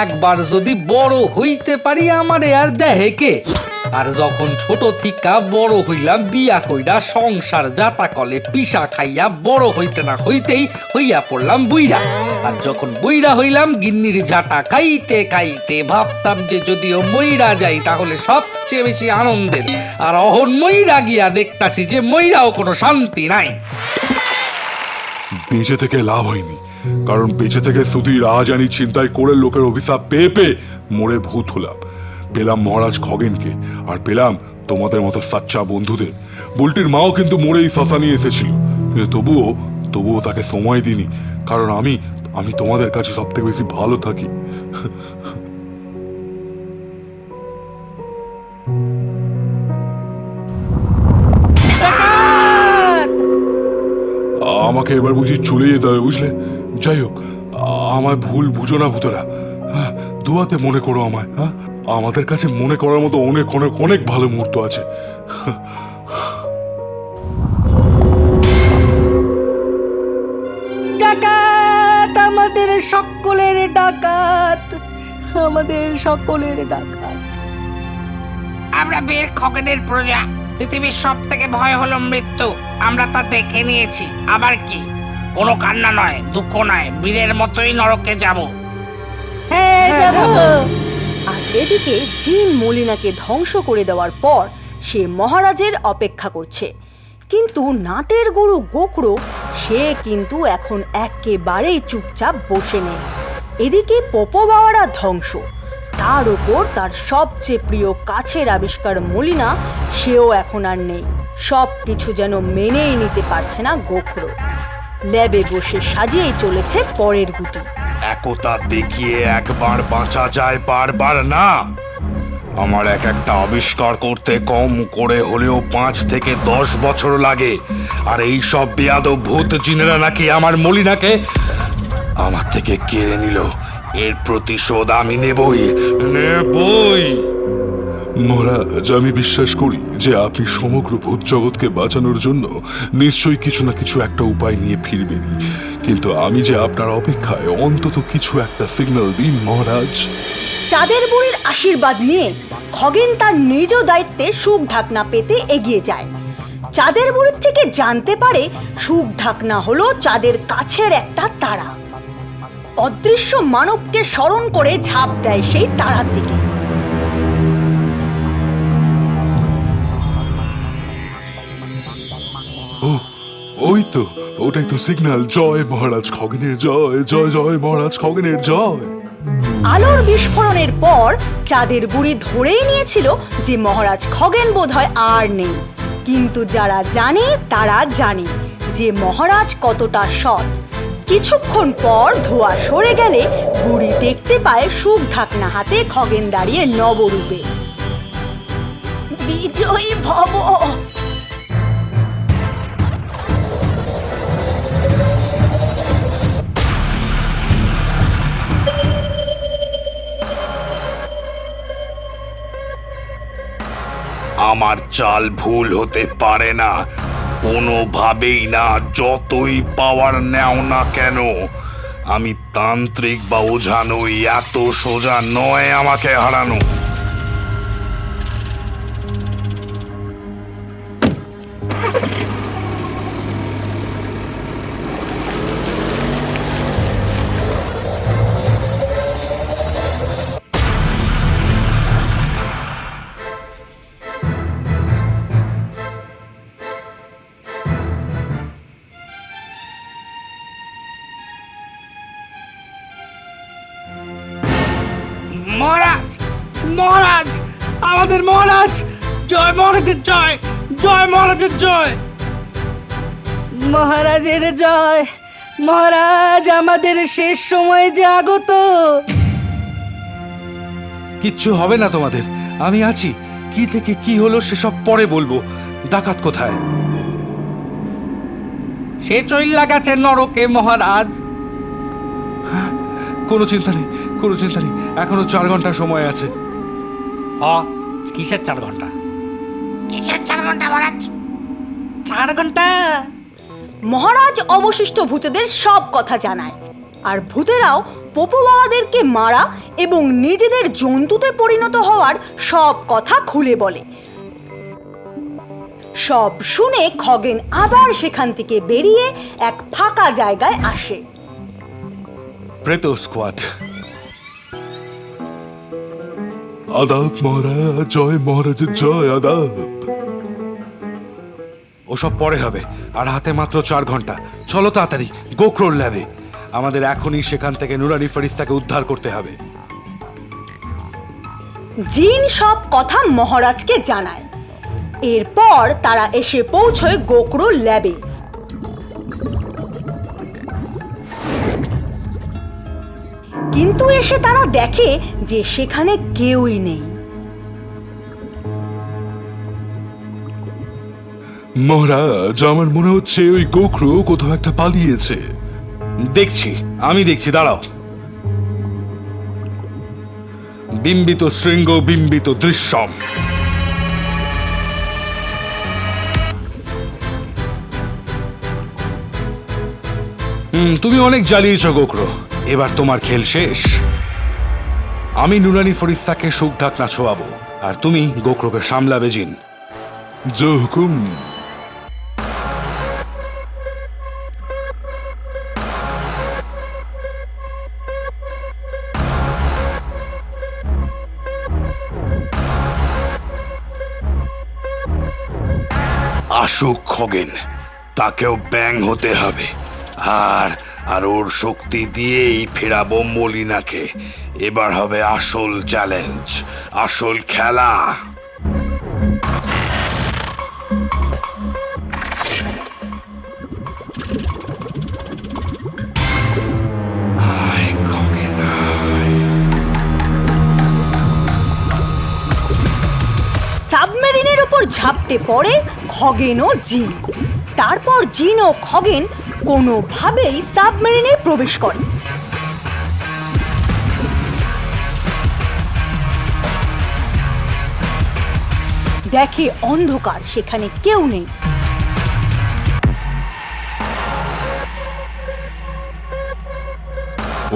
একবার যদি বড় হইতে পারি আমারে আর দেহে কে। আর যখন ছোট থিকা বড় হইলাম, বিয়া কইরা সংসার জাতা কলে পিসা খাইয়া বড় হইতে না হইতেই হইয়া পড়লাম বুইরা। আর যখন বুইরা হইলাম, গিন্নির জাটা খাইতে খাইতে ভাবতাম যে যদিও মইরা যাই তাহলে সবচেয়ে বেশি আনন্দের। আর অহন মইরা গিয়া দেখতাছি যে মইরাও কোনো শান্তি নাই। বেঁচে থেকে লাভ হয়নি, কারণ বেঁচে থেকে শুধু রাজানি চিন্তায় করে লোকের অভিশাপ পেয়ে পেয়ে মরে ভূত হলাম। পেলাম মহারাজ খগেনকে, আর পেলাম তোমাদের মতো সাচ্চা বন্ধুদের। বুলটির মাও কিন্তু মরেই শ্মশানে এসেছিল, কিন্তু তবুও তাকে সময় দিইনি, কারণ আমি তোমাদের কাছে সব থেকে বেশি ভালো থাকি। আমাকে এবার বুঝি চলে যেতে হবে, বুঝলে? যাই হোক, আমায় ভুল বুঝো না ভূতেরা, দুয়াতে মনে করো আমায়। আমাদের কাছে মনে করার মতো অনেক অনেক অনেক ভালো মুহূর্ত আছে। ডাকাত, আমাদের সকলের ডাকাত, আমাদের সকলের ডাকাত। আমরা বীর খগেনের প্রজা। পৃথিবীর সব থেকে ভয় হলো মৃত্যু। আমরা তা দেখে নিয়েছি। আবার কি? কোনো কান্না নয়, দুঃখ নয়, বীরের মতোই নরকে যাব। হ্যাঁ, যাবো। আর এদিকে জিন মলিনাকে ধ্বংস করে দেওয়ার পর সে মহারাজের অপেক্ষা করছে, কিন্তু নাটের গুরু গোকড়ো সে কিন্তু এখন একেবারেই চুপচাপ বসে নেই। এদিকে পোপো বাবারা ধ্বংস, তার উপর তার সবচেয়ে প্রিয় কাছের আবিষ্কার মলিনা, সেও এখন আর নেই। সব কিছু যেন মেনেই নিতে পারছে না গোখরো। ল্যাবে বসে সাজিয়েই চলেছে পরের গুটি। একতা দেখিয়ে একবার বাঁচা যায়, বারবার না। আমার এক একটা আবিষ্কার করতে কম করে হলেও 5 থেকে 10 বছর লাগে। আর এই সব বেয়াদব ভূত জিনেরা নাকি আমার মলিনাকে আমার থেকে কেড়ে নিল। এর প্রতিশোধ আমি নেবই। মহারাজ, আমি বিশ্বাস করি যে আপনি সমগ্র ভূত জগৎকে বাঁচানোর জন্য নিশ্চয়ই কিছু না কিছু একটা উপায় নিয়ে ফিরবেনই, কিন্তু আমি যে আপনার অপেক্ষায় অন্তত কিছু একটা সিগন্যাল দিন মহারাজ। চাঁদের বুড়ির আশীর্বাদ নিয়ে খগেন তার নিজ দায়িত্বে সুখ ঢাকনা পেতে এগিয়ে যায়। চাঁদের বুড়ির থেকে জানতে পারে সুখ ঢাকনা হলো চাঁদের কাছের একটা তারা। অদৃশ্য মানবকে স্মরণ করে ঝাঁপ দেয় সেই তারার দিকে। ওই তো, ওটাই তো সিগন্যাল। জয় মহারাজ খগেনের জয়, জয় জয় মহারাজ খগেনের জয়। আলোর বিস্ফোরণের পর চাঁদের বুড়ি ধরেই নিয়েছিল যে মহারাজ খগেন বোধহয় আর নেই, কিন্তু যারা জানে তারা জানে যে মহারাজ কতটা সৎ। কিছুক্ষণ পর ধোঁয়া সরে গেলে বুড়ি দেখতে পায় সুখ ঢাকনা হাতে খগেন দাঁড়িয়ে নবরূপে। বিজয়ী ভব। আমার চাল ভুল হতে পারে না, কোনোভাবেই না। যতই পাওয়ার নেও না কেন, আমি তান্ত্রিক বা ওঝা নই। এত সোজা নয় আমাকে হারানো। মহারাজ, মহারাজ, আমাদের মহারাজ! জয় মহারাজের জয়, জয় মহারাজের জয়। মহারাজের জয়। মহারাজ, আমাদের শেষ সময় যে আগত। কিচ্ছু হবে না তোমাদের, আমি আছি। কি থেকে কি হলো সেসব পরে বলবো। ডাকাত কোথায়? সে চইল্লা গেছে নরকে মহারাজ। কোনো চিন্তা নেই, কোনো চিন্তা নেই, এখনো 4 ঘন্টা সময় আছে। কিসের 4 ঘন্টা? কিসের 4 ঘন্টা মহারাজ? 4 ঘন্টা? মহারাজ অবশিষ্ট ভূতেদের সব কথা জানায়, আর ভূতেরাও পপু বাবাদেরকে মারা এবং নিজেদের জন্তুতে পরিণত হওয়ার সব কথা খুলে বলে। সব শুনে খগেন আবার সেখান থেকে বেরিয়ে এক ফাঁকা জায়গায় আসে। প্রেত স্কোয়াড। আদাব মহারাজ, জয় মহারাজের জয়, আদাব। ওসব পরে হবে, আর হাতে মাত্র 4 ঘন্টা। চলো তাড়াতাড়ি গোখরোর ল্যাবে। আমাদের এখনই সেখান থেকে নুরানি ফেরেশতাকে উদ্ধার করতে হবে। জিন সব কথা মহারাজকে জানায়। এরপর তারা এসে পৌঁছয় গোখরোর ল্যাবে। কিন্তু এসে তারা দেখে যে সেখানে কেউই নেই। মহারাজ, আমার মনে হচ্ছে ওই গোখরো কোথাও একটা পালিয়েছে। আমি দেখছি, দাঁড়াও। বিম্বিত শৃঙ্গ, বিম্বিত দৃশ্যম। তুমি অনেক জ্বালিয়েছ গোখরো, এবার তোমার খেল শেষ। আমি নুরানি ফেরেশতাকে সুখ ঢাকনা ছোয়াবো, আর তুমি গোখরোকে সামলাবে জিন। জয় হুকুম। আসুক খগেন, তাকেও ব্যাং হতে হবে, আর ওর শক্তি দিয়েই ফেরাবো মলিনাকে। এবার হবে আসল চ্যালেঞ্জ, আসল খেলা। আয় খগেন, আয়। সাবমেরিনের উপর ঝাপটে পড়ে খগেন ও জিন। তারপর জিন ও খগেন কোনোভাবেই সাবমেরিনে প্রবেশ করে। দেখে অন্ধকার, সেখানে কেউ নেই।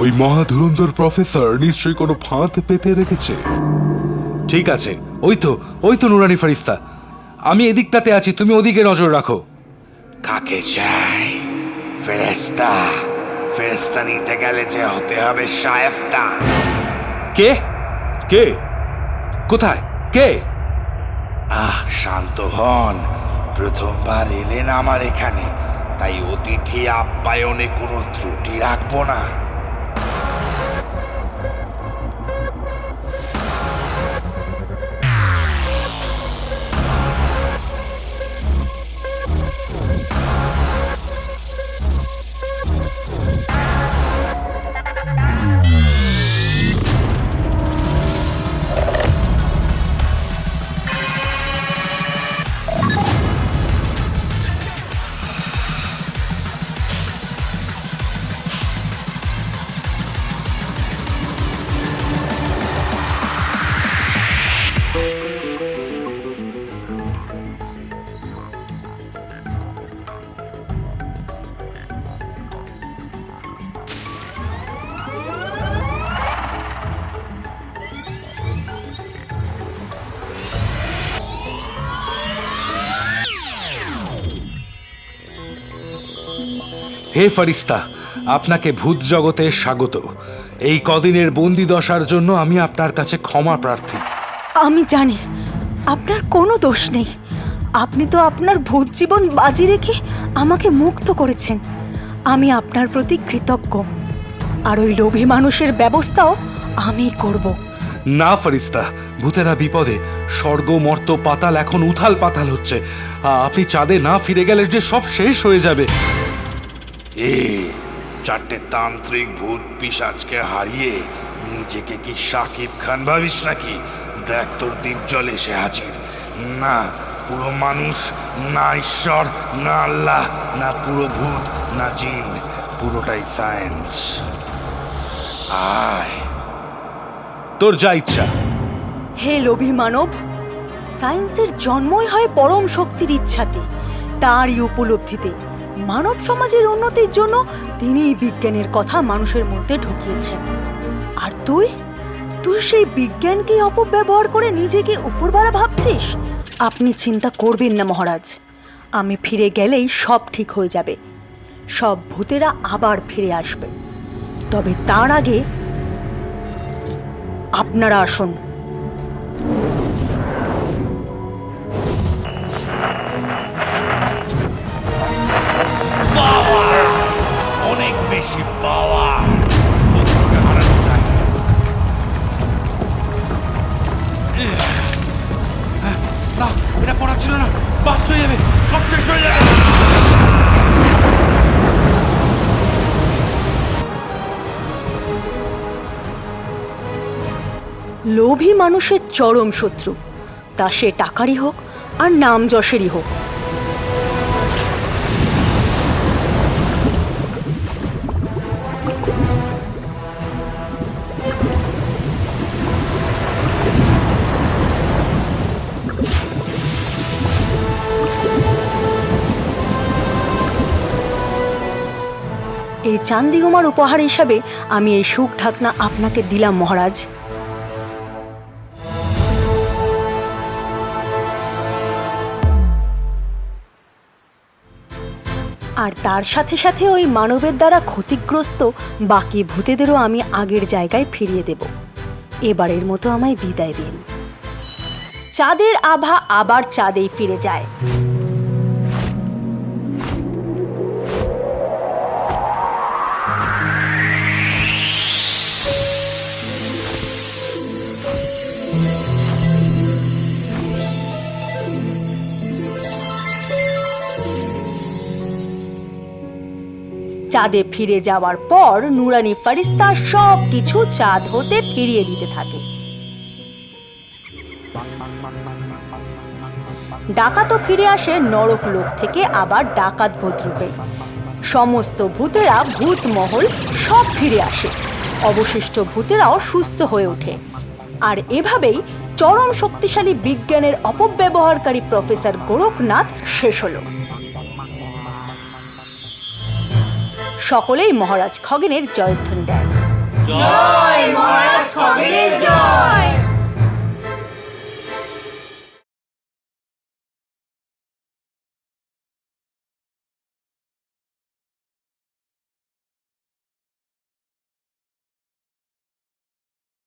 ওই মহাধুরন্ধর প্রফেসর নিশ্চয়ই কোনো ফাঁদ পেতে রেখেছে। ঠিক আছে, ওই তো নুরানি ফেরেশতা। আমি এদিকটাতে আছি, তুমি ওদিকে নজর রাখো। কাকে চাই? ফেরেশতা। ফেরেশতা নিতে গেলে যে হতে হবে শায়েস্তা। কে কে কোথায় কে? শান্ত হন, প্রথমবার এলেন আমার এখানে, তাই অতিথি আপ্যায়নে কোনো ত্রুটি রাখবো না। হে ফেরেশতা, আপনাকে ভূত জগতে স্বাগত। এই কদিনের বন্দি দশার জন্য আমি আপনার কাছে ক্ষমা প্রার্থী। আমি জানি আপনার কোনো দোষ নেই। আপনি তো আপনার ভূত জীবন বাজি রেখে আমাকে মুক্ত করেছেন। আমি আপনার প্রতি কৃতজ্ঞ। আর ওই লোভী মানুষের ব্যবস্থাও আমি করব। না ফেরেশতা, ভূতেরা বিপদে। স্বর্গ, মর্ত, পাতাল এখন উথাল পাতাল হচ্ছে। আপনি চাঁদে না ফিরে গেলে যে সব শেষ হয়ে যাবে। 4টে তান্ত্রিক ভূত পিশাচকে হারিয়ে নিজেকে কি শাকিব খান ভাবিস নাকি? দেখ, তোর দ্বীপ জল এসে হাজির। না পুরো মানুষ, না ঈশ্বর, না আল্লাহ, না পুরো ভূত, না জিন, পুরোটাই সায়েন্স। আয় তোর যা ইচ্ছা। হে লোভী মানব, সায়েন্সের জন্মই হয় পরম শক্তির ইচ্ছাতে, তারই উপলব্ধিতে। মানব সমাজের উন্নতির জন্য তিনিই বিজ্ঞানের কথা মানুষের মধ্যে ঢুকিয়েছেন। আর তুই সেই বিজ্ঞানকেই অপব্যবহার করে নিজেকে উপরবালা ভাবছিস? আপনি চিন্তা করবেন না মহারাজ, আমি ফিরে গেলেই সব ঠিক হয়ে যাবে। সব ভূতেরা আবার ফিরে আসবে। তবে তার আগে আপনারা আসুন। অনেক বেশি পাওয়া। না, এটা পড়া ছিল না, বাস্ট হয়ে যাবে, সব শেষ হয়ে যাবে। লোভী মানুষের চরম শত্রু, তা সে টাকারই হোক আর নাম যশেরই হোক। এই চান্দিগুমার উপহার হিসাবে আমি এই সুখ ঢাকনা আপনাকে দিলাম মহারাজ। আর তার সাথে সাথে ওই মানবের দ্বারা ক্ষতিগ্রস্ত বাকি ভূতেদেরও আমি আগের জায়গায় ফিরিয়ে দেব। এবারের মতো আমায় বিদায় দিন। চাঁদের আভা আবার চাঁদেই ফিরে যায়। চাঁদে ফিরে যাওয়ার পর নুরানি ফারিস্তা সব কিছু চাঁদ হতে ফিরিয়ে দিতে থাকে। ডাকাতও ফিরে আসে নরক লোক থেকে আবার ডাকাত ভূতরূপে। সমস্ত ভূতেরা ভূত মহল সব ফিরে আসে। অবশিষ্ট ভূতেরাও সুস্থ হয়ে ওঠে। আর এভাবেই চরম শক্তিশালী বিজ্ঞানের অপব্যবহারকারী প্রফেসর গোরখনাথ শেষ হলো। সকলেই মহারাজ খগেনের জয়ধ্বনি দেয়। জয় মহারাজ খগেনের জয়।